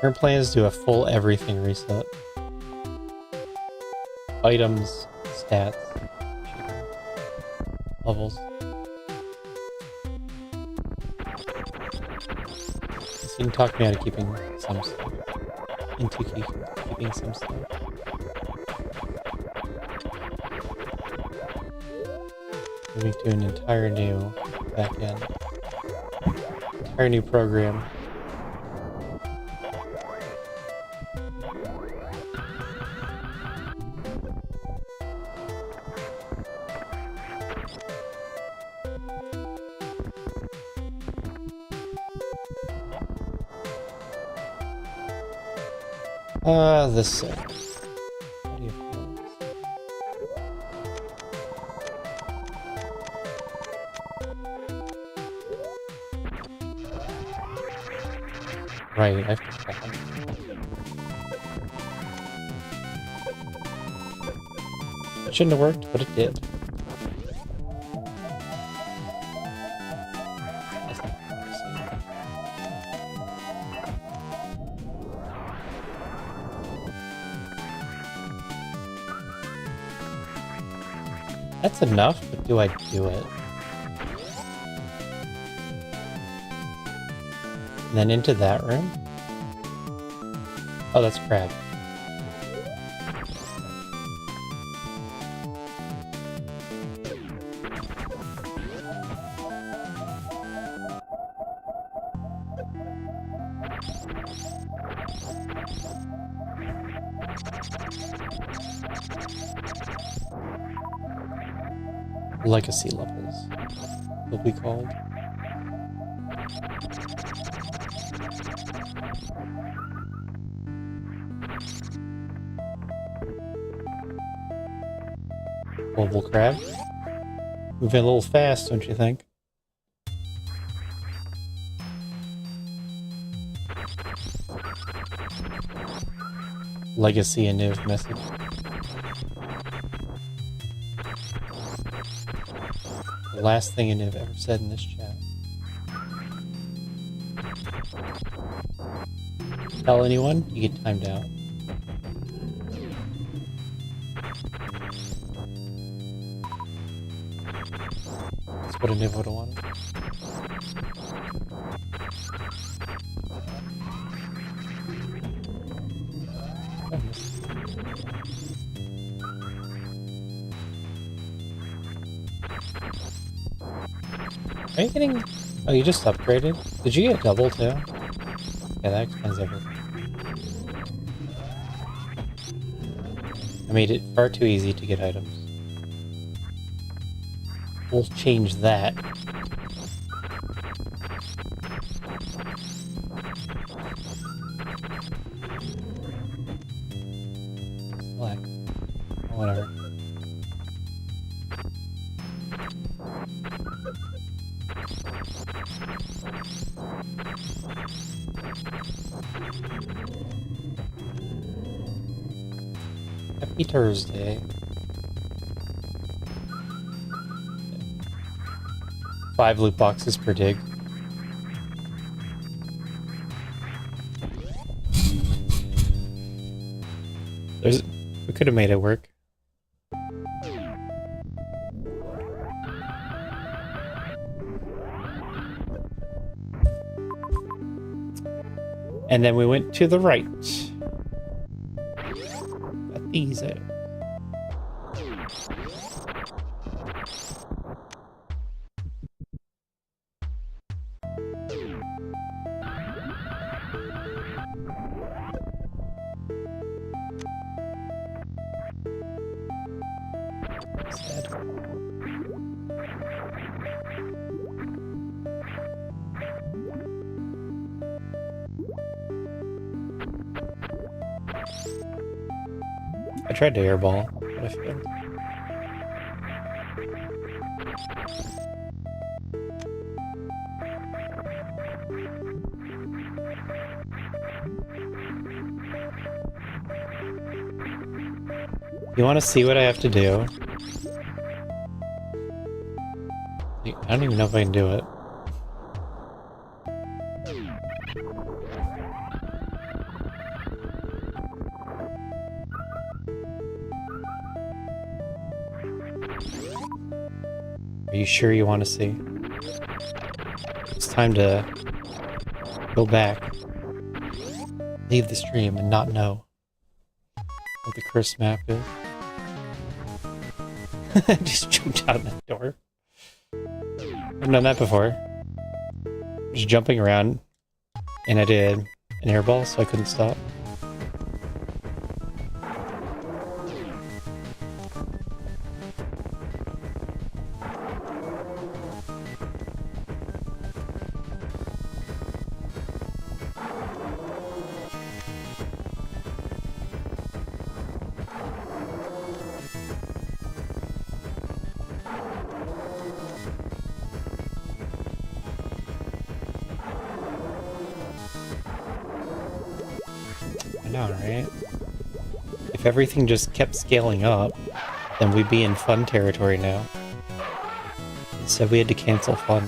[SPEAKER 1] Her plan is to do a full everything reset. Items, stats, levels. This didn't talk me out of keeping some stuff. Into keeping some stuff. Moving to an entire new backend. Entire new program. This how do you feel? Right, I have to check on it. It shouldn't have worked, but it did. That's not promising. That's enough, but do I do it? And then into that room? Oh, that's crab. Legacy levels, they'll be called. Oval crab. Moving a little fast, don't you think? Legacy and Niv message. The last thing Niv ever said in this chat. Tell anyone, you get timed out. That's what I never would have wanted. Are you getting... Oh, you just upgraded? Did you get double too? Yeah, that explains everything. I made it far too easy to get items. We'll change that. Select. Whatever. Happy Thursday. 5 loot boxes per dig. We could have made it work. And then we went to the right. Got these items. Sad. I tried to airball, but I failed. You want to see what I have to do? I don't even know if I can do it. Are you sure you want to see? It's time to go back, leave the stream, and not know what the cursed map is. Just jumped out that door. I've done that before. Just jumping around, and I did an airball, so I couldn't stop. I know, right? If everything just kept scaling up, then we'd be in fun territory now. Instead, we had to cancel fun.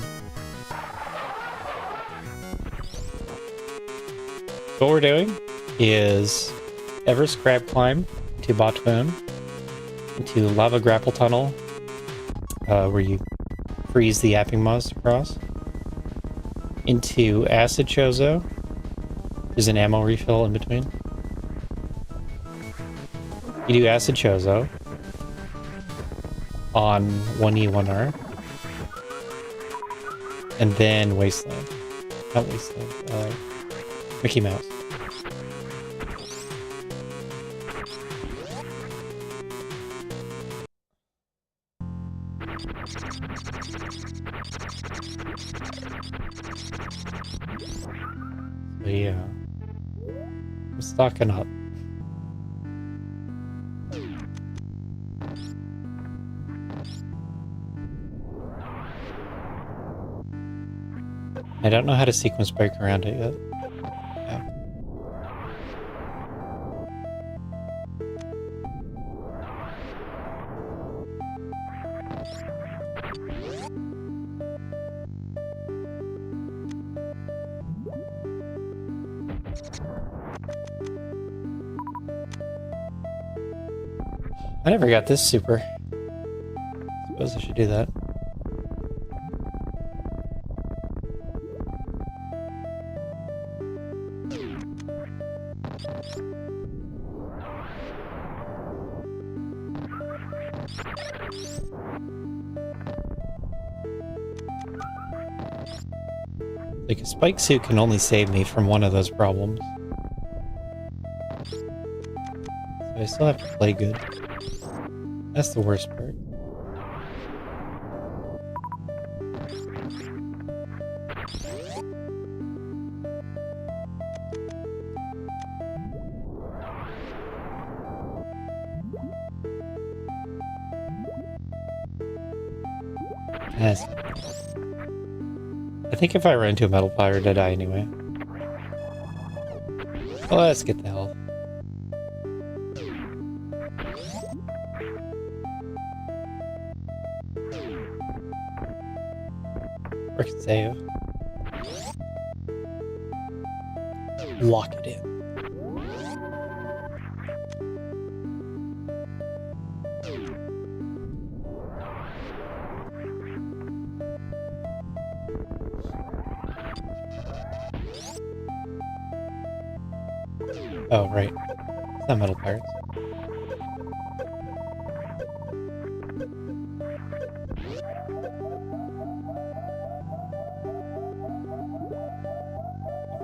[SPEAKER 1] So what we're doing is Everest Crab Climb to Botwoon, into Lava Grapple Tunnel, where you freeze the Yapping Maws across, into Acid Chozo. There's an ammo refill in between. You do Acid Chozo on 1E, 1R. And then Wasteland. Not Wasteland, Mickey Mouse. So yeah. I'm stocking up. I don't know how to sequence break around it yet. Yeah. I never got this super. Suppose I should do that. Like, a spike suit can only save me from one of those problems. So I still have to play good. That's the worst part. Yes. I think if I run into a metal pirate, I die anyway. Well, let's get the health. Or can save. Lock it in. Oh, right. It's not metal pirates.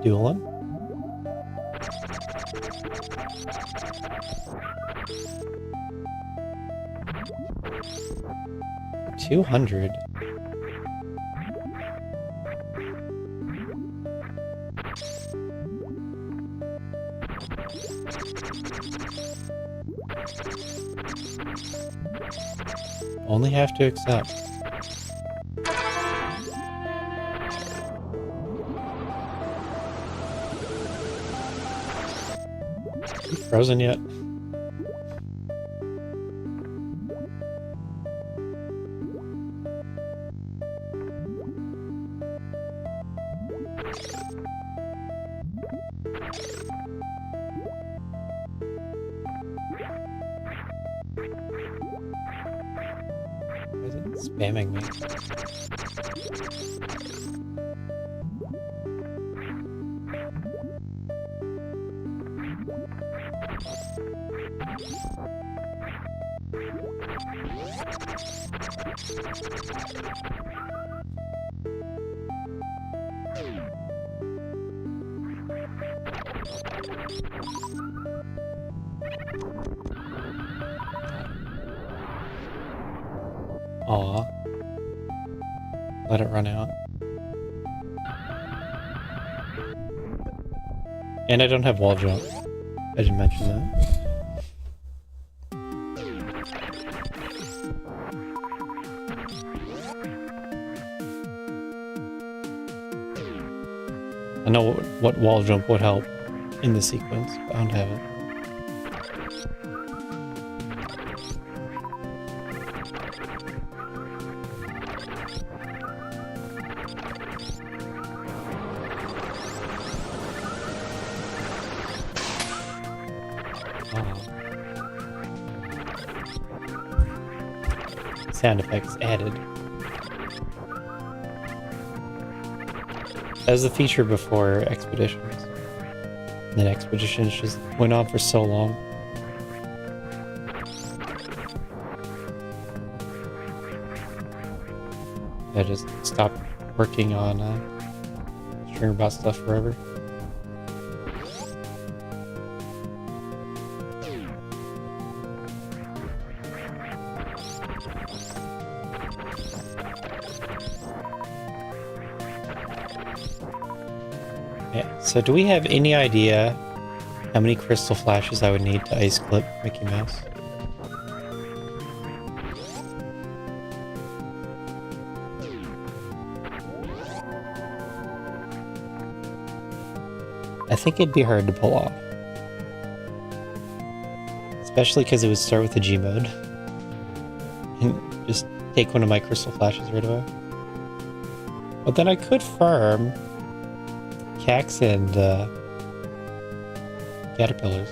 [SPEAKER 1] Dueling? $200. Only have to accept. You frozen yet? Why is it spamming me? Aw. Let it run out. And I don't have wall jump. I didn't mention that. I know what wall jump would help in the sequence, but I don't have it. Sound effects added. That was the feature before Expeditions. And then Expeditions just went on for so long. I just stopped working on String About stuff forever. Yeah, so do we have any idea how many crystal flashes I would need to ice clip Mickey Mouse? I think it'd be hard to pull off. Especially because it would start with the G mode. And just take one of my crystal flashes right away. But then I could farm Cax and caterpillars.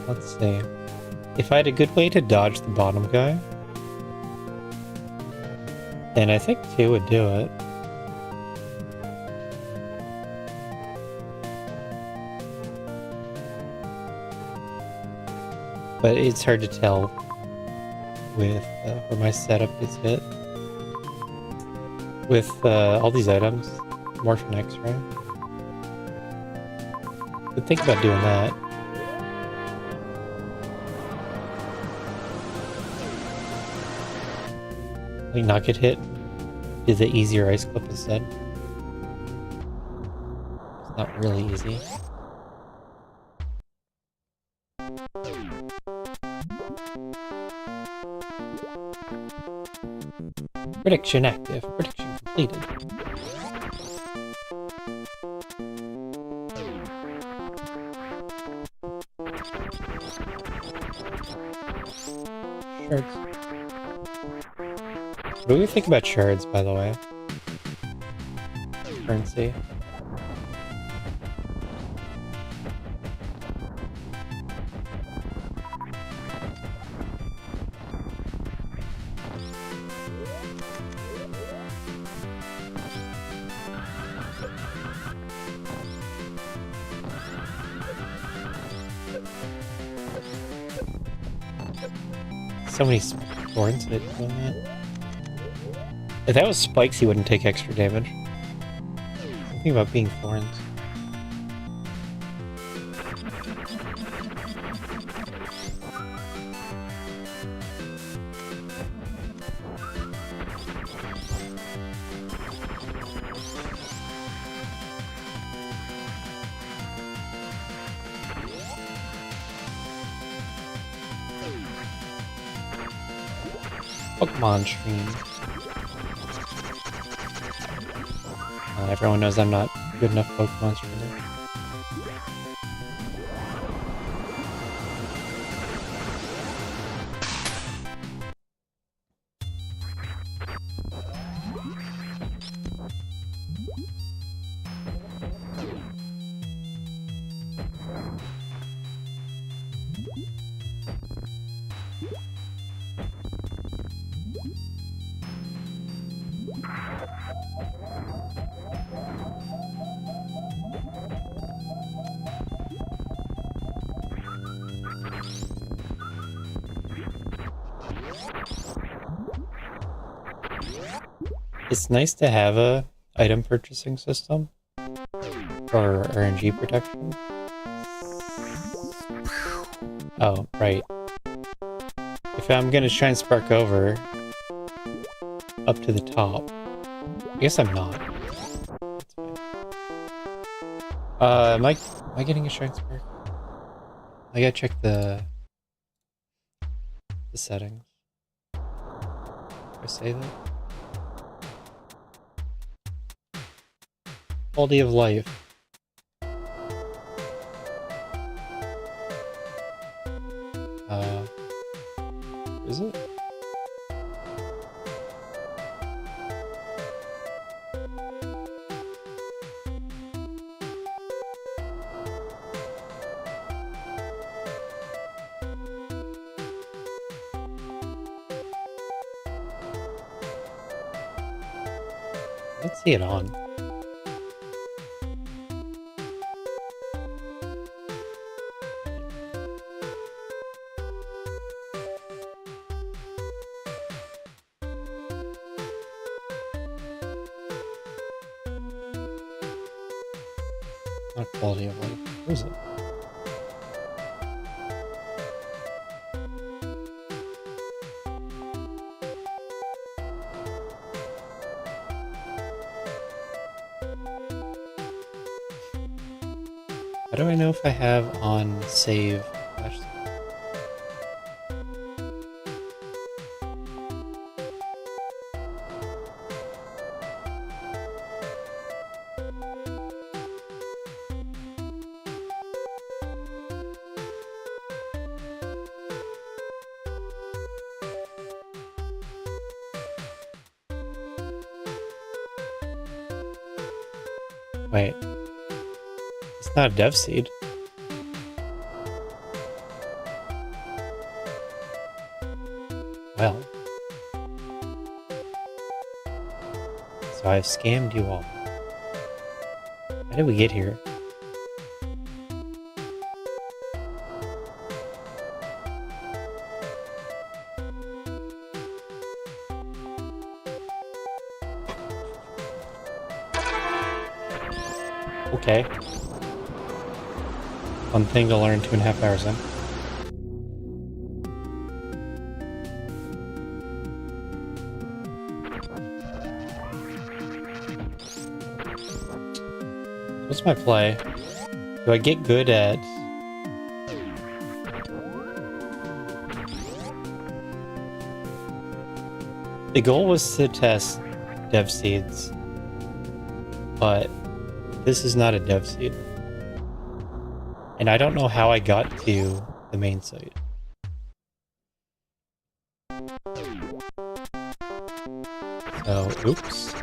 [SPEAKER 1] Let's see. If I had a good way to dodge the bottom guy, then I think 2 would do it. But it's hard to tell with where my setup gets hit. With all these items, Morph and X-Ray. But think about doing that. Like not get hit. Do the easier ice clip instead. It's not really easy. Prediction active. Prediction completed. Shards. What do we think about shards, by the way? Currency. So many thorns hit on that. If that was spikes, he wouldn't take extra damage. Something about being thorns. Pokemon stream. Everyone knows I'm not good enough Pokemon streamer. It's nice to have a item purchasing system for RNG protection. Oh, right. If I'm gonna try and spark over up to the top, I guess I'm not. That's fine. Am I getting a shine spark? I gotta check the settings. Do I say that? Quality of life. Is it? Let's see it on. Not quality of life. Where is it? How do I know if I have on save? Wait. It's not a dev seed. Well. So I've scammed you all. How did we get here? Okay. One thing to learn 2.5 hours in. What's my play? Do I get good at... The goal was to test dev seeds, but this is not a dev seed. And I don't know how I got to the main site. So, oops.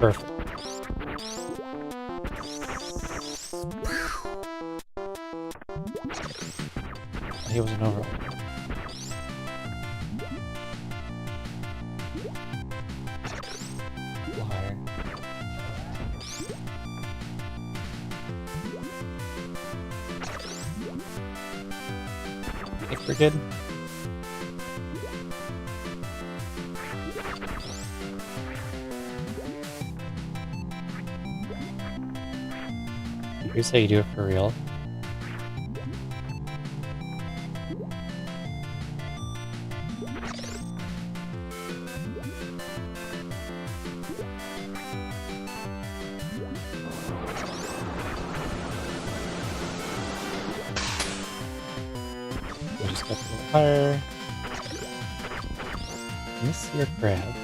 [SPEAKER 1] Perfect. He wasn't over. Higher. I think we're good. Here's how you do it for real. We just got a little higher. Miss your crab.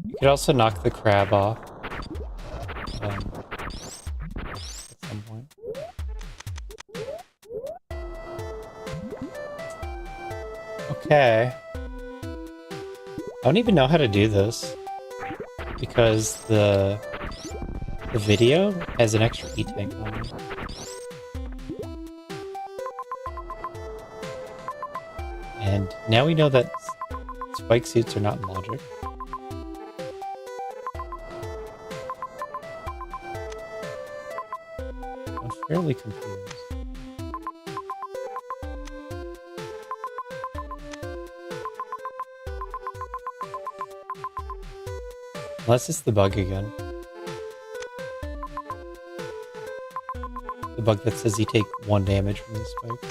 [SPEAKER 1] You could also knock the crab off at some point. Okay. I don't even know how to do this because the video has an extra E-tank on it. And now we know that spike suits are not in logic. I'm fairly confused. Unless it's the bug again. The bug that says you take 1 damage from the spike.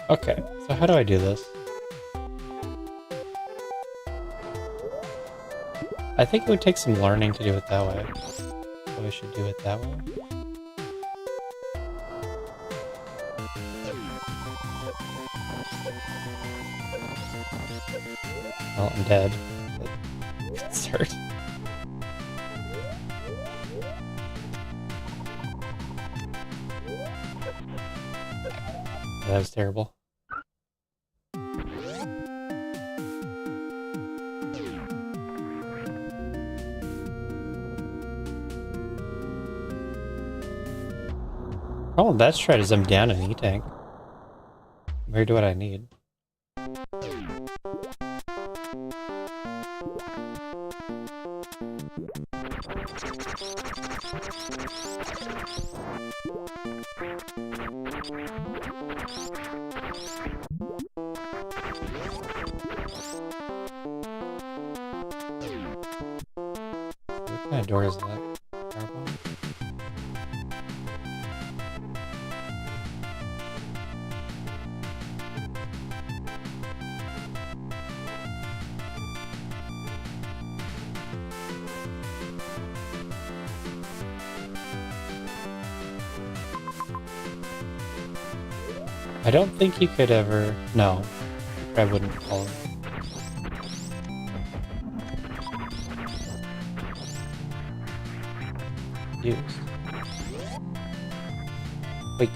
[SPEAKER 1] Okay, so how do I do this? I think it would take some learning to do it that way. So I should do it that way. Well, I'm dead. It's hurt. That was terrible. Problem with that strat is I'm down an E-tank. Where do what I need? What kind of door is that? Powerbomb? I don't think you could ever... No. I wouldn't follow. Used. Wait.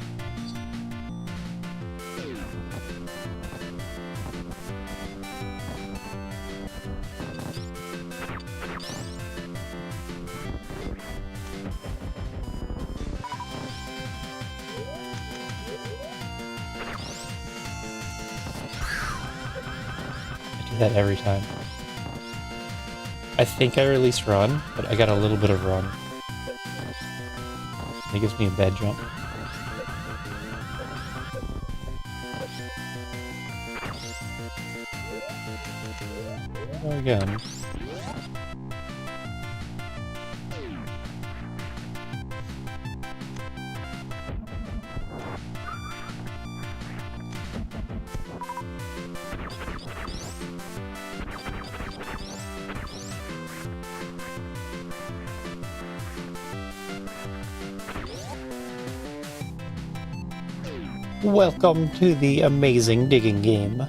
[SPEAKER 1] That every time. I think I released run, but I got a little bit of run. It gives me a bed jump. Go again. Welcome to the amazing digging game.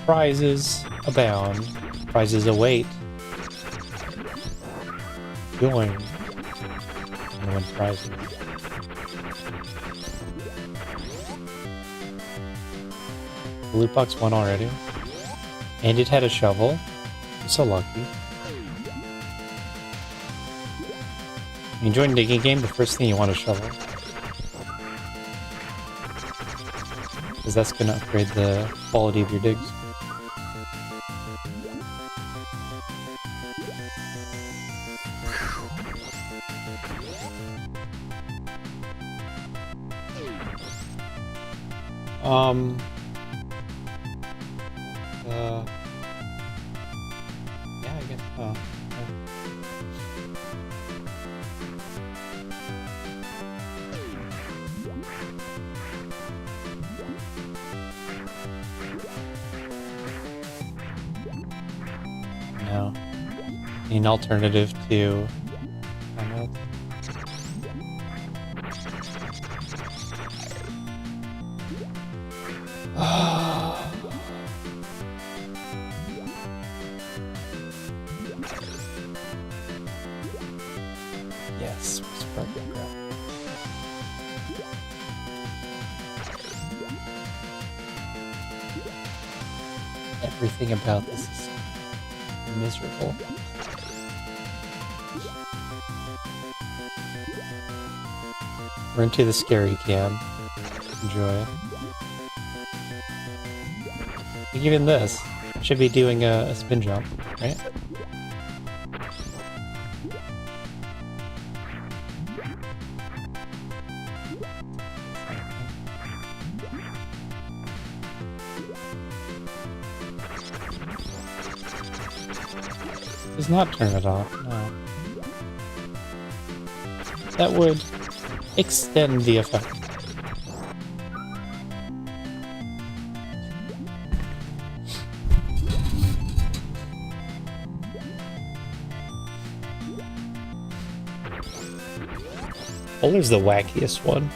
[SPEAKER 1] Prizes abound. Prizes await. Join and win prizes. The loot box won already. And it had a shovel. So lucky. When you join a digging game, the first thing you want is a shovel. Because that's going to upgrade the quality of your digs. Yeah, I guess so. No. An alternative to timeouts. Yes, sparkling crap. Everything about this is miserable. We're into the scary cam. Enjoy. Even this should be doing a spin jump, right? Does not turn it off, no. That would extend the effect. Polar's the wackiest one.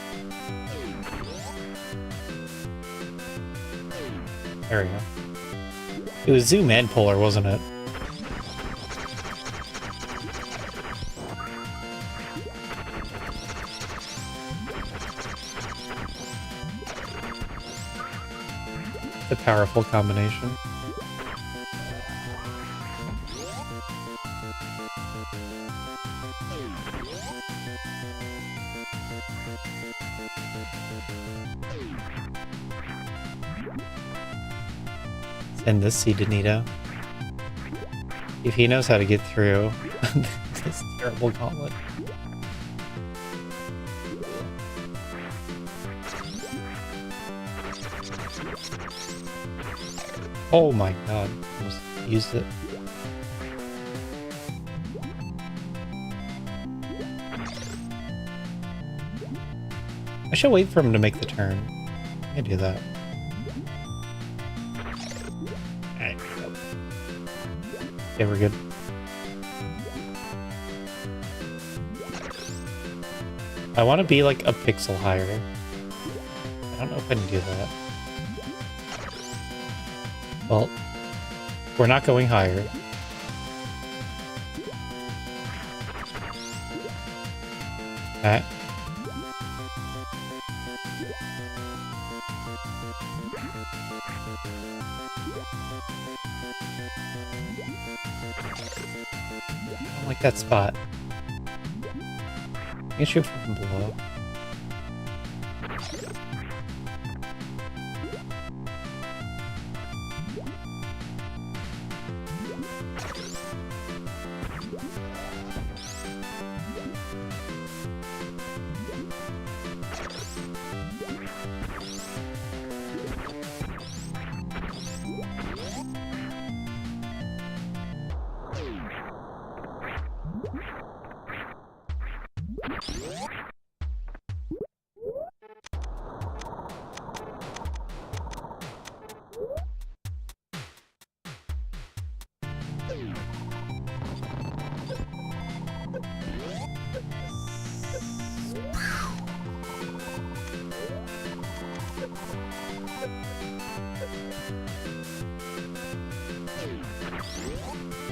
[SPEAKER 1] There we go. It was zoom and polar, wasn't it? A powerful combination. Send this seed to Nito. If he knows how to get through this terrible gauntlet. Oh my god, almost used it. I should wait for him to make the turn. I can do that. Okay, we're good. I want to be like a pixel higher. I don't know if I can do that. Well, we're not going higher. Okay. I don't like that spot. You can shoot from below.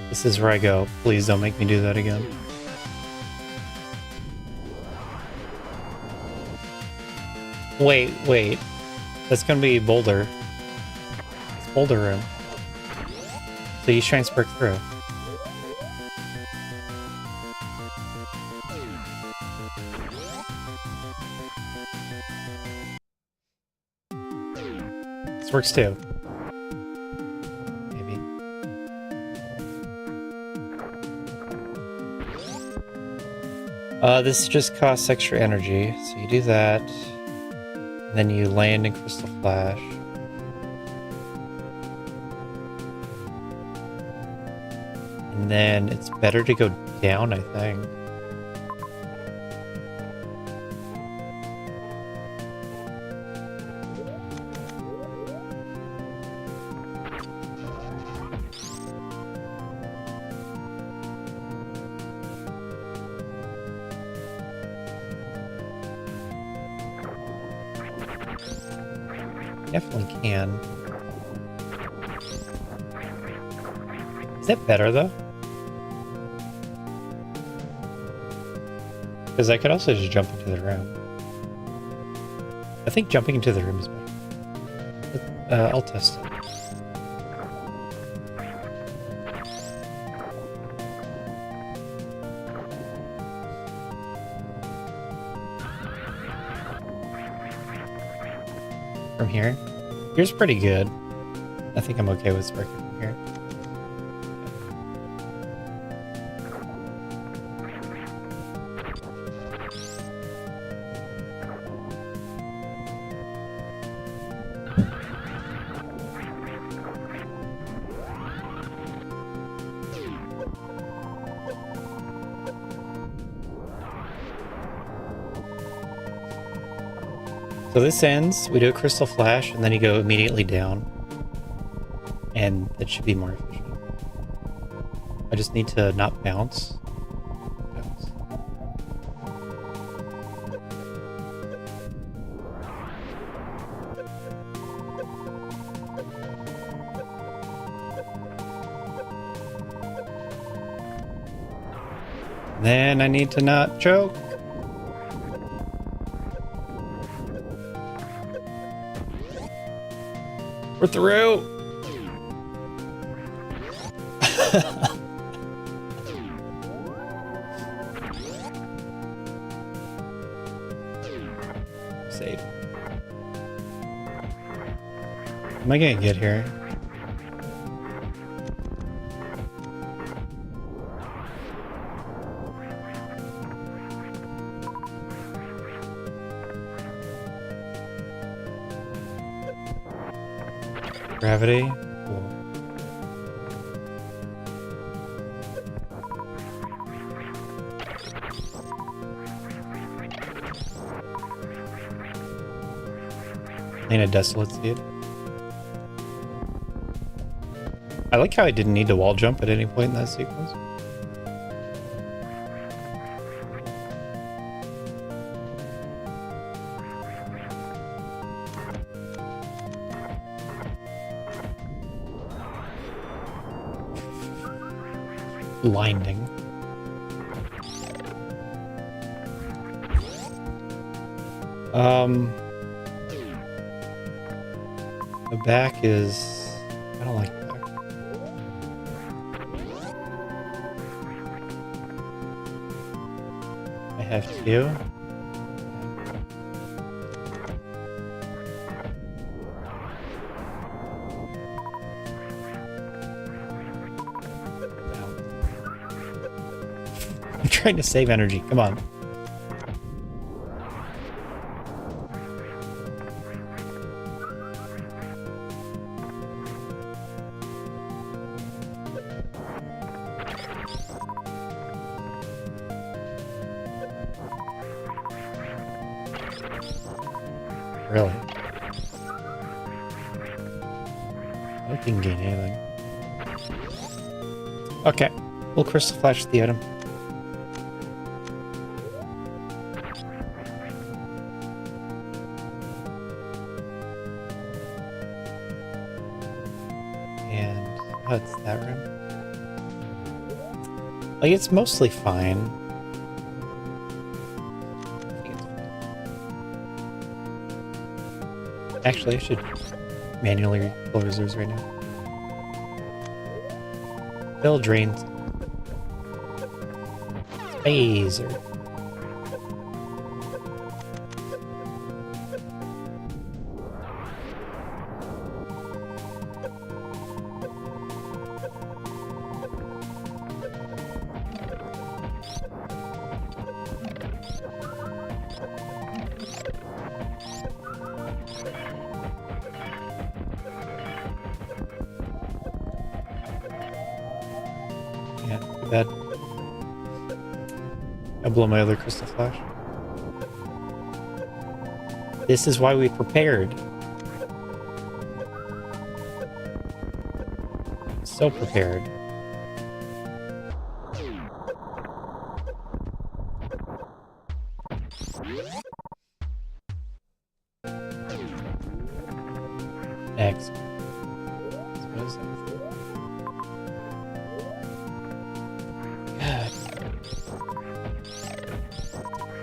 [SPEAKER 1] This is where I go. Please don't make me do that again. Wait. That's gonna be Boulder. It's Boulder room. So you try and spark through. This works too. Maybe. This just costs extra energy, so you do that. And then you land in Crystal Flash. And then it's better to go down, I think. Definitely can. Is that better though? Because I could also just jump into the room. I think jumping into the room is better. I'll test it. From here? Here's pretty good. I think I'm okay with sparking from here. So this ends, we do a Crystal Flash, and then you go immediately down. And that should be more efficient. I just need to not bounce. Then I need to not choke. We're through! Save. Am I gonna get here? Gravity? Cool. And a Desolate Seed. I like how I didn't need to wall jump at any point in that sequence. blinding. The back is... I don't like the back. I have two. I'm trying to save energy. Come on. Really? I don't think gain anything. Okay. We'll crystal flash the item. And oh, it's that room. Like, it's mostly fine. Actually, I should manually refill reserves right now. Fill drains. Phaser. Yeah, too bad. I blow my other crystal flash. This is why we prepared. So prepared. Next. So what is that?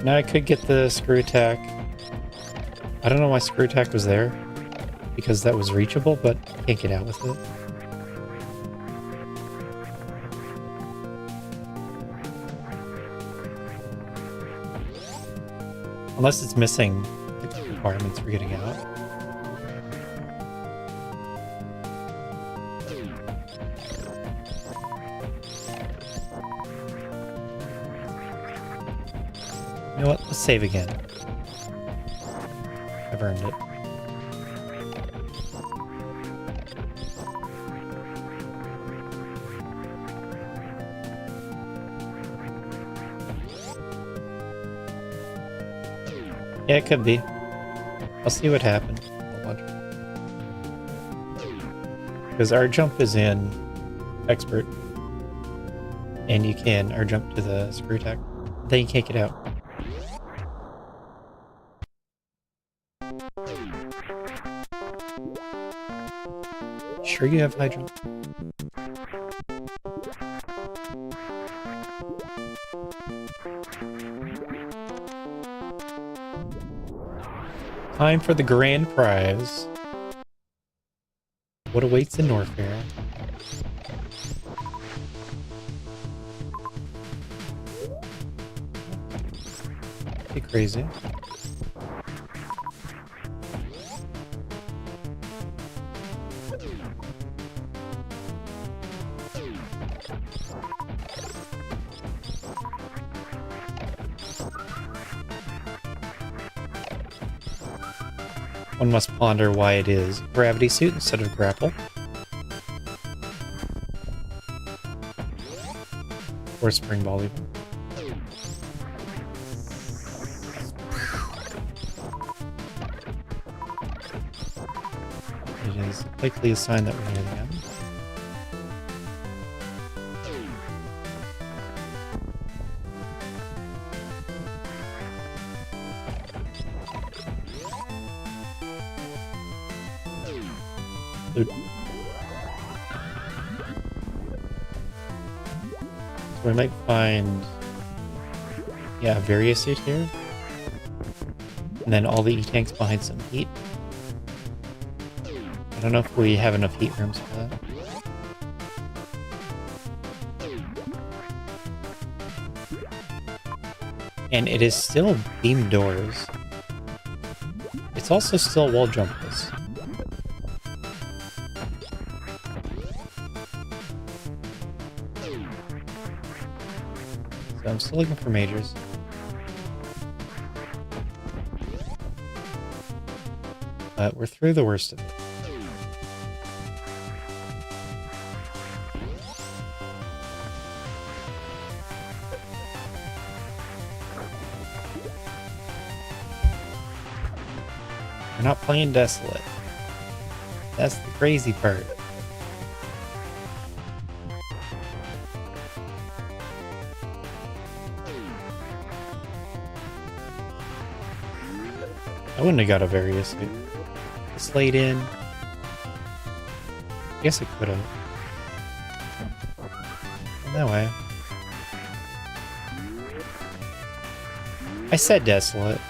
[SPEAKER 1] Now I could get the screw attack. I don't know why screw attack was there. Because that was reachable, but I can't get out with it. Unless it's missing the requirements for getting out. You know what? Let's save again. I've earned it. Yeah, it could be. I'll see what happens. Because our jump is in expert. And you can our jump to the screw attack. Then you can't get out. Sure you have high jump? Time for the grand prize. What awaits in Norfair? Pretty crazy. One must ponder why it is gravity suit instead of grapple. Or spring ball even. It is likely a sign that we're near the end. So we might find, yeah, a various suit here. And then all the E-tanks behind some heat. I don't know if we have enough heat rooms for that. And it is still beam doors. It's also still wall jumpless. So I'm still looking for majors. But we're through the worst of it. We're not playing Desolate. That's the crazy part. I wouldn't have got a various suit. Slate in. I guess it could have. That way. I said Desolate.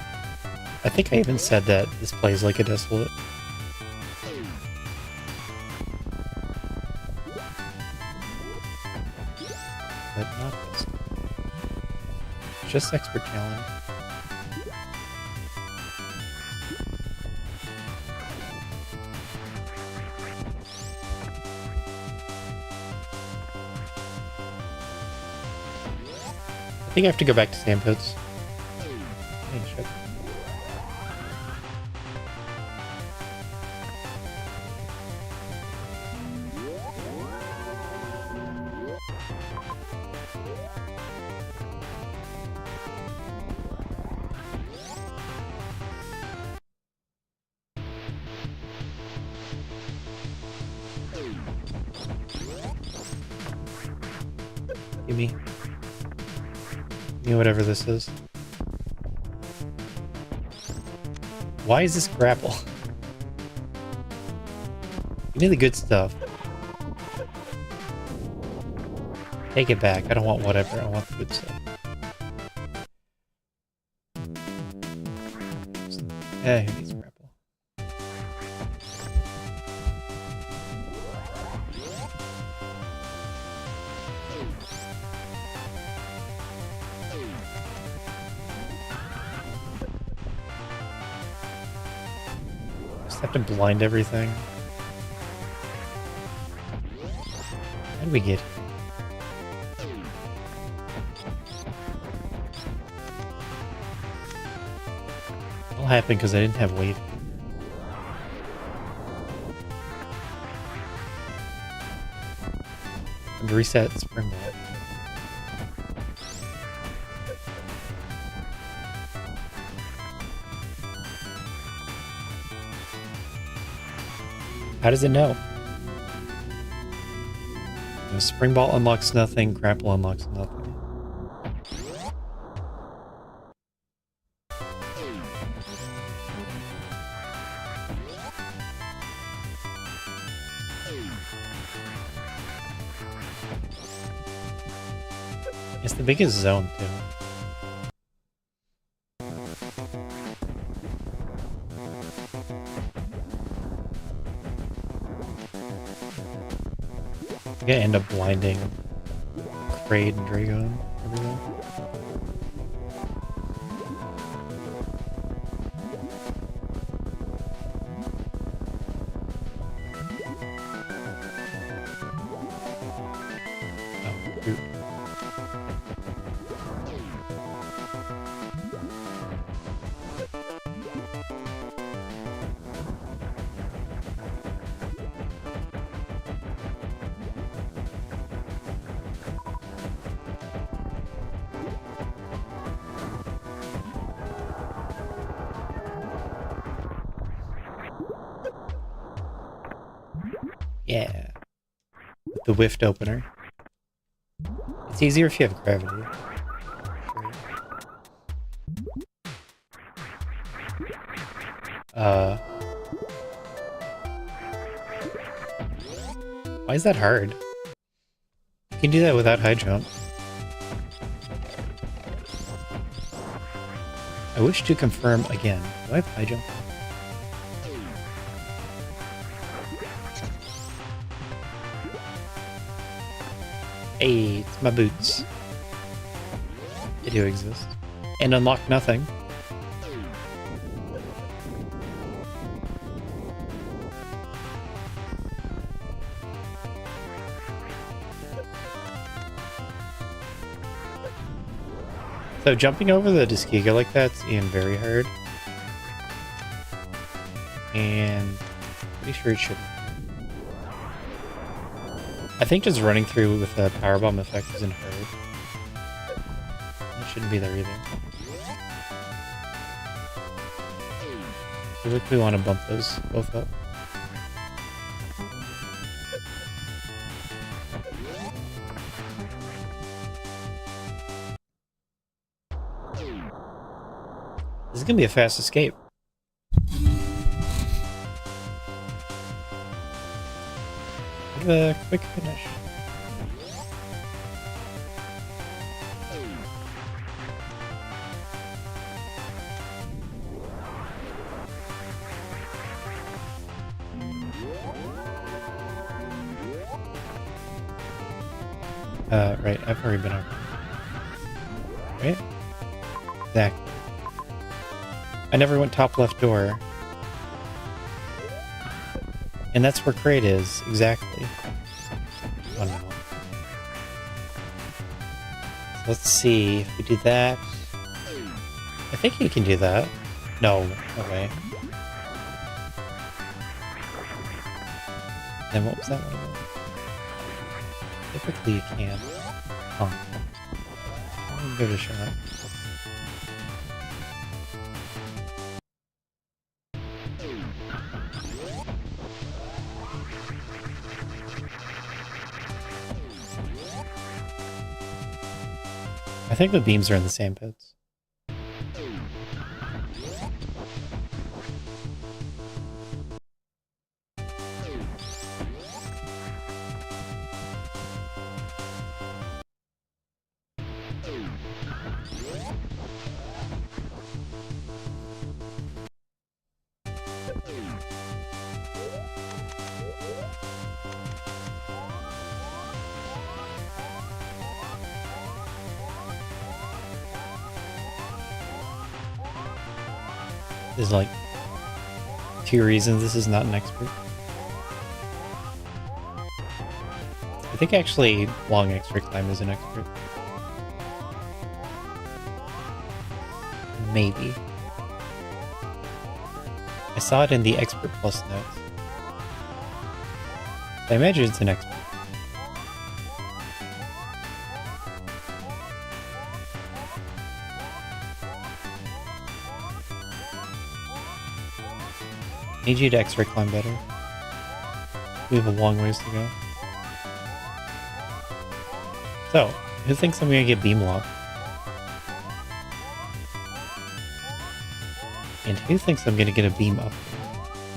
[SPEAKER 1] I think I even said that this plays like a Desolate. But not this. Just expert challenge. I think I have to go back to Sandpits. Shit. Give me whatever this is. Why is this grapple? Give me the good stuff. Take it back. I don't want whatever. I want the good stuff. Yeah, who needs grapple? Have to blind everything. How did we get here? It all happened because I didn't have wave. And reset spring ball. How does it know? The spring ball unlocks nothing, grapple unlocks nothing. It's the biggest zone too. I'm gonna end up blinding Kraid and Drago and everything. Oh, shoot. Yeah. With the Wift opener. It's easier if you have gravity. Why is that hard? You can do that without high jump. I wish to confirm again. Do I have high jump? Hey, it's my boots. They do exist. And unlock nothing. So jumping over the Tuskegee like that's very hard. And pretty sure it shouldn't. I think just running through with the powerbomb effect isn't hard. That shouldn't be there either. I feel like we want to bump those both up. This is gonna be a fast escape. A quick finish. Right, I've already been over. Right? Exactly. I never went top left door. And that's where crate is, exactly. Oh no. So let's see if we do that. I think you can do that. No, okay. Then what was that one? Typically you can. Oh. Give it a shot. I think the beams are in the same pits. There's like 2 reasons this is not an expert. I think actually long extra climb is an expert. Maybe. I saw it in the expert plus notes. I imagine it's an expert. Need you to X-ray climb better. We have a long ways to go. So, who thinks I'm gonna get beam locked? And who thinks I'm gonna get a beam up?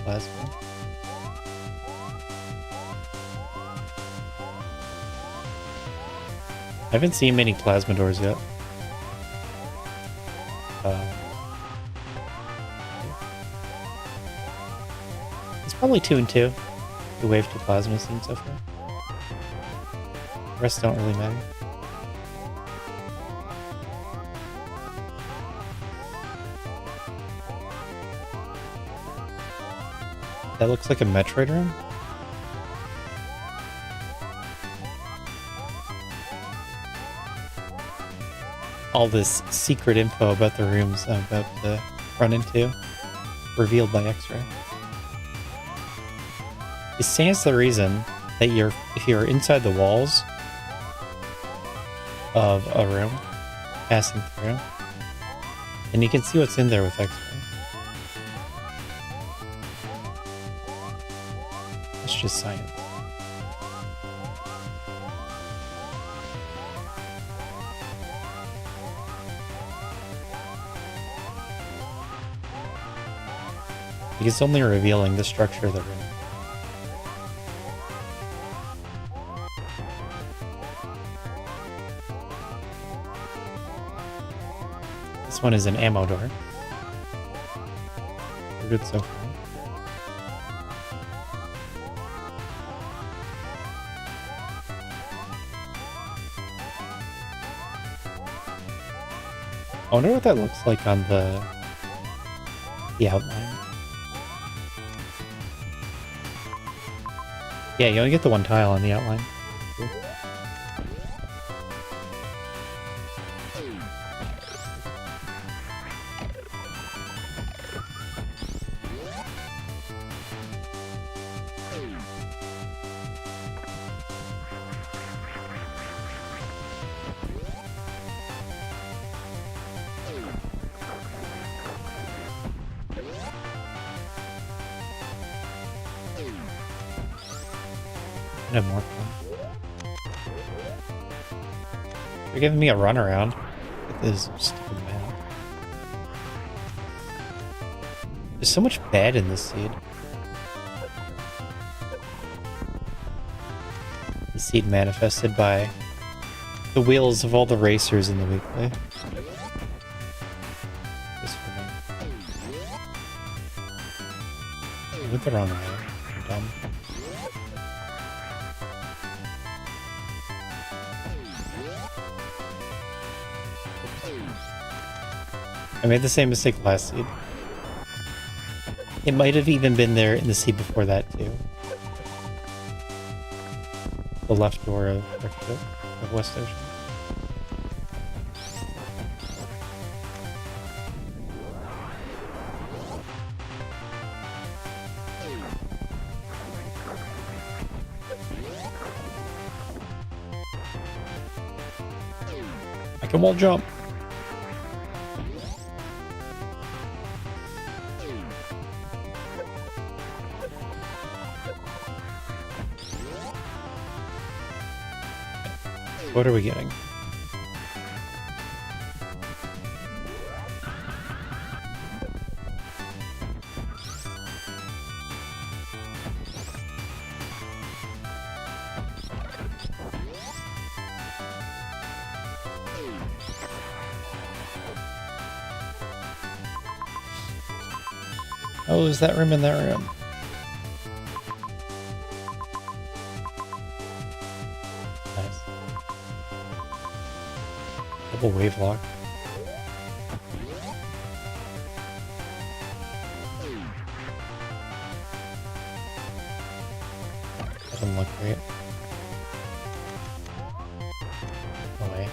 [SPEAKER 1] Plasma. I haven't seen many plasma doors yet. It's probably 2 and 2. The wave to plasma seems so far. The rest don't really matter. That looks like a Metroid room. All this secret info about the rooms I'm about to run into, revealed by X-ray. It stands to the reason that if you're inside the walls of a room, passing through, and you can see what's in there with X-ray. It's just science. It's only revealing the structure of the room. This one is an ammo door. good so far. I wonder what that looks like on the outline. Yeah, you only get the one tile on the outline. Cool. Have more fun. They're giving me a runaround with this stupid map. There's so much bad in this seed. The seed manifested by the wheels of all the racers in the weekly. Just for me. I went the wrong way. I'm dumb. I made the same mistake last seed. It might have even been there in the seed before that too. The left door of West Ocean. I can wall jump. What are we getting? Oh, is that room in that room? Nice. Double wave lock. Doesn't look great. No way.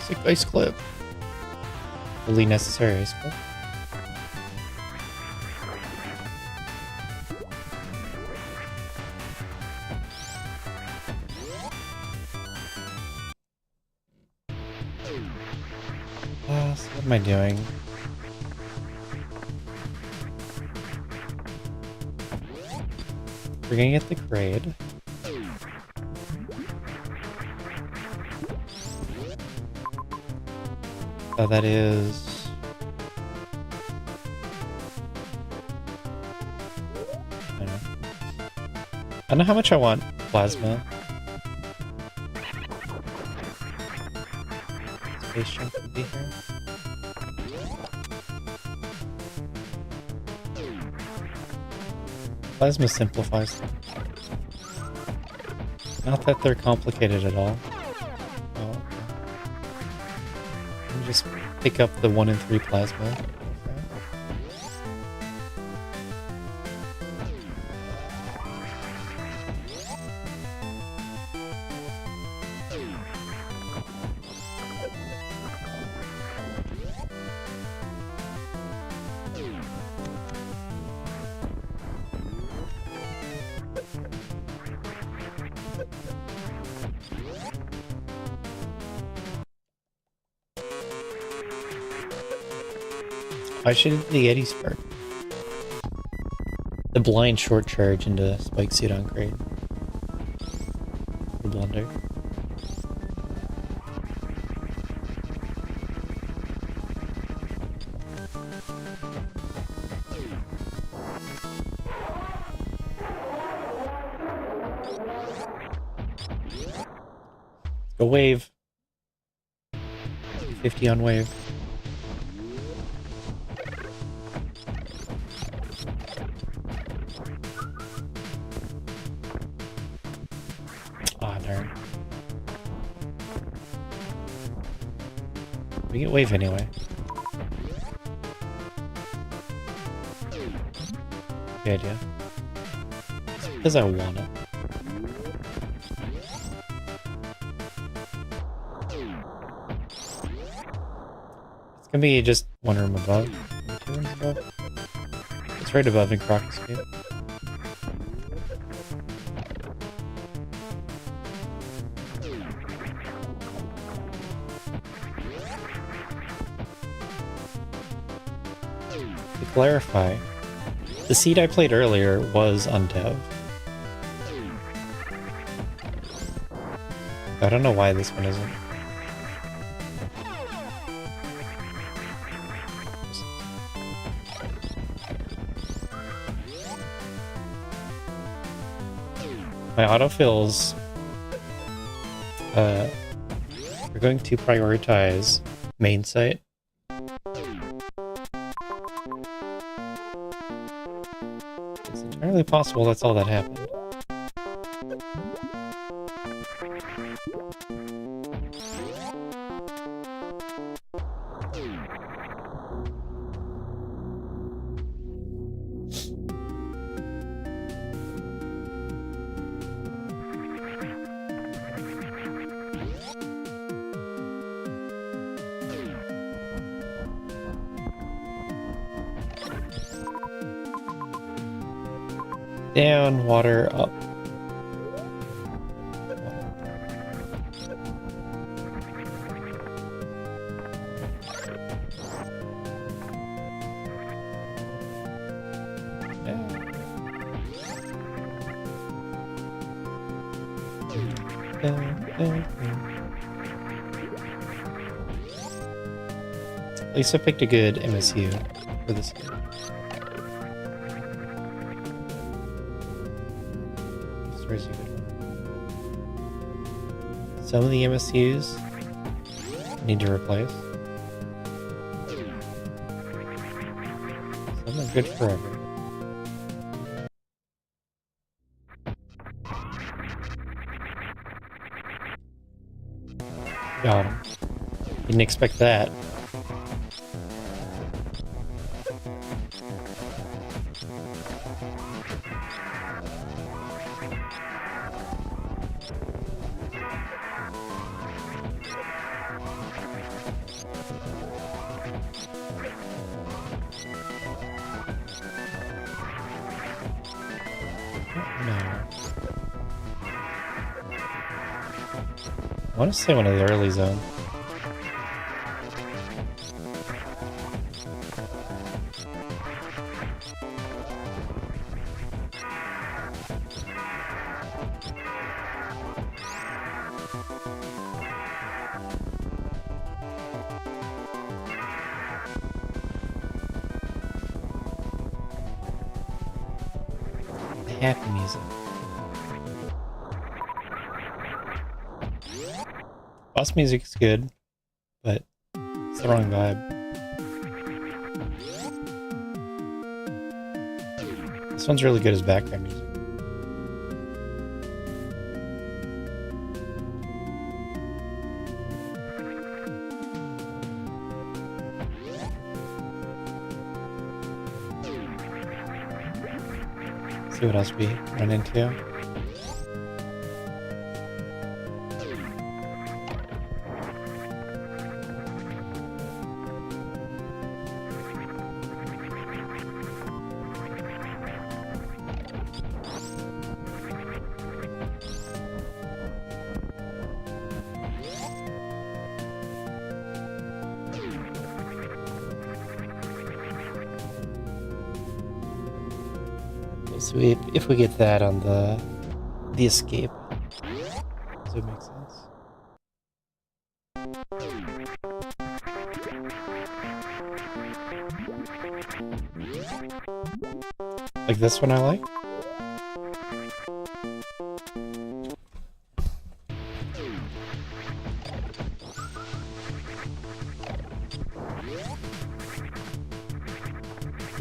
[SPEAKER 1] Sick ice clip. Fully necessary ice clip. So what am I doing? We're gonna get the grade. So that is... I don't know how much I want plasma. Space jump would be here. Plasma simplifies them. Not that they're complicated at all. Oh. Let me just pick up the 1 in 3 plasma. Okay. I should have the Yeti Spark. The blind short charge into Spike Seed on grade. The blunder. Go wave. 50 on wave. Ah, darn. We get wave anyway. Good idea. It's because I want it. It's gonna be just one room above. 2 rooms above. It's right above in Croc Escape. To clarify, the seed I played earlier was on Dev. I don't know why this one isn't. My autofills are going to prioritize main site. It's entirely possible that's all that happened. Down, water, up. At least I picked a good MSU for this game. Where's a good one? Some of the MSUs need to replace. Some are good forever. Got him. Didn't expect that. I want to say one of the early zones. The happy music. Boss music is good, but it's the wrong vibe. This one's really good as background music. See what else we run into. So if we get that on the escape, does it make sense? Like this one I like?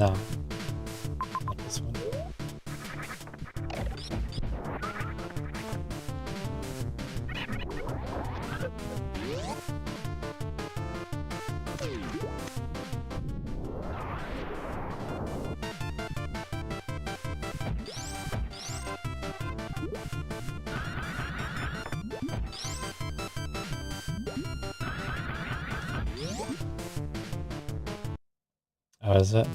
[SPEAKER 1] No. Not this one. Oh, is it?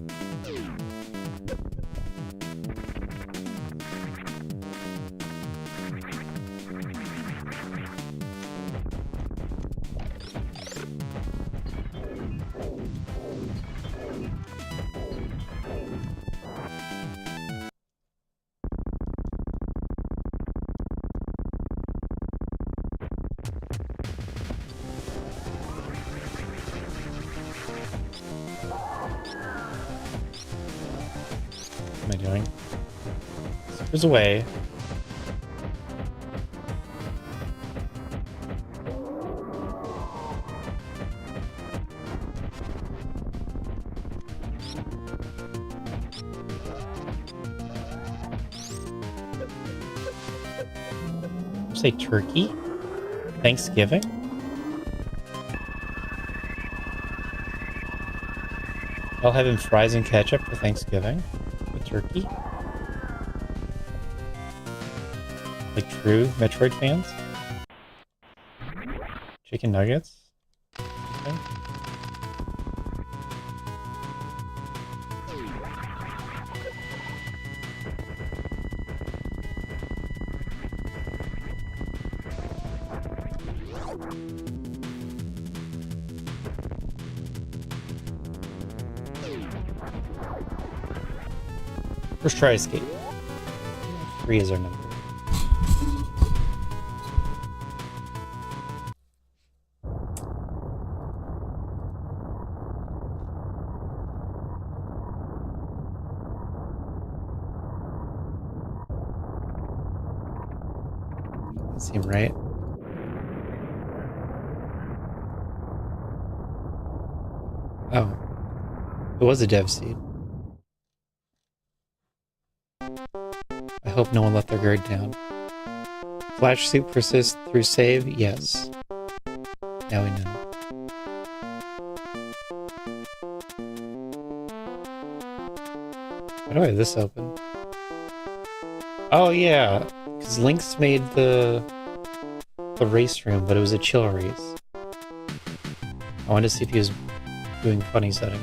[SPEAKER 1] What am I doing? Super's away. Say turkey? Thanksgiving? I'll have him fries and ketchup for Thanksgiving. With turkey? Like true Metroid fans? Chicken nuggets? Okay. First try escape. 3 is our number. Doesn't seem right. Oh. It was a dev seed. I hope no one let their guard down. Flash soup persists through save? Yes. Now we know. Why do I have this open? Oh yeah, because Lynx made the race room, but it was a chill race. I wanted to see if he was doing funny setting.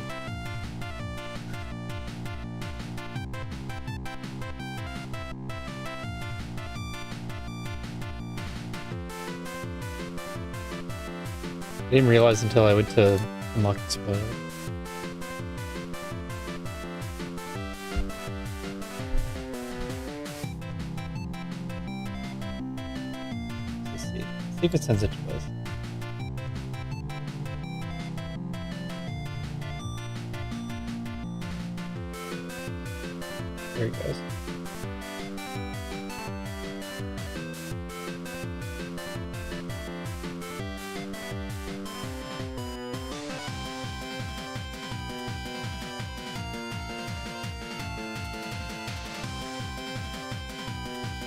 [SPEAKER 1] I didn't realize until I went to unlock the spoiler. Let's see if it sends it to us. There it goes.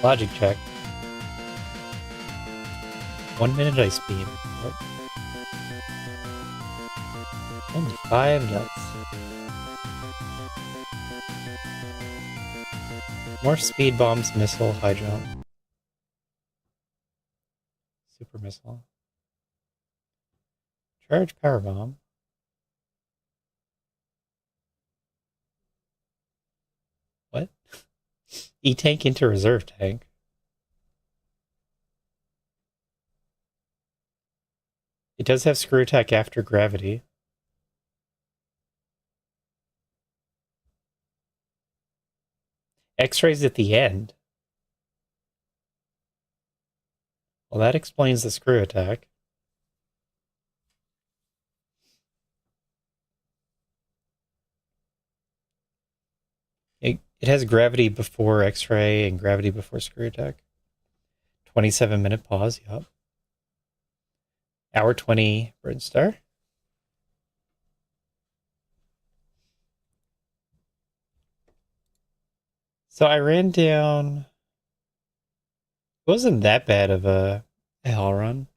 [SPEAKER 1] Logic check. 1 minute ice beam. What? And 5 nuts. More speed bombs, missile, high jump. Super missile. Charge power bomb. What? E-tank into reserve tank. It does have screw attack after gravity. X-rays at the end. Well, that explains the screw attack. It has gravity before X-ray and gravity before screw attack. 27-minute pause, yup. Hour 20 Bird Star. So I ran down. It wasn't that bad of a hell run.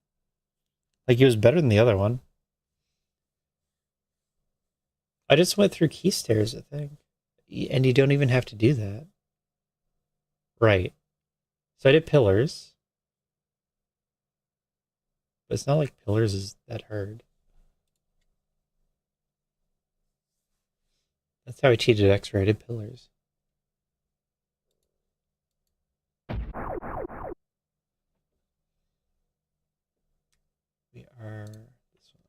[SPEAKER 1] Like, it was better than the other one. I just went through key stairs, I think. And you don't even have to do that. Right. So I did pillars. But it's not like pillars is that hard. That's how I cheated X-ray. I did pillars. We are this one.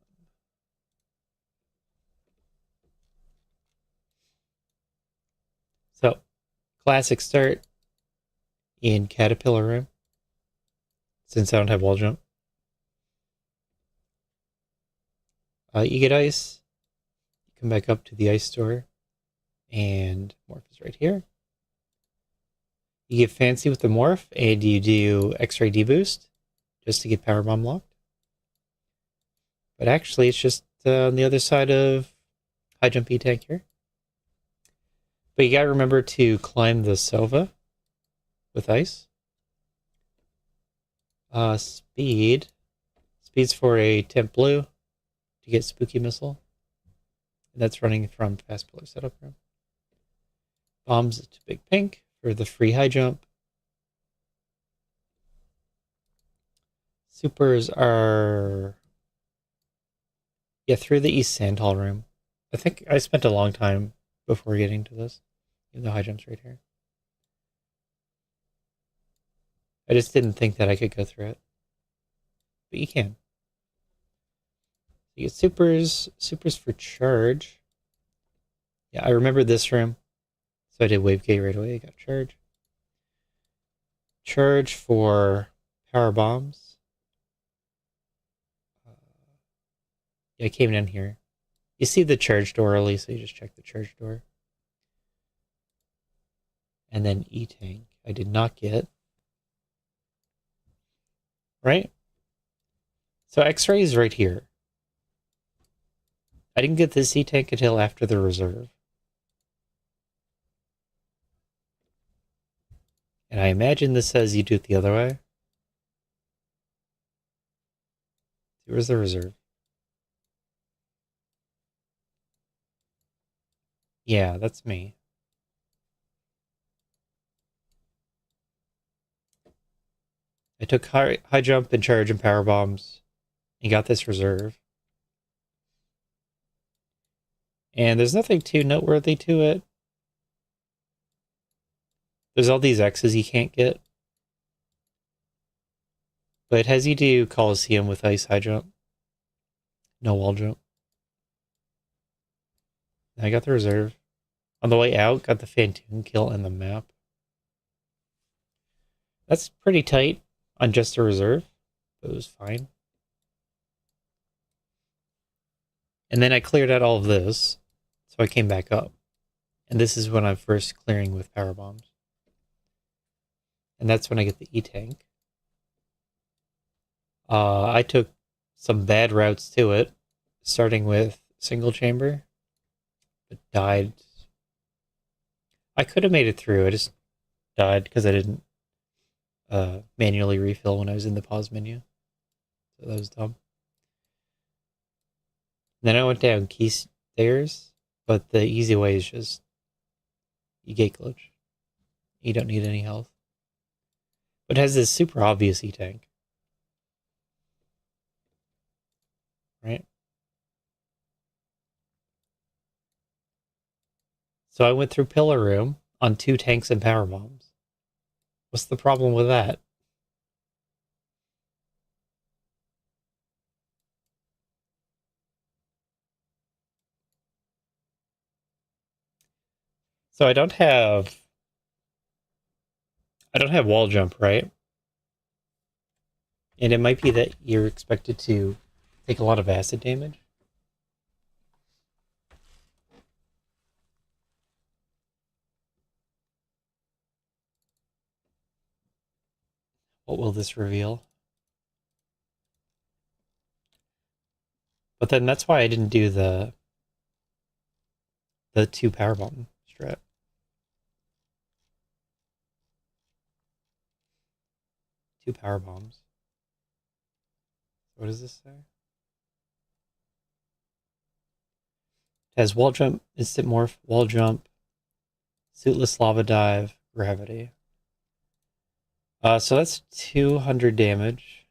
[SPEAKER 1] So, classic start in Caterpillar Room. Since I don't have wall jump. You get ice. You come back up to the ice store. And morph is right here. You get fancy with the morph, and you do X-ray deboost just to get power bomb locked. But actually, it's just on the other side of high jump E tank here. But you gotta remember to climb the Sova with ice. Speed. Speed's for a temp blue to get spooky missile. And that's running from fast pillar setup room. Bombs to big pink for the free high jump. Supers are through the East Sand Hall room. I think I spent a long time before getting to this. Even though high jump's right here. I just didn't think that I could go through it. But you can. You get supers for charge. Yeah, I remember this room. So I did wave gate right away. I got charge. Charge for power bombs. Yeah, I came in here. You see the charge door early, so you just check the charge door. And then E-Tank. I did not get. Right? So X-ray is right here. I didn't get this E-Tank until after the reserve. And I imagine this says you do it the other way. Where's the reserve? Yeah, that's me. I took high jump and charge and power bombs and got this reserve. And there's nothing too noteworthy to it. There's all these X's you can't get. But it has you do Coliseum with ice high jump. No wall jump. I got the reserve. On the way out, got the Phantom kill and the map. That's pretty tight on just a reserve. But it was fine. And then I cleared out all of this. So I came back up. And this is when I'm first clearing with power bombs. And that's when I get the E-Tank. I took some bad routes to it, starting with single chamber, but died. I could have made it through. I just died because I didn't manually refill when I was in the pause menu. So that was dumb. Then I went down key stairs, but the easy way is just you gate glitch. You don't need any health. But it has this super obvious E-Tank. Right? So I went through Pillar Room on 2 tanks and power bombs. What's the problem with that? So I don't have wall jump, right? And it might be that you're expected to take a lot of acid damage. What will this reveal? But then that's why I didn't do the 2 power bomb strat. 2 power bombs. What does this say? It has wall jump, instant morph, wall jump, suitless lava dive, gravity. So that's 200 damage.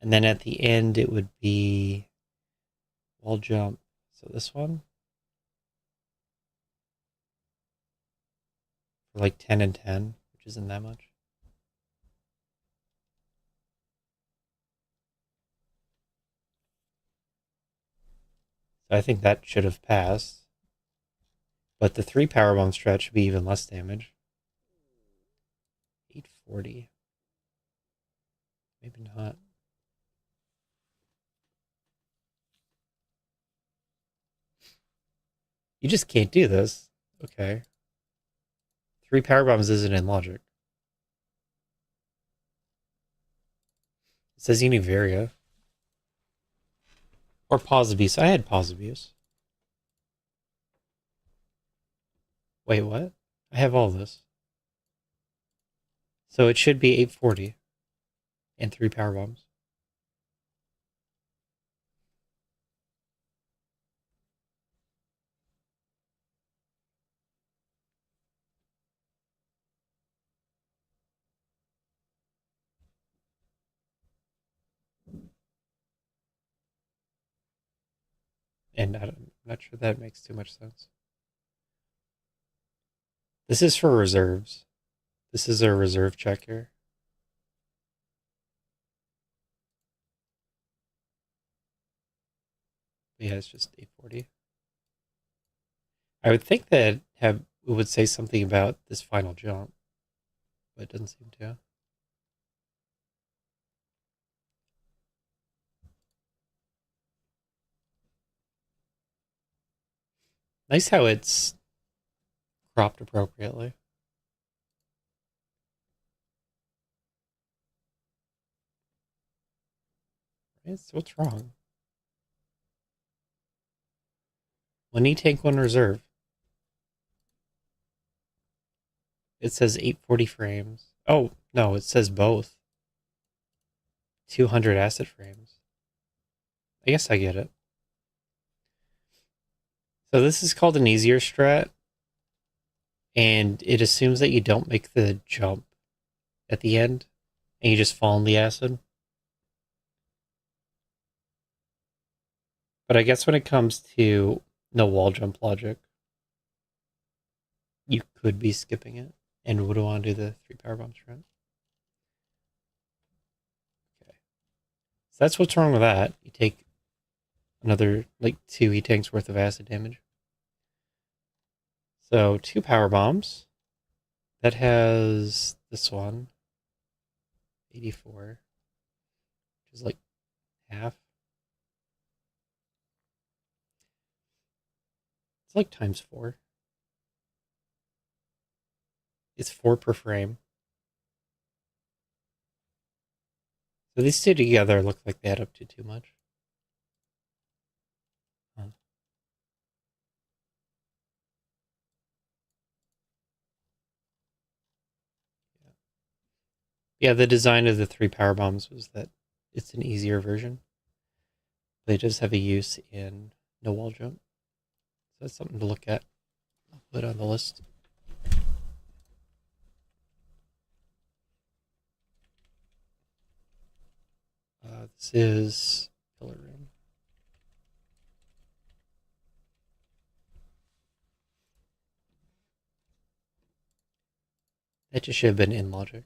[SPEAKER 1] And then at the end it would be wall jump. So this one for like 10 and 10, which isn't that much. So I think that should have passed. But the 3 power bomb strat should be even less damage. 840. Maybe not. You just can't do this. Okay. 3 power bombs isn't in logic. It says you need Varia. Or pause abuse. I had pause abuse. Wait, what? I have all this. So it should be 840 and 3 power bombs. And I'm not sure that makes too much sense. This is for reserves. This is a reserve check here. Yeah, it's just 840. I would think that it would say something about this final jump, but it doesn't seem to. Nice how it's cropped appropriately. Right? So what's wrong? When you tank one reserve, it says 840 frames. Oh, no, it says both. 200 acid frames. I guess I get it. So this is called an easier strat, and it assumes that you don't make the jump at the end, and you just fall in the acid. But I guess when it comes to no wall jump logic, you could be skipping it and would want to do the 3 power bomb strat. Okay. So that's what's wrong with that. You take another, like, 2 E-tanks worth of acid damage. So 2 power bombs. That has this one. 84. Which is like half. It's like times 4. It's 4 per frame. So these two together look like they add up to too much. Huh. Yeah, the design of the 3 power bombs was that it's an easier version. They just have a use in no wall jump. So that's something to look at. I'll put it on the list. This is Pillar Room. That just should have been in logic.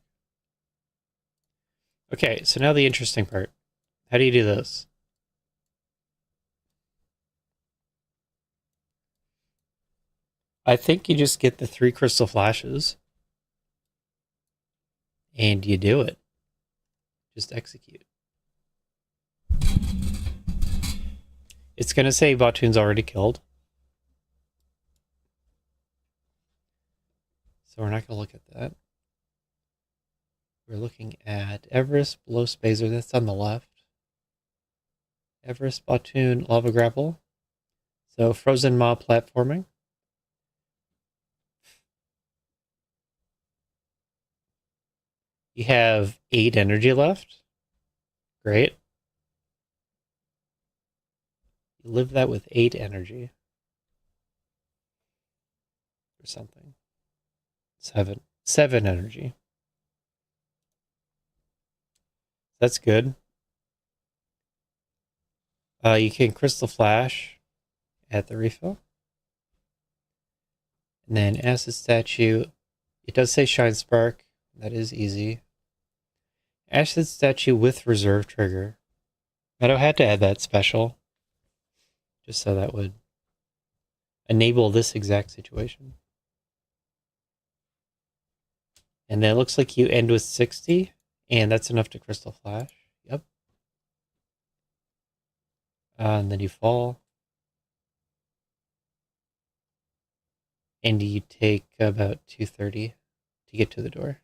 [SPEAKER 1] Okay, so now the interesting part. How do you do this? I think you just get the 3 crystal flashes and you do it. Just execute. It's going to say Batoon's already killed. So we're not going to look at that. We're looking at Everest, below Spazer, that's on the left. Everest, Batoon, Lava Grapple. So Frozen Mob platforming. You have 8 energy left. Great. You live that with 8 energy. Or something. 7. 7 energy. That's good. You can Crystal Flash at the refill. And then Acid Statue. It does say Shine Spark. That is easy. Acid Statue with Reserve Trigger. Meadow had to add that special. Just so that would enable this exact situation. And then it looks like you end with 60. And that's enough to Crystal Flash. Yep. And then you fall. And you take about 230 to get to the door.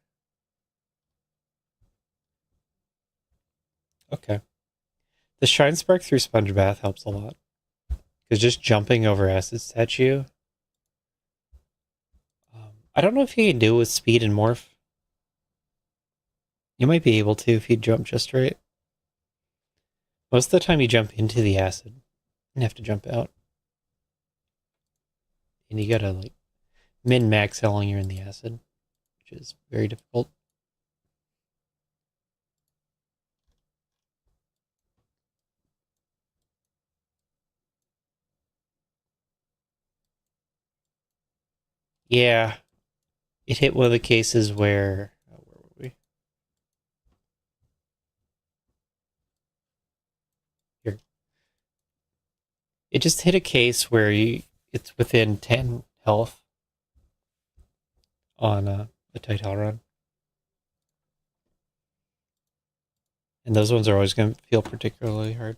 [SPEAKER 1] Okay. The Shine Spark through Sponge Bath helps a lot. Because just jumping over Acid Statue. I don't know if you can do it with speed and morph. You might be able to if you jump just right. Most of the time you jump into the acid and have to jump out. And you gotta like min-max how long you're in the acid, which is very difficult. Yeah, it hit one of the cases where were we? Here. It just hit a case where it's within 10 health on a title run. And those ones are always going to feel particularly hard.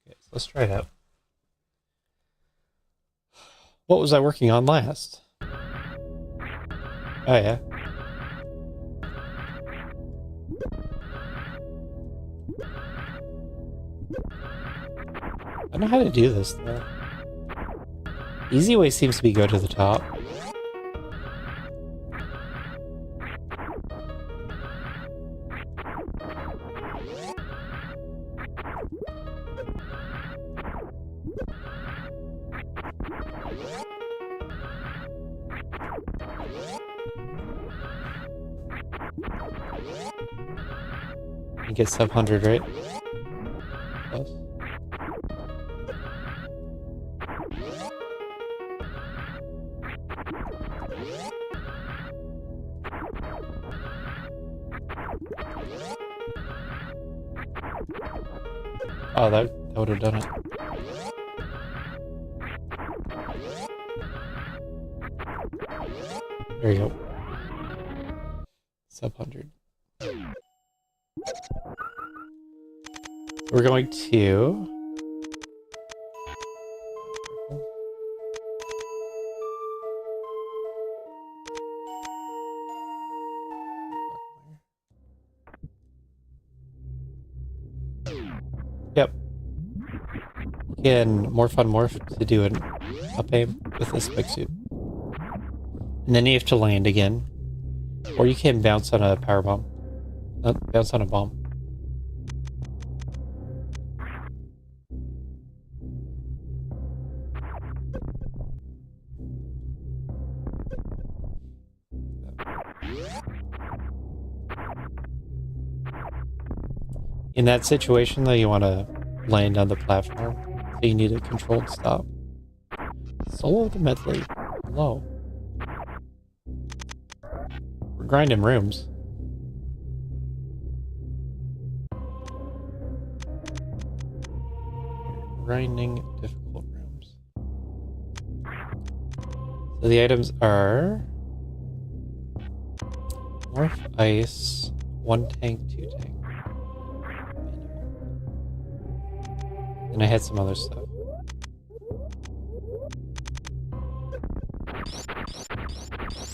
[SPEAKER 1] Okay, so let's try it out. What was I working on last? Oh, yeah. I don't know how to do this, though. Easy way seems to be go to the top. You get sub 100, right? Close. Oh, that would have done it. There you go. Sub 100. We're going to... Yep. You can morph on morph to do an up aim with this big suit. And then you have to land again. Or you can bounce on a power bomb. Bounce on a bomb. In that situation, though, you want to land on the platform, so you need a controlled stop. Solo the medley. Low. We're grinding rooms. Grinding difficult rooms. So the items are... Morph Ice, 1 tank, 2 tank. And I had some other stuff.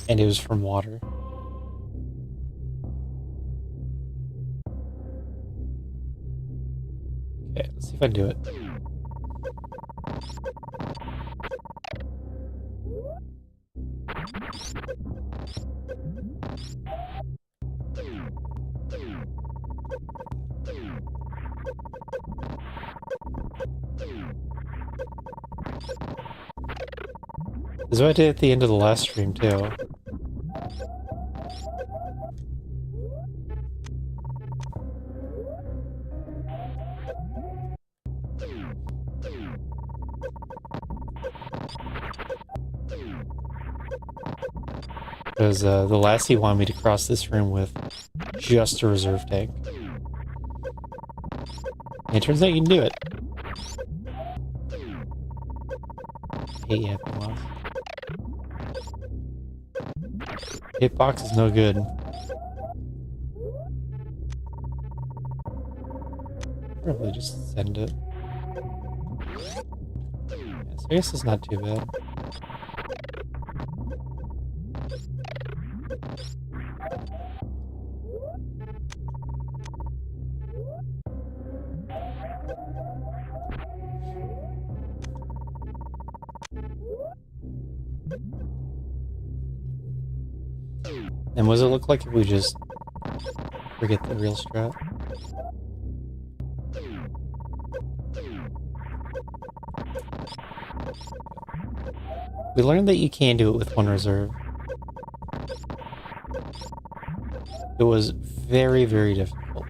[SPEAKER 1] And it was from water. Okay, let's see if I can do it. This is what I did at the end of the last stream, too. Because the lassie wanted me to cross this room with just a reserve tank. And it turns out you can do it. I hate Happy Moss. Hitbox is no good. Probably just send it. Yeah, so I guess it's not too bad. And what does it look like if we just forget the real strat? We learned that you can do it with one reserve. It was very, very difficult.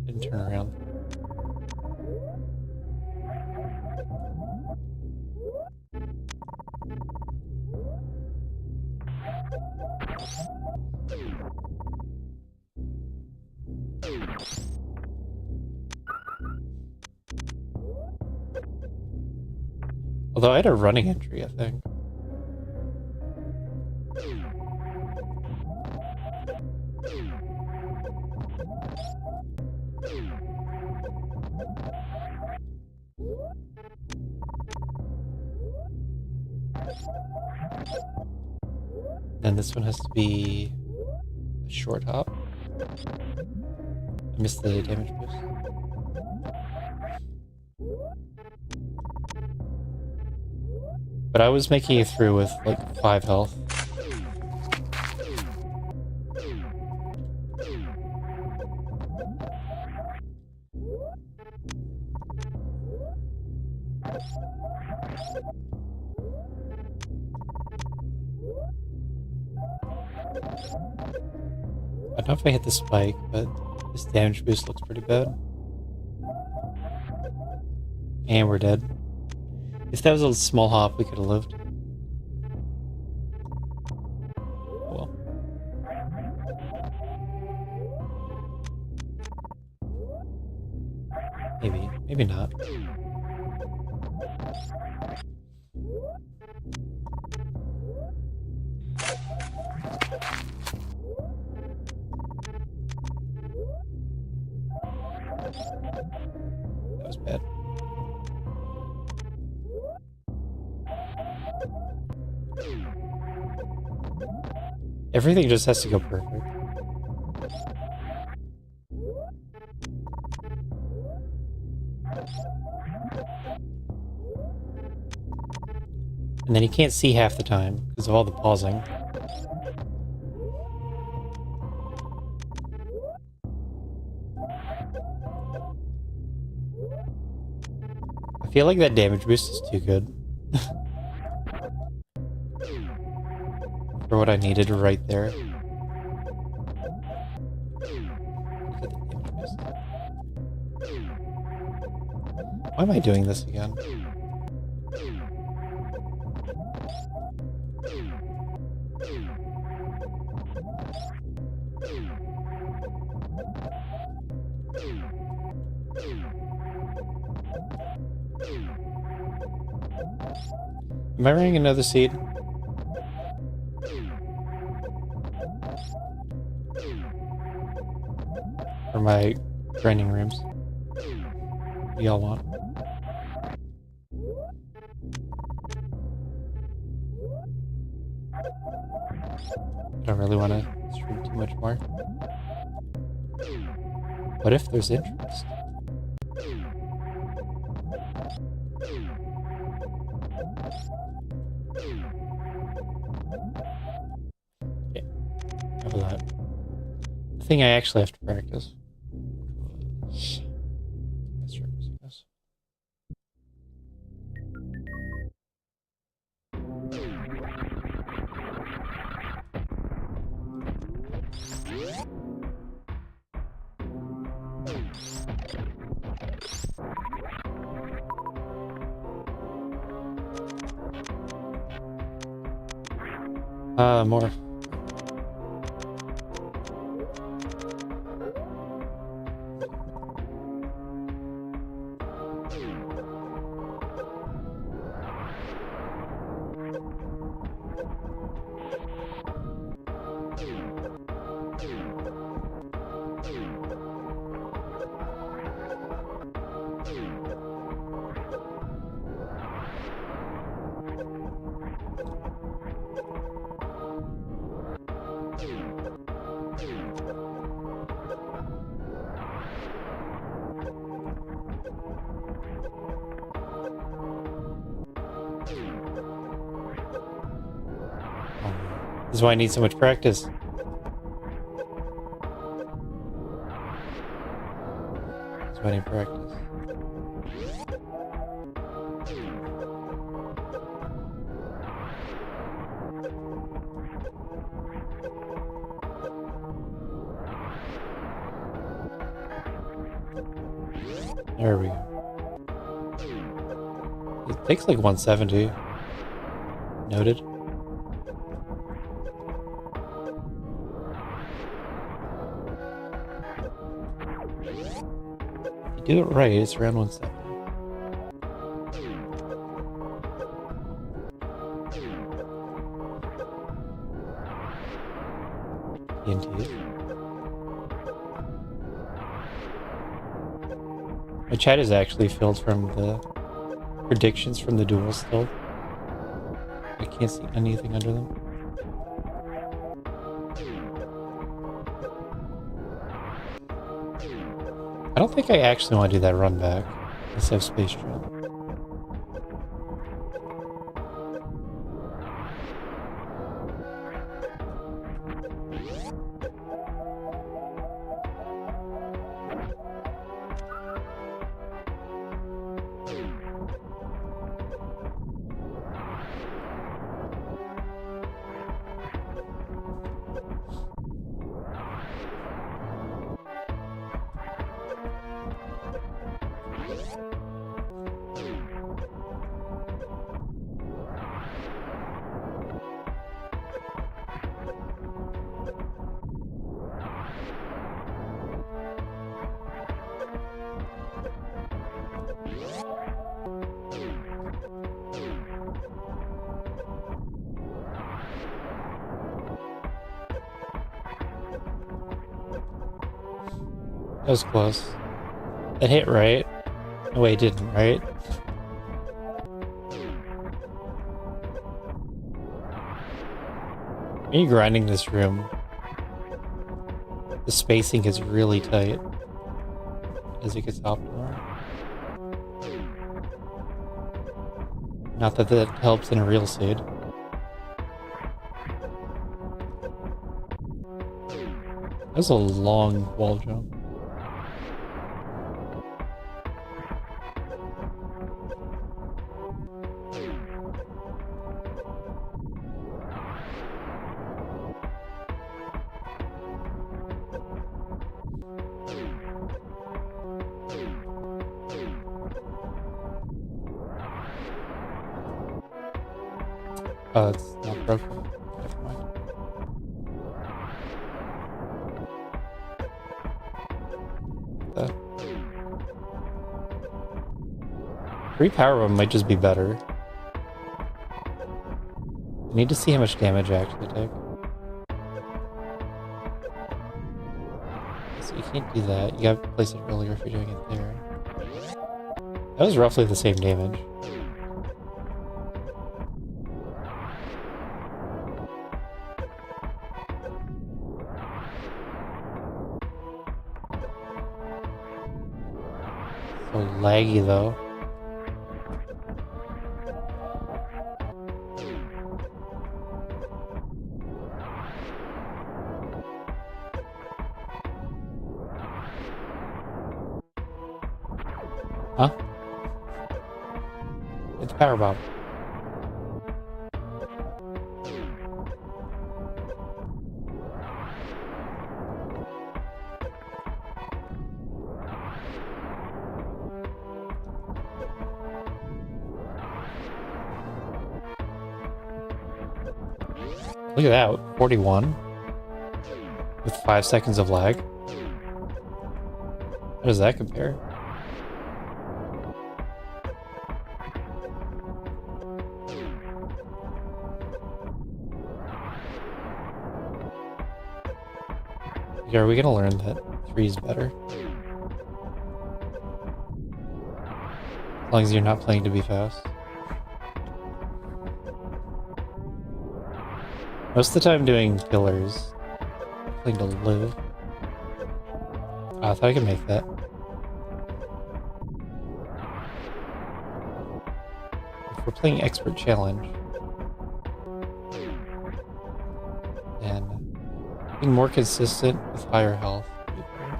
[SPEAKER 1] Didn't turn around. Although I had a running entry, I think. Then this one has to be a short hop. I missed the damage boost. But I was making it through with like 5 health. I don't know if I hit the spike, but this damage boost looks pretty bad. And we're dead. If that was a small hop, we could have lived. Well. Maybe. Maybe not. That was bad. Everything just has to go perfect. And then you can't see half the time because of all the pausing. I feel like that damage boost is too good. For what I needed right there. Why am I doing this again? Am I running another seed? For my grinding rooms. What do y'all want? I don't really want to stream too much more. What if there's interest? Okay. How about that? The thing I actually have to practice. Let's try using this. More. This is why I need so much practice. That's why I need practice. There we go. It takes like 170. Noted. If you do it right, it's around 170. Indeed. My chat is actually filled from the predictions from the duels still. I can't see anything under them. I don't think I actually want to do that run back. Let's have space travel. That was close. It hit right. No, wait, it didn't, right? When you're grinding this room, the spacing is really tight as it gets optimal. Not that that helps in a real seed. That was a long wall jump. Oh, it's not broken. Never mind. The free power one might just be better. I need to see how much damage I actually take. So you can't do that. You gotta place it earlier if you're doing it there. That was roughly the same damage. So laggy though. Huh? It's power bomb. Look at that, 41 with 5 seconds of lag. How does that compare? Yeah, are we gonna learn that 3 is better? As long as you're not playing to be fast. Most of the time doing killers, playing to live. Oh, I thought I could make that. If we're playing expert challenge, then being more consistent with higher health would be better.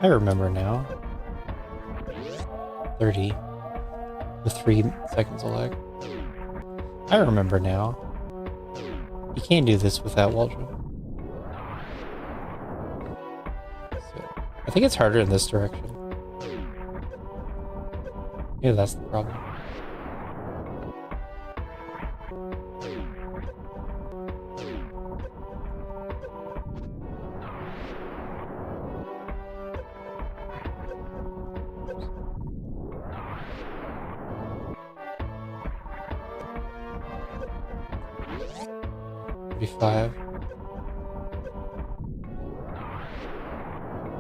[SPEAKER 1] I remember now. 30 with 3 seconds of lag. I remember now. You can't do this without wall jump. So, I think it's harder in this direction. Yeah, that's the problem. Five.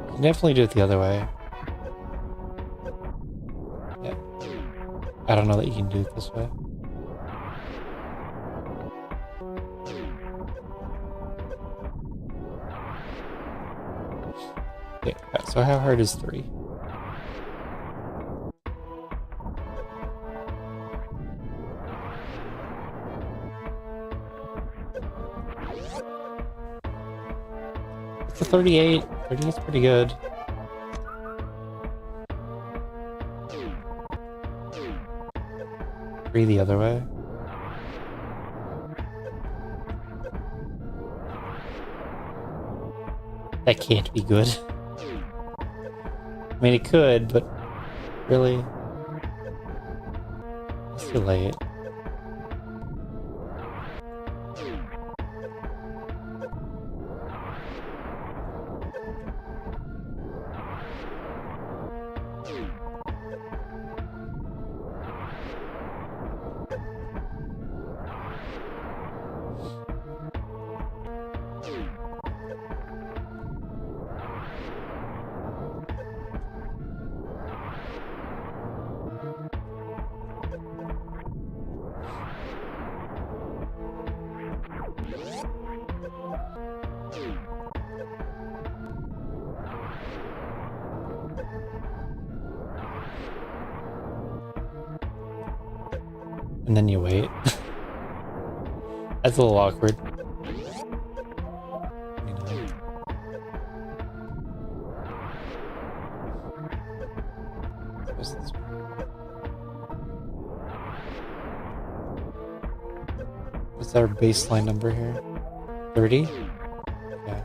[SPEAKER 1] You can definitely do it the other way. Yeah. I don't know that you can do it this way. Okay, so how hard is 3? It's a 38. 38 is pretty good. Three the other way. That can't be good. I mean, it could, but really, it's too late. And then you wait. That's a little awkward. What's our baseline number here? 30? Okay.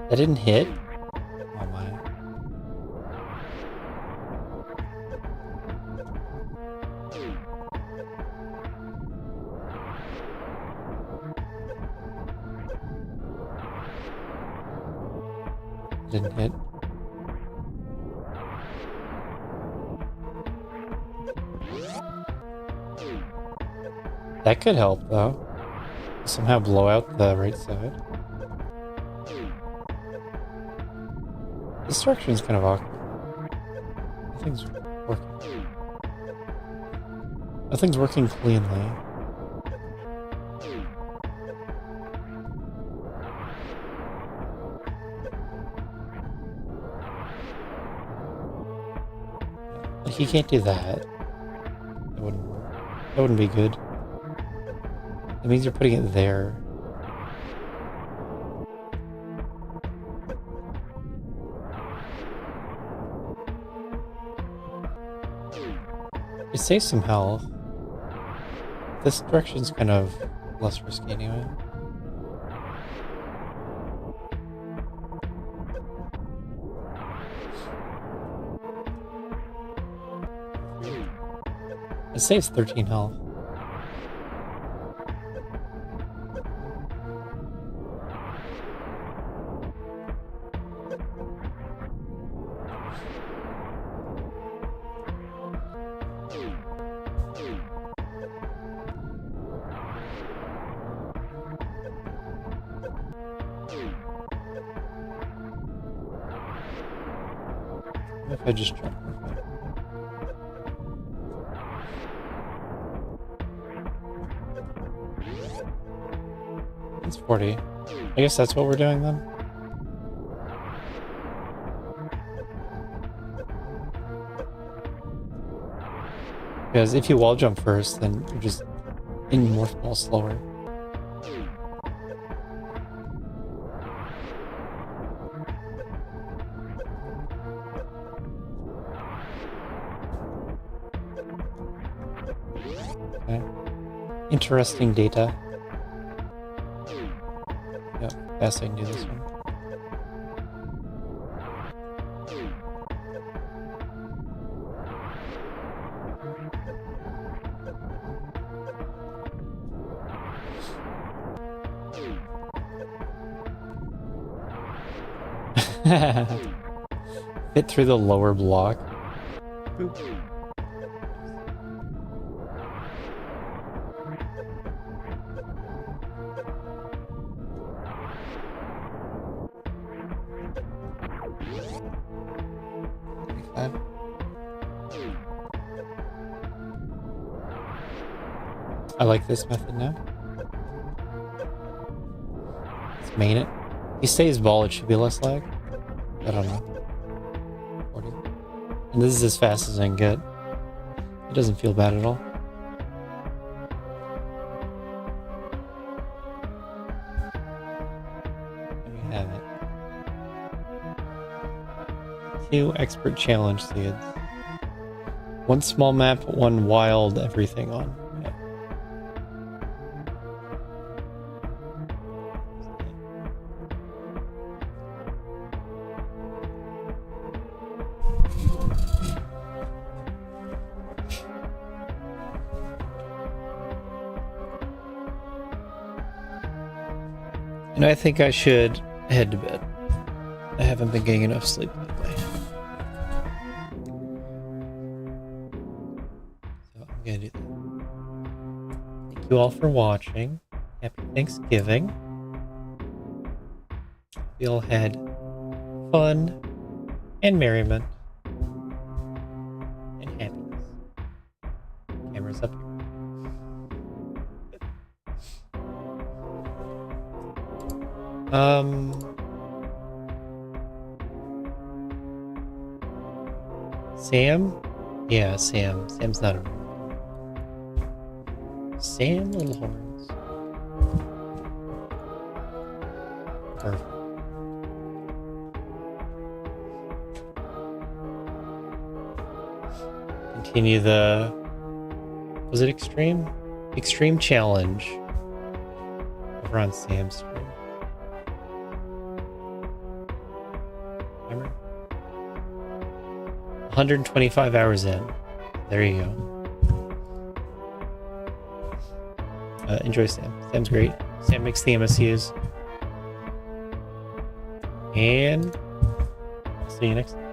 [SPEAKER 1] That didn't hit? Oh my. Didn't hit. That could help though. Somehow blow out the right side. This direction is kind of awkward. Nothing's working. Nothing's working cleanly. he can't do that. That wouldn't work. That wouldn't be good. That means you're putting it there. It saves some health. This direction's kind of less risky anyway. It saves 13 health. What if I just jump real quick? It's 40. I guess that's what we're doing then. Because if you wall jump first, then you're just in more ball slower. Okay. Interesting data. Yep, fast I can do this one. Fit through the lower block. Boop. I like this method now. Let's main it. If he stays ball, it should be less lag. I don't know. 40. And this is as fast as I can get. It doesn't feel bad at all. There we have it. 2 expert challenge seeds. 1 small map, 1 wild everything on. Yeah. And I think I should head to bed. I haven't been getting enough sleep lately. So I'm gonna do that. Thank you all for watching. Happy Thanksgiving. We all had fun and merriment and happiness. Camera's up here. Sam? Yeah, Sam. Sam's not a Sam Littlehorns. Perfect. Continue the... Was it Extreme? Extreme Challenge. Over on Sam's stream. Remember? 125 hours in. There you go. Enjoy Sam. Sam's great. Sam makes the MSUs. And I'll see you next time.